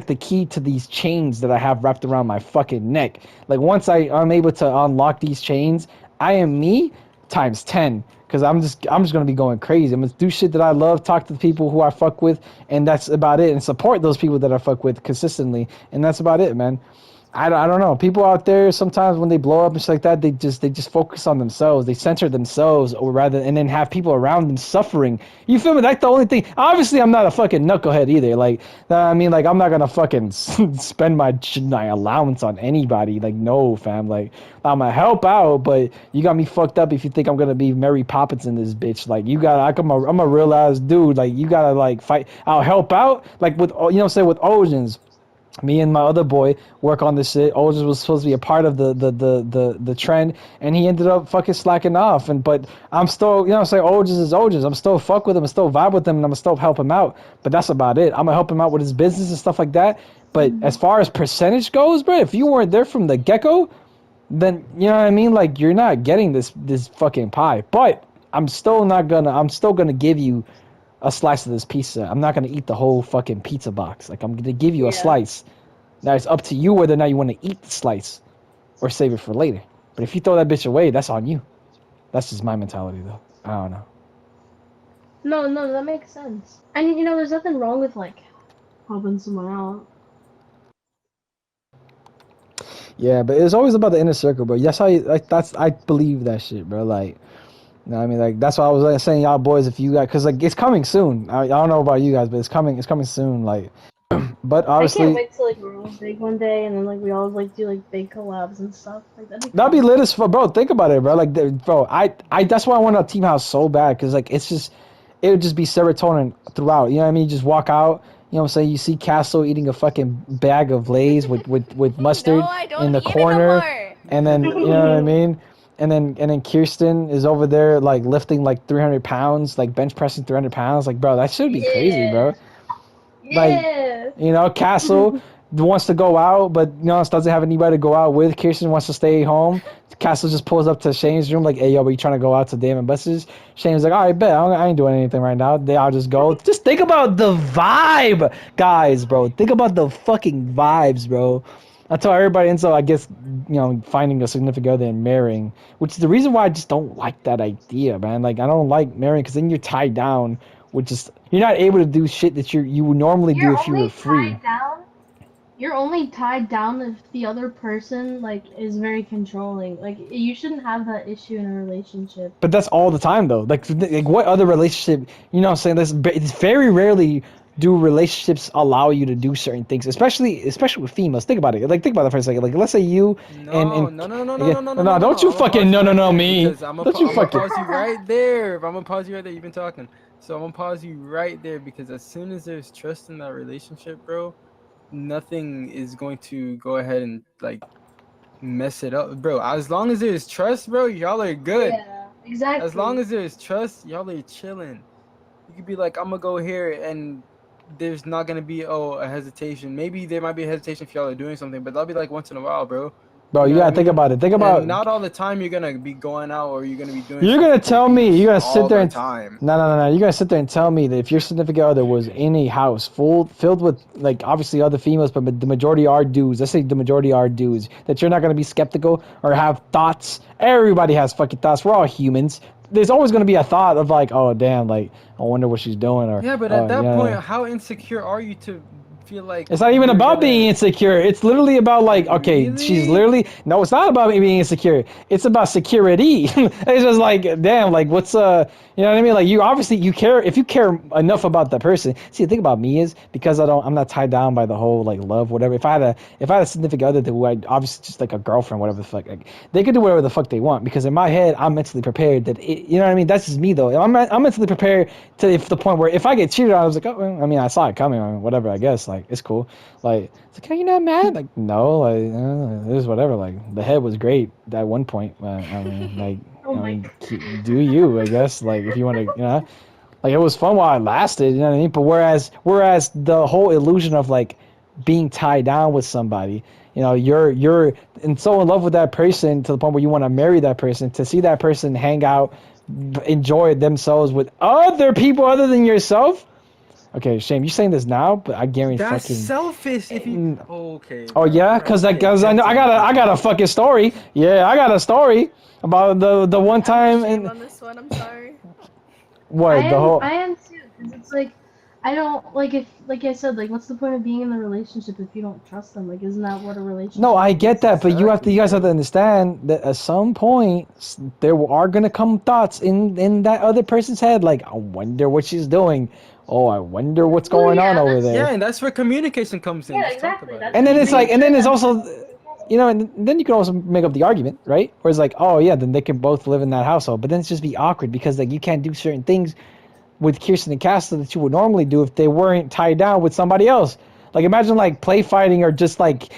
the key to these chains that I have wrapped around my fucking neck. Like once I'm able to unlock these chains, I am me times 10. Cause I'm just gonna be going crazy. I'm gonna do shit that I love, talk to the people who I fuck with, and that's about it. And support those people that I fuck with consistently, and that's about it, man. I don't know. People out there sometimes when they blow up and shit like that, they just focus on themselves. They center themselves, or rather, and then have people around them suffering. You feel me? That's the only thing. Obviously, I'm not a fucking knucklehead either. Like, I mean, like I'm not gonna fucking spend my allowance on anybody. Like, no, fam. Like, I'm gonna help out, but you got me fucked up if you think I'm gonna be Mary Poppins in this bitch. Like, you got, like, I'm a real ass dude. Like, you gotta like fight. I'll help out. Like with say with Oceans. Me and my other boy work on this shit. Otis was supposed to be a part of the trend, and he ended up fucking slacking off. But I'm still, you know what I'm saying, Otis is Otis. I'm still fuck with him, I'm still vibe with him, and I'm still help him out. But that's about it. I'm gonna help him out with his business and stuff like that. But as far as percentage goes, bro, if you weren't there from the get-go, then you know what I mean? Like you're not getting this fucking pie. But I'm still gonna give you a slice of this pizza. I'm not gonna eat the whole fucking pizza box. Like I'm gonna give you a Yeah. slice. Now it's up to you whether or not you want to eat the slice or save it for later. But if you throw that bitch away, that's on you. That's just my mentality though. I don't know. No, that makes sense. And there's nothing wrong with like helping someone out. Yeah, but it's always about the inner circle, bro. That's how I believe that shit, bro. Like, you know what I mean? Like that's why I was like, saying y'all boys if you guys cuz like it's coming soon. I don't know about you guys, but it's coming soon like but I can't obviously wait till like we're all big one day, and then like we all like do like big collabs and stuff. Like that'd be lit as fuck, bro. Think about it, bro. Like, bro, I that's why I want a team house so bad, because like it's just, it would just be serotonin throughout. You know what I mean? You just walk out. You know what I'm saying? You see Castle eating a fucking bag of Lay's with mustard No, I don't in the eat it no corner. more. and then you know what I mean. And then Kiersten is over there like lifting like 300 pounds, like bench pressing 300 pounds. Like, bro, that should be crazy, bro. Like, Yeah. you know, Castle wants to go out, but you know, doesn't have anybody to go out with. Kiersten wants to stay home. Castle just pulls up to Shane's room, like, "Hey, yo, but you trying to go out to Damon Buster's?" Shane's like, "All right, bet. I ain't doing anything right now. They all just go. Just think about the vibe, guys, bro. Think about the fucking vibes, bro." That's how everybody ends up, I guess, you know, finding a significant other and marrying, which is the reason why I just don't like that idea, man. Like, I don't like marrying because then you're tied down with just you're not able to do shit that you would normally do You're if you were only free. tied down. You're only tied down if the other person like is very controlling. Like you shouldn't have that issue in a relationship. But that's all the time though. Like what other relationship? You know what I'm saying? It's very rarely do relationships allow you to do certain things, especially with females. Think about it. Like think about it for a second. Like let's say you and no, don't you fucking no me. Because I'm Don't you gonna fucking. pause you right there. I'm gonna pause you right there. You've been talking, so I'm gonna pause you right there because as soon as there's trust in that relationship, bro, nothing is going to go ahead and like mess it up, bro. As long as there's trust, bro, y'all are good. Yeah, exactly. As long as there's trust, y'all are chilling. You could be like, I'm gonna go here, and there's not gonna be a hesitation. Maybe there might be a hesitation if y'all are doing something, but that'll be like once in a while, bro. Bro, You you know what gotta I think mean? about it. Think And about. not all the time you're gonna be going out or you're gonna be doing. You're gonna something tell me. You're gonna sit all there the and time. no. You're gonna sit there and tell me that if your significant other was in a house filled with like obviously other females, but the majority are dudes. Let's say the majority are dudes. That you're not gonna be skeptical or have thoughts. Everybody has fucking thoughts. We're all humans. There's always gonna be a thought of like, oh damn, like I wonder what she's doing or Yeah, but oh, at that yeah. point, how insecure are you to feel like It's not even you're about gonna- being insecure. It's literally about like, okay, she's Really? literally no. It's not about me being insecure. It's about security. It's just like, damn, like what's you know what I mean? Like you obviously you care if you care enough about the person. See, the thing about me is because I'm not tied down by the whole like love, whatever. If I had a significant other who I obviously just like a girlfriend, whatever the fuck, like, they could do whatever the fuck they want because in my head I'm mentally prepared that you know what I mean. That's just me though. I'm mentally prepared to the point where if I get cheated on, I was like, oh, well, I mean, I saw it coming, or whatever. I guess like it's cool. Like it's like, are you not mad? Like no, like it was whatever. Like the head was great at one point. I mean, like Oh I my mean, do you? I guess like if you want to, you know, like it was fun while it lasted. You know what I mean? But whereas the whole illusion of like being tied down with somebody, you know, you're and so in love with that person to the point where you want to marry that person, to see that person hang out, enjoy themselves with other people other than yourself. Okay, Shame, you're saying this now, but I guarantee That's fucking. selfish. If you okay. Oh yeah, cause I know I got a fucking story. Yeah, I got a story about the one time Shame and on this one. I'm sorry. what the whole. I am too, because it's like I don't like if like I said like what's the point of being in the relationship if you don't trust them? Like isn't that what a relationship? No, I get is? that, but you guys have to Exactly, understand that at some point there are gonna come thoughts in that other person's head, like I wonder what she's doing. Oh, I wonder what's Well, going yeah, on over that's- there. Yeah, and that's where communication comes in. Yeah, Let's talk exactly, about that's- it. And then it's like, and then there's Yeah. also, you know, and then you can also make up the argument, right? Where it's like, oh yeah, then they can both live in that household, but then it's just be awkward because like you can't do certain things with Kiersten and Castle that you would normally do if they weren't tied down with somebody else. Like imagine like play fighting or just like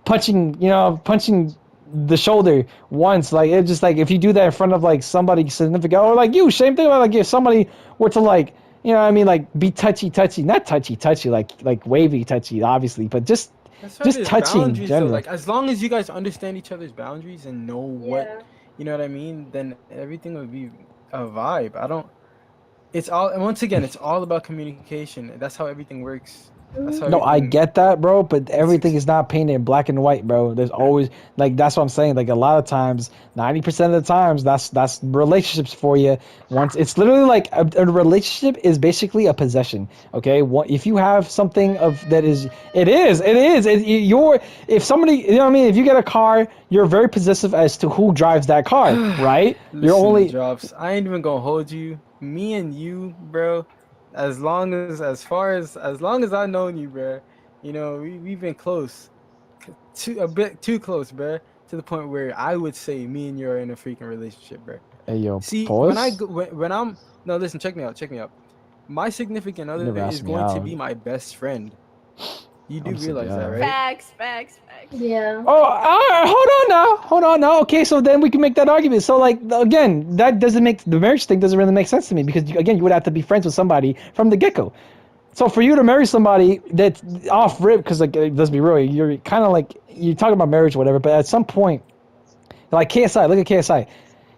punching, you know, punching the shoulder once. Like it's just like if you do that in front of like somebody significant or like you, same thing about like if somebody were to like, you know what I mean, like be touchy, not touchy, like wavy touchy, obviously, but just That's why just there's touching in boundaries, though. general. Like as long as you guys understand each other's boundaries and know what Yeah. you know what I mean, then everything would be a vibe. I don't. It's all and once again, it's all about communication. That's how everything works. That's how No, I everything. get that, bro, but everything is not painted in black and white, bro. There's always like that's what I'm saying. Like a lot of times, 90% of the times, that's relationships for you. Once it's literally like a relationship is basically a possession. Okay, if you have something of that is, it is. You're if somebody, you know what I mean. If you get a car, you're very possessive as to who drives that car, right? Listen, You're only drops. I ain't even gonna hold you. Me and you, bro. As long as I've known you, bro. You know we've been close, a bit too close, bro. To the point where I would say me and you are in a freaking relationship, bro. hey yo, See, pause. when I'm no, listen, check me out. My significant You other never is asked me going to out. be my best friend. You do I'm so realize that, dumb. right? Facts. Yeah. Oh, all right, hold on now. Okay, so then we can make that argument. So, like, again, that doesn't make the marriage thing doesn't really make sense to me because, again, you would have to be friends with somebody from the get go. So for you to marry somebody that's off rip, because like let's be real, you're kind of like you're talking about marriage or whatever, but at some point, like KSI, look at KSI,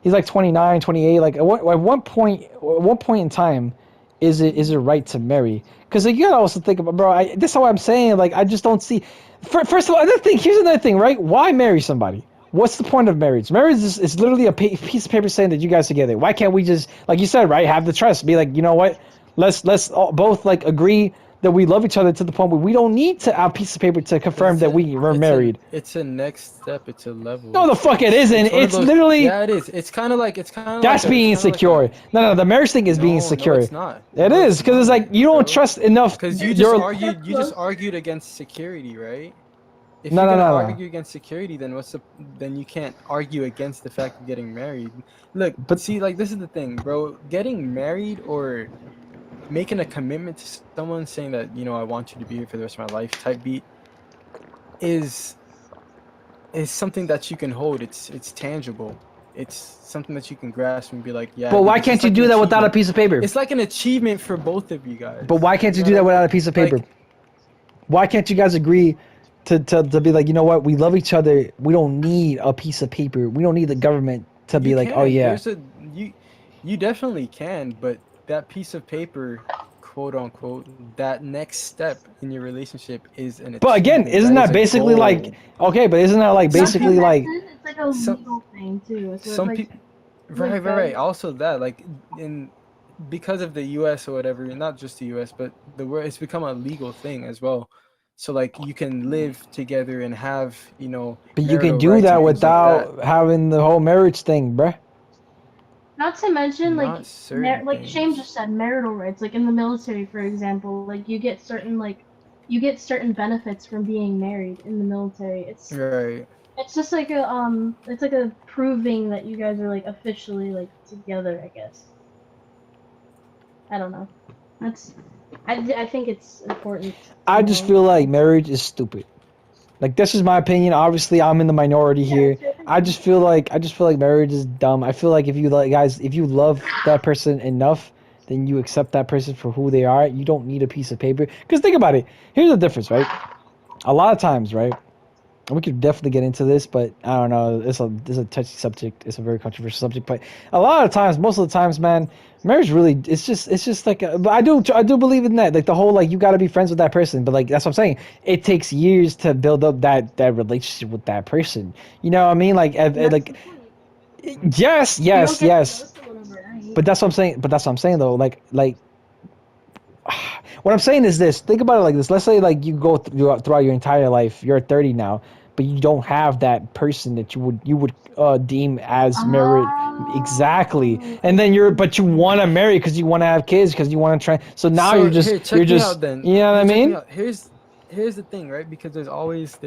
he's like 29, 28. Like at one point in time, is it right to marry? Because like, you gotta also think about, bro. That's how I'm saying. Like I just don't see. First of all, another thing. Here's another thing, right? Why marry somebody? What's the point of marriage? Marriage is literally a piece of paper saying that you guys together. Why can't we just, like you said, right, have the trust? Be like, you know what? Let's all, both like agree that we love each other to the point where we don't need to have a piece of paper to confirm that we're married. It's a next step. It's a level. No, the fuck it isn't. It's one of It's those. literally Yeah, it is. It's kind of like that's being insecure. No, the marriage thing is being No, insecure. it's not. It No, is because it's not, like you don't bro. trust enough. Because you just argued against security, right? If No, you're no, gonna no, no. argue against security, then you can't argue against the fact of getting married. Look, But- see, like this is the thing, bro. Getting married or making a commitment to someone saying that, you know, I want you to be here for the rest of my life type beat is something that you can hold. It's tangible. It's something that you can grasp and be like, yeah. But why because can't it's you like do an that without a achievement. piece of paper? It's like an achievement for both of you guys. But why can't you know do what that I without mean? a piece of paper? Like, Why can't you guys agree to be like, you know what, we love each other. We don't need a piece of paper. We don't need the government to be you like, can. oh yeah. There's a you definitely can, but that piece of paper, quote unquote, that next step in your relationship is an But again, achievement. isn't that is a basically goal. like okay? But isn't that like Not basically to like mention, it's like a Some- legal thing too. So some like, people right. like, Also that like in because of the US or whatever, not just the US, but the world, it's become a legal thing as well. So like you can live together and have, you know, but you can marital do rights that and things like without having the whole marriage thing, bruh. not to mention Not like certain like Shame things. just said, marital rights. Like in the military, for example, like you get certain benefits from being married in the military. Right. It's just like it's like a proving that you guys are like officially like together, I guess. I don't know. I think it's important. I just feel like marriage is stupid. Like this is my opinion. Obviously, I'm in the minority here. I just feel like marriage is dumb. I feel like if you like guys, if you love that person enough, then you accept that person for who they are. You don't need a piece of paper. Because think about it. Here's the difference, right? A lot of times, right? And we could definitely get into this, but I don't know. It's a touchy subject. It's a very controversial subject. But a lot of times, most of the times, man, marriage really it's just like. But I do believe in that. Like the whole like you got to be friends with that person. But like that's what I'm saying. It takes years to build up that relationship with that person. You know what I mean? Like like yes. But that's what I'm saying. But that's what I'm saying though. Like what I'm saying is this. Think about it like this. Let's say like you go throughout your entire life. You're 30 now, but you don't have that person that you would deem as married. Exactly. And then but you want to marry because you want to have kids because you want to try. So now So, you're just here, check me out then. you know what I Check me mean? out. Here's the thing, right? Because there's always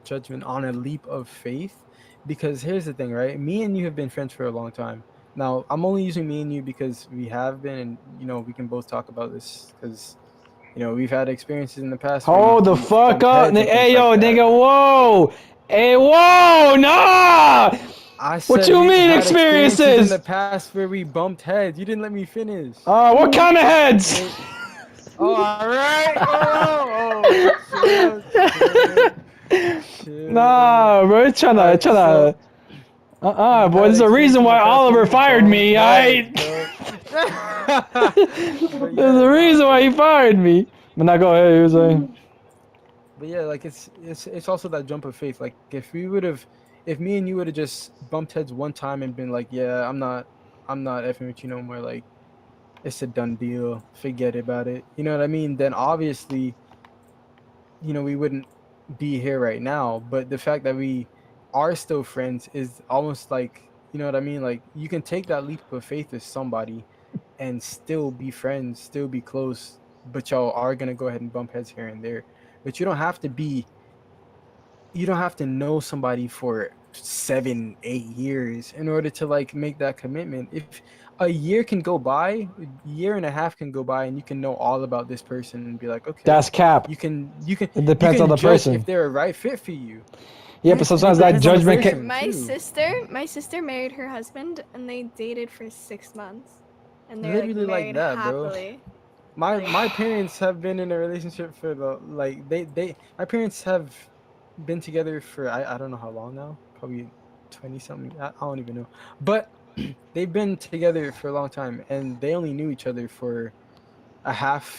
judgment on a leap of faith. Because here's the thing, right? Me and you have been friends for a long time. Now, I'm only using me and you because we have been, and you know, we can both talk about this because you know we've had experiences in the past. where Hold the we've fuck bumped up. heads and Hey things yo, like that. nigga, whoa. Hey, whoa, nah. I What said you we've mean had experiences in experiences? the past where we bumped heads. You didn't let me finish. What kind of heads? Oh, all right. Chill. Nah, bro, it's trying Alright, to. Boy, there's a reason why Oliver fired me. Alright. There's a reason why he fired me. But now go ahead. You were saying. But yeah, like it's also that jump of faith. Like if me and you would have just bumped heads one time and been like, yeah, I'm not effing with you no more. Like it's a done deal. Forget about it. You know what I mean? Then obviously, you know, we wouldn't be here right now. But the fact that we are still friends is almost like, you know what I mean? Like you can take that leap of faith with somebody and still be friends, still be close, but y'all are gonna go ahead and bump heads here and there. But you don't have to know somebody for 7-8 years in order to like make that commitment. If a year can go by, a year and a half can go by, and you can know all about this person and be like, okay, That's cap. you can It depends on the judge person. if they're a right fit for you. Yeah, but Yes, and it sometimes that depends on the judgment person, can. My sister married her husband, and they dated for 6 months, and they're like Literally like married that, bro. happily. My parents have been in a relationship for they my parents have been together for I don't know how long now, probably 20 something. I don't even know, but they've been together for a long time, and they only knew each other for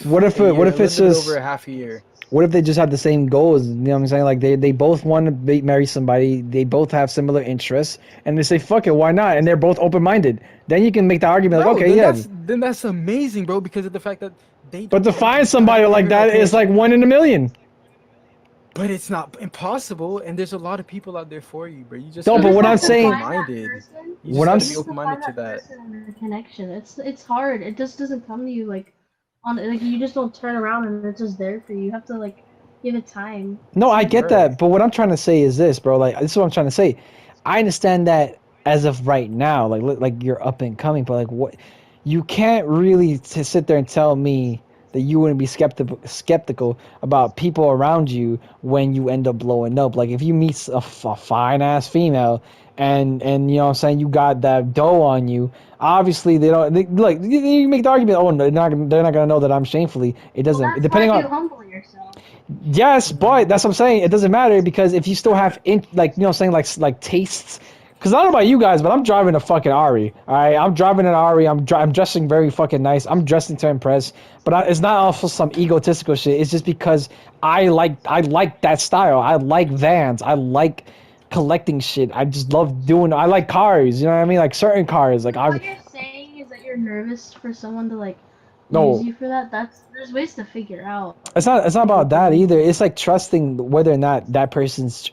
What if a year, it's a little bit over just? a half a year. What if they just have the same goals? You know what I'm saying? Like they both want to marry somebody. They both have similar interests, and they say, "Fuck it, why not?" And they're both open minded. Then you can make the argument like, Bro, "Okay, yeah." then that's amazing, bro, because of the fact that they But don't to have find the somebody like desire. that Okay, is like 1 in a million. but it's not impossible, and there's a lot of people out there for you, bro. You just No, gotta but You what just be I'm have to saying, find that open-minded. person. You what just I'm, gotta You be just have to open-minded find to that that. person and the connection. It's hard. It just doesn't come to you like on like you just don't turn around and it's just there for you. You have to like give it time. no, I See. get Right. that, but what I'm trying to say is this, bro. Like, this is what I'm trying to say. I understand that as of right now, like you're up and coming, but like what, you can't really sit there and tell me that you wouldn't be skeptical about people around you when you end up blowing up. Like if you meet a fine ass female and you know what I'm saying, you got that dough on you. Obviously, they don't. Like you make the argument. Oh, no, they're not gonna know that I'm shamefully. It Well, doesn't. that's why Depending you on. humble yourself. Yes, Hmm. but that's what I'm saying. It doesn't matter because if you still have like you know what I'm saying like tastes. Because I don't know about you guys, but I'm driving a fucking Ari. All right, I'm driving an Ari. I'm dressing very fucking nice. I'm dressing to impress. But it's not also some egotistical shit. It's just because I like that style. I like Vans. I like collecting shit. I just love doing. I like cars. You know what I mean? Like certain cars. Like So I what you're saying is that you're nervous for someone to like use no. you for that. There's ways to figure out. It's not Being about that either. open-minded. It's like trusting whether or not that person's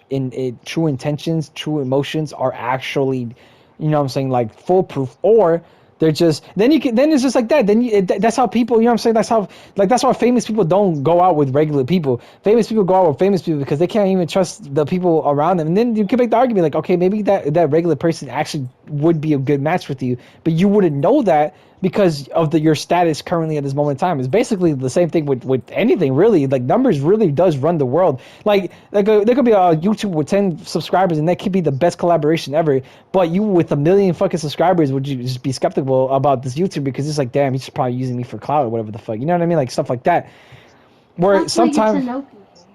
true intentions, true emotions are actually, you know what I'm saying, like foolproof, or they're just then it's just like that. Then that's how people, you know what I'm saying. That's why famous people don't go out with regular people. Famous people go out with famous people because they can't even trust the people around them. And then you can make the argument like, okay, maybe that regular person actually would be a good match with you, but you wouldn't know that because of your status currently at this moment in time. It's basically the same thing with anything really. Like numbers really does run the world. There could be a YouTube with 10 subscribers and that could be the best collaboration ever, but you with a million fucking subscribers, would you just be skeptical about this YouTube because it's like, damn, he's probably using me for clout or whatever the fuck, you know what I mean, like stuff like that. Where That's how you get to sometimes, know people.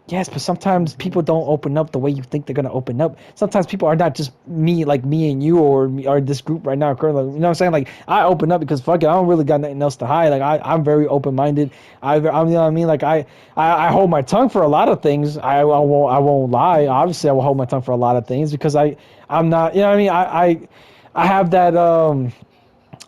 yes, but sometimes Hmm. people don't open up the way you think they're gonna open up. Sometimes people are not just me and you or this group right now. You know what I'm saying? Like I open up because fuck it, I don't really got nothing else to hide. Like I'm very open minded. I'm you know what I mean. Like I hold my tongue for a lot of things. I won't lie. Obviously, I will hold my tongue for a lot of things because I'm not, you know what I mean. I have that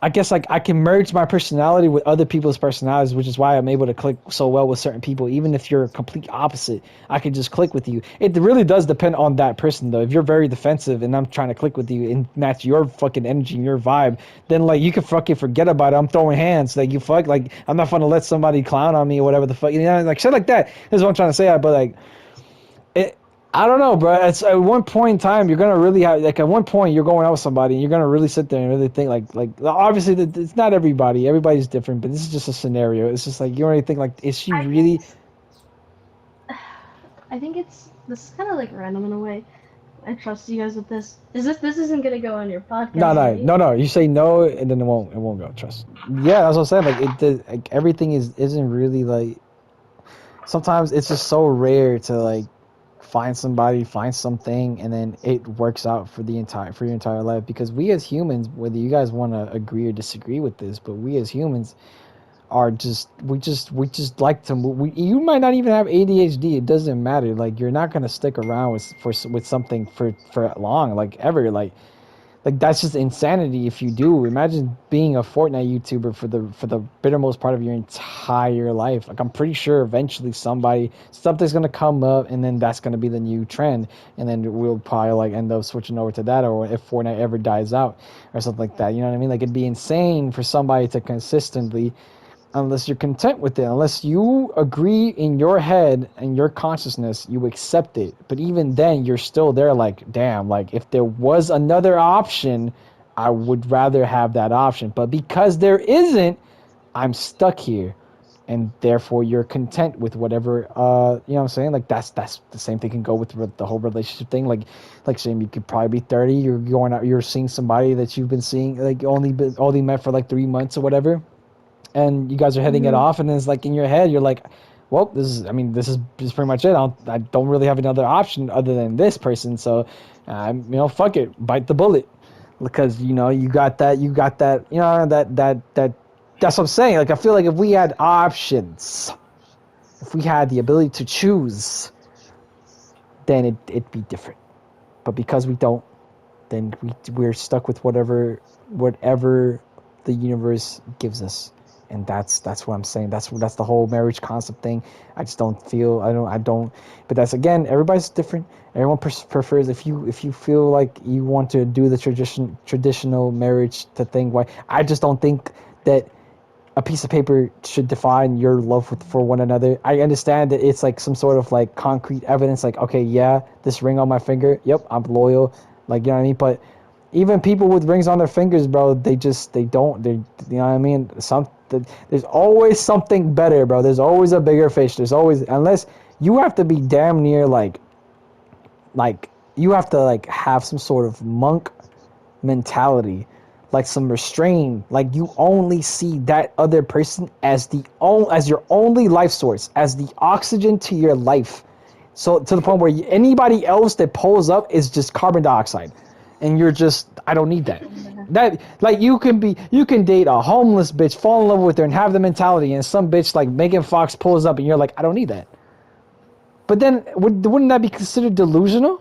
I guess like I can merge my personality with other people's personalities, which is why I'm able to click so well with certain people. Even if you're a complete opposite, I can just click with you. It really does depend on that person, though. If you're very defensive and I'm trying to click with you and match your fucking energy and your vibe, then like you can fucking forget about it. I'm throwing hands, like you fuck, like I'm not gonna let somebody clown on me or whatever the fuck, you know, like shit like that. This is what I'm trying to say. But like it, I don't know, bro. It's at one point in time you're gonna really have like at one point you're going out with somebody and you're gonna really sit there and really think like obviously it's not everybody. Everybody's different, but this is just a scenario. It's just like you already think like is she I think really? I think it's this is kind of like random in a way. I trust you guys with this. This isn't gonna go on your No, podcast, no, right? no, no. You say no and then it won't go. Trust. Yeah, that's what I'm saying. Like like everything isn't really like. Sometimes it's just so rare to like find somebody, find something, and then it works out for your entire life. Because we as humans, whether you guys want to agree or disagree with this, but we as humans are we just like to move. You might not even have ADHD. It doesn't matter. Like you're not gonna stick around with something for long, like ever. Like that's just insanity if you do. Imagine being a Fortnite YouTuber for the bittermost part of your entire life. Like I'm pretty sure eventually something's gonna come up and then that's gonna be the new trend and then we'll probably like end up switching over to that or if Fortnite ever dies out or something like that. You know what I mean? Like it'd be insane for somebody to consistently unless you're content with it, unless you agree in your head and your consciousness, you accept it. But even then, you're still there like, damn, like if there was another option, I would rather have that option. But because there isn't, I'm stuck here. And therefore you're content with whatever, you know what I'm saying? Like that's the same thing can go with the whole relationship thing. Like Shane, you could probably be 30, you're going out, you're seeing somebody that you've been seeing, like only met for like 3 months or whatever, and you guys are hitting it off, and then it's like in your head you're like, well, this is pretty much it. I don't really have another option other than this person, so fuck it, bite the bullet, because you got that, that's what I'm saying. Like, I feel like if we had options, if we had the ability to choose, then it'd be different. But because we don't, then we're stuck with whatever the universe gives us. And that's what I'm saying. That's the whole marriage concept thing. I just don't feel, I don't. But that's, again, everybody's different. Everyone prefers, if you feel like you want to do the traditional marriage thing. Why? I just don't think that a piece of paper should define your love for one another. I understand that it's like some sort of like concrete evidence, like, okay, yeah, this ring on my finger, yep, I'm loyal, like, you know what I mean? But even people with rings on their fingers, bro, they don't, you know what I mean? There's always something better, bro. There's always a bigger fish. There's always, unless you have to be damn near like you have to like have some sort of monk mentality, like some restraint, like you only see that other person as your only life source, as the oxygen to your life. So to the point where anybody else that pulls up is just carbon dioxide, and you're just, I don't need that. That, like, you can date a homeless bitch, fall in love with her, and have the mentality, and some bitch like Megan Fox pulls up, and you're like, I don't need that. But then wouldn't that be considered delusional?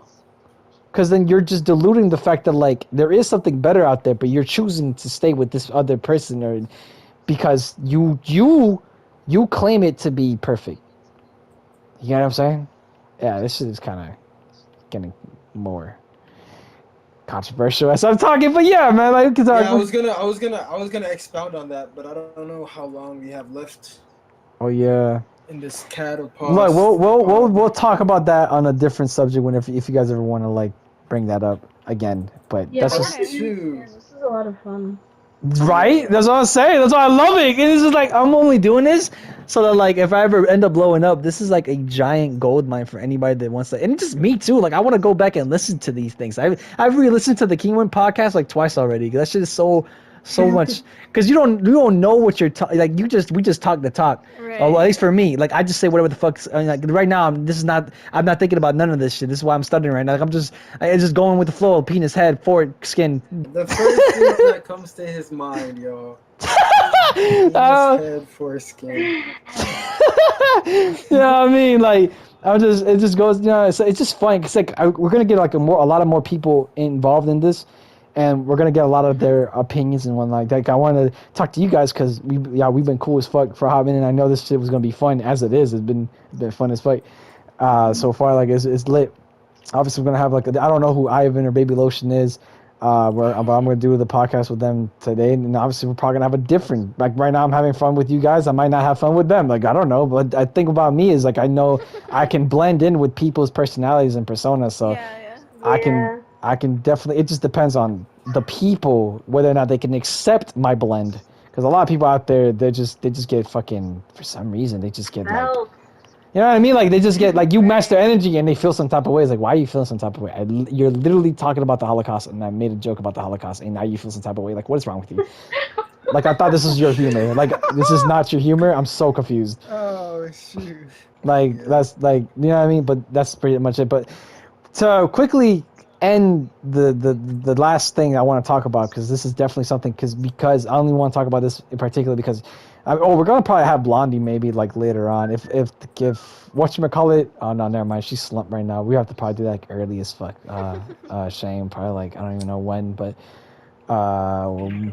Because then you're just diluting the fact that, like, there is something better out there, but you're choosing to stay with this other person, or because you claim it to be perfect. You know what I'm saying? Yeah, this shit is kind of getting more controversial as I'm talking, but yeah, man, like, yeah, I was gonna expound on that, but I don't know how long we have left. Oh yeah. In this catapult. Look, we'll talk about that on a different subject if you guys ever want to like bring that up again. But Yeah, that's just true. Yeah, this is a lot of fun. right. That's what I'm saying. That's why I love it. And it's just like, I'm only doing this so that, like, if I ever end up blowing up, this is like a giant gold mine for anybody that wants to. And just me too. Like, I want to go back and listen to these things. I've re-listened to the Kingwin podcast like twice already. That shit is so much, because you don't know what you're talking, like, we just talk the talk, Right. or at least for me, like, I just say whatever the fuck. I mean, like, right now I'm not thinking about none of this shit. This is why I'm stuttering right now. Like, I'm just going with the flow. Penis, head, foreskin. The first thing that comes to his mind, yo. Penis, head, foreskin. You know what I mean? Like, it just goes, it's just fun, because like we're gonna get like a lot of more people involved in this, and we're gonna get a lot of their opinions and whatnot. Like, I wanted to talk to you guys because we've been cool as fuck for a hot minute, and I know this shit was gonna be fun, as it is. It's been fun as fuck so far. Like, it's lit. Obviously, we're gonna have, like, I don't know who Ivan or Baby Lotion is. But I'm gonna do the podcast with them today, and obviously we're probably gonna have a different. Like, right now, I'm having fun with you guys. I might not have fun with them. Like, I don't know, but I think about me is like, I know I can blend in with people's personalities and personas, so Yeah. I can definitely. It just depends on the people whether or not they can accept my blend. Because a lot of people out there, they just get fucking, for some reason, they just get like. Help. You know what I mean? Like, they just get, like, you match their energy and they feel some type of way. It's like, why are you feeling some type of way? You're literally talking about the Holocaust, and I made a joke about the Holocaust, and now you feel some type of way. Like, what is wrong with you? Like, I thought this was your humor. Like, this is not your humor. I'm so confused. Oh, shoot. Like, Yeah. that's, like, you know what I mean? But that's pretty much it. But to quickly end the last thing I want to talk about, because this is definitely something, because I only want to talk about this in particular because we're gonna probably have Blondie maybe, like, later on if whatchamacallit, oh no, never mind, she's slumped right now. We have to probably do that, like, early as fuck. Shame, probably, like, I don't even know when, but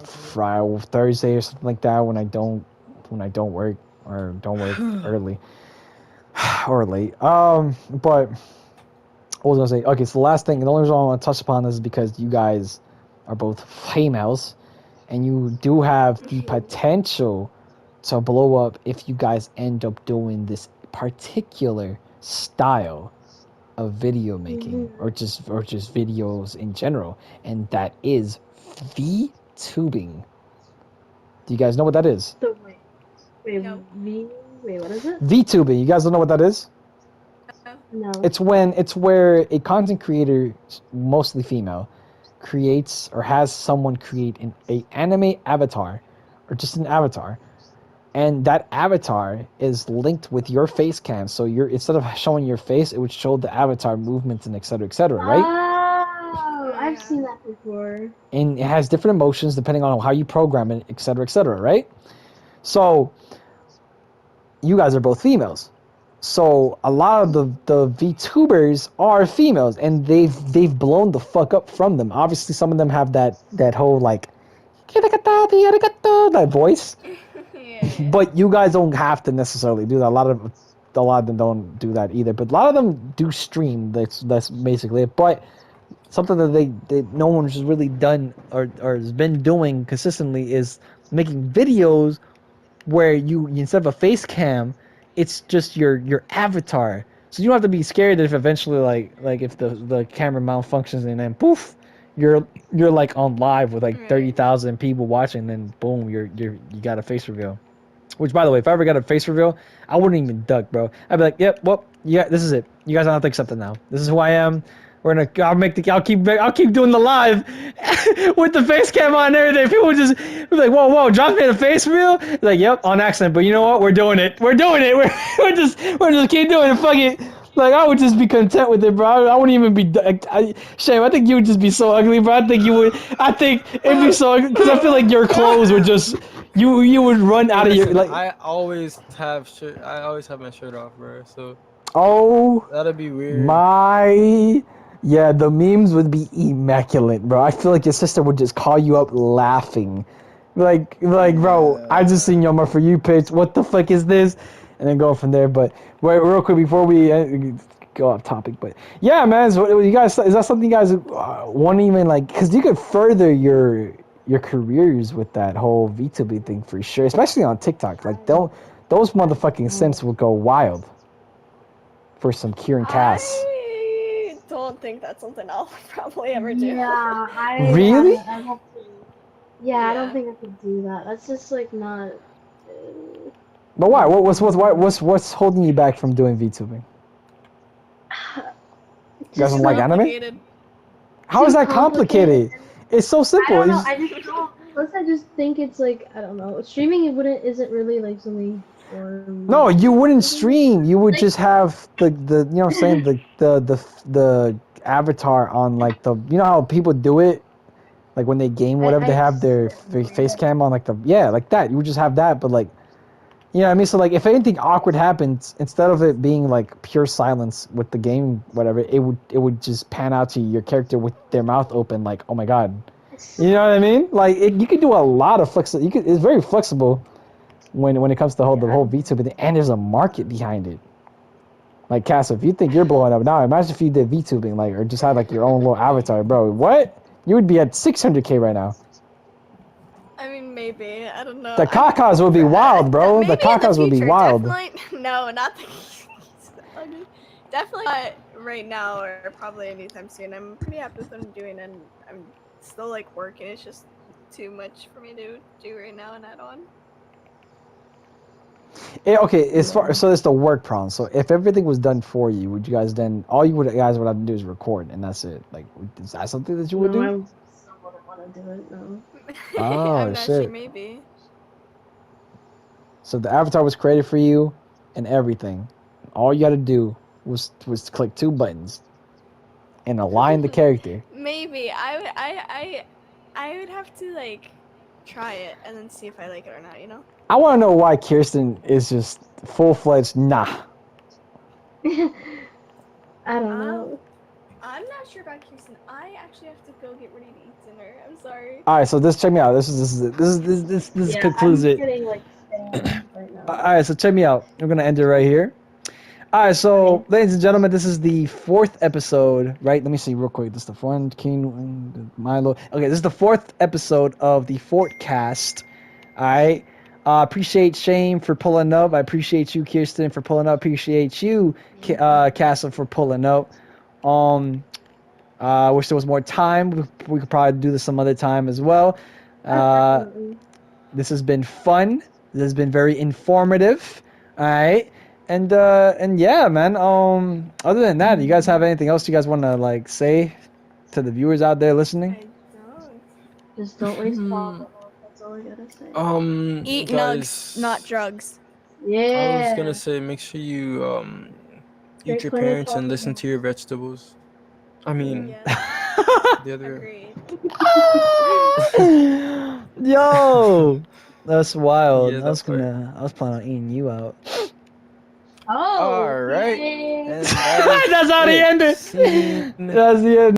Friday, Thursday or something like that, when I don't work, or don't work early or late. But what was I gonna say? Okay, so the last thing, the only reason I want to touch upon this is because you guys are both females, and you do have the potential to blow up if you guys end up doing this particular style of video making, or just videos in general, and that is VTubing. Do you guys know what that is? So wait, No. wait, what is it? VTubing. You guys don't know what that is? No. It's where a content creator, mostly female, creates or has someone create a anime avatar, or just an avatar, and that avatar is linked with your face cam. So you're, instead of showing your face, it would show the avatar movements and et cetera, right? Oh, I've Yeah. seen that before. And it has different emotions depending on how you program it, et cetera, right? So you guys are both females. So a lot of the VTubers are females, and they've blown the fuck up from them. Obviously, some of them have that whole like that voice, Yeah. but you guys don't have to necessarily do that. A lot of them don't do that either. But a lot of them do stream. That's basically it. But something that they no one's really done or has been doing consistently is making videos where you instead of a face cam, it's just your avatar. So you don't have to be scared if eventually like if the camera malfunctions and then poof, you're like on live with like 30,000 people watching, then boom, you got a face reveal. Which, by the way, if I ever got a face reveal, I wouldn't even duck, bro. I'd be like, yep, well, yeah, this is it. You guys don't have to accept it now. This is who I am. I'll keep doing the live with the face cam on and everything. People would just be like, whoa, drop me in a face reveal. Like, yep, on accident. But you know what? We're doing it. We're just keep doing it. Fuck it. Like, I would just be content with it, bro. I wouldn't even be. Shame. I think you would just be so ugly, bro. I think it'd be so ugly because I feel like your clothes would just. You would run out of your like. I always have my shirt off, bro. So Oh. that'd be weird. Yeah, the memes would be immaculate, bro. I feel like your sister would just call you up laughing. Like, bro, I just seen your For You page. What the fuck is this? And then go from there. But wait, real quick before we go off topic. But yeah, man, so you guys, is that something you guys want to even like? Because you could further your careers with that whole VTuber thing for sure, especially on TikTok. Like, those motherfucking simps will go wild for some Kieran Cass. I don't think that's something I'll probably ever do. Yeah, I Really? I don't think, I don't Yeah. think I could do that. That's just like not. But why? What's holding you back from doing VTubing? You guys don't like anime? Complicated. How is that complicated? It's so I simple. don't know. It's- I just don't. Plus, I just think it's like I don't know. Streaming isn't really like something for. No, you wouldn't stream. You would just have the you know what I'm saying, the avatar on like the, you know how people do it, like when they game whatever, they have their face cam on like like that. You would just have that, but like, you know what I mean? So like if anything awkward happens, instead of it being like pure silence with the game whatever, it would just pan out to your character with their mouth open like, oh my god. You know what I mean? Like you could do a lot of flexible. It's very flexible when it comes to the whole VTuber thing, and there's a market behind it. Like, Cass, if you think you're blowing up now, imagine if you did VTubing, like, or just had like your own little avatar, bro. What? You would be at 600K right now. I mean, maybe. I don't know. The kakas would be wild, bro. Maybe The in kakas would be future, wild. Definitely, no, not the ugly. Definitely not right now or probably anytime soon. I'm pretty happy with what I'm doing, and I'm still like working. It's just too much for me to do right now and add on. Okay, so it's the work problem. So if everything was done for you, would you guys then guys would have to do is record, and that's it? Like, is that something that you would do? I still wouldn't want to do it. No. Oh, I'm not sure, shit. maybe. So the avatar was created for you, and everything. All you had to do was click 2 buttons, and align the character. Maybe I would have to like try it and then see if I like it or not. You know. I want to know why Kiersten is just full-fledged nah. I don't know. I'm not sure about Kiersten. I actually have to go get ready to eat dinner. I'm sorry. All right, so check me out. This Yeah, concludes I'm it. getting like sad right now. All right, so check me out. I'm gonna end it right here. All right, so ladies and gentlemen, this is the 4th episode, right? Let me see real quick. This is the one King Milo. Okay, this is the 4th episode of the FORTCAST. All right. Appreciate Shame for pulling up. I appreciate you, Kiersten, for pulling up. Appreciate you, Castle, for pulling up. I wish there was more time. We could probably do this some other time as well. Definitely. This has been fun. This has been very informative. All right. And yeah, man. Other than that, you guys have anything else you guys want to like say to the viewers out there listening? I don't. Just don't waste Hmm. alcohol. That's all I gotta say. Eat guys, nugs, not drugs. I was Yeah. gonna say, make sure you eat Straight your clinic parents and coffee. listen to your vegetables. I mean, Yeah, the other. agreed. Yo, that's wild. Yeah, I was that part. I was planning on eating you out. Oh. All right. yay. And that is That's how they it. ended. Scene. That's the end.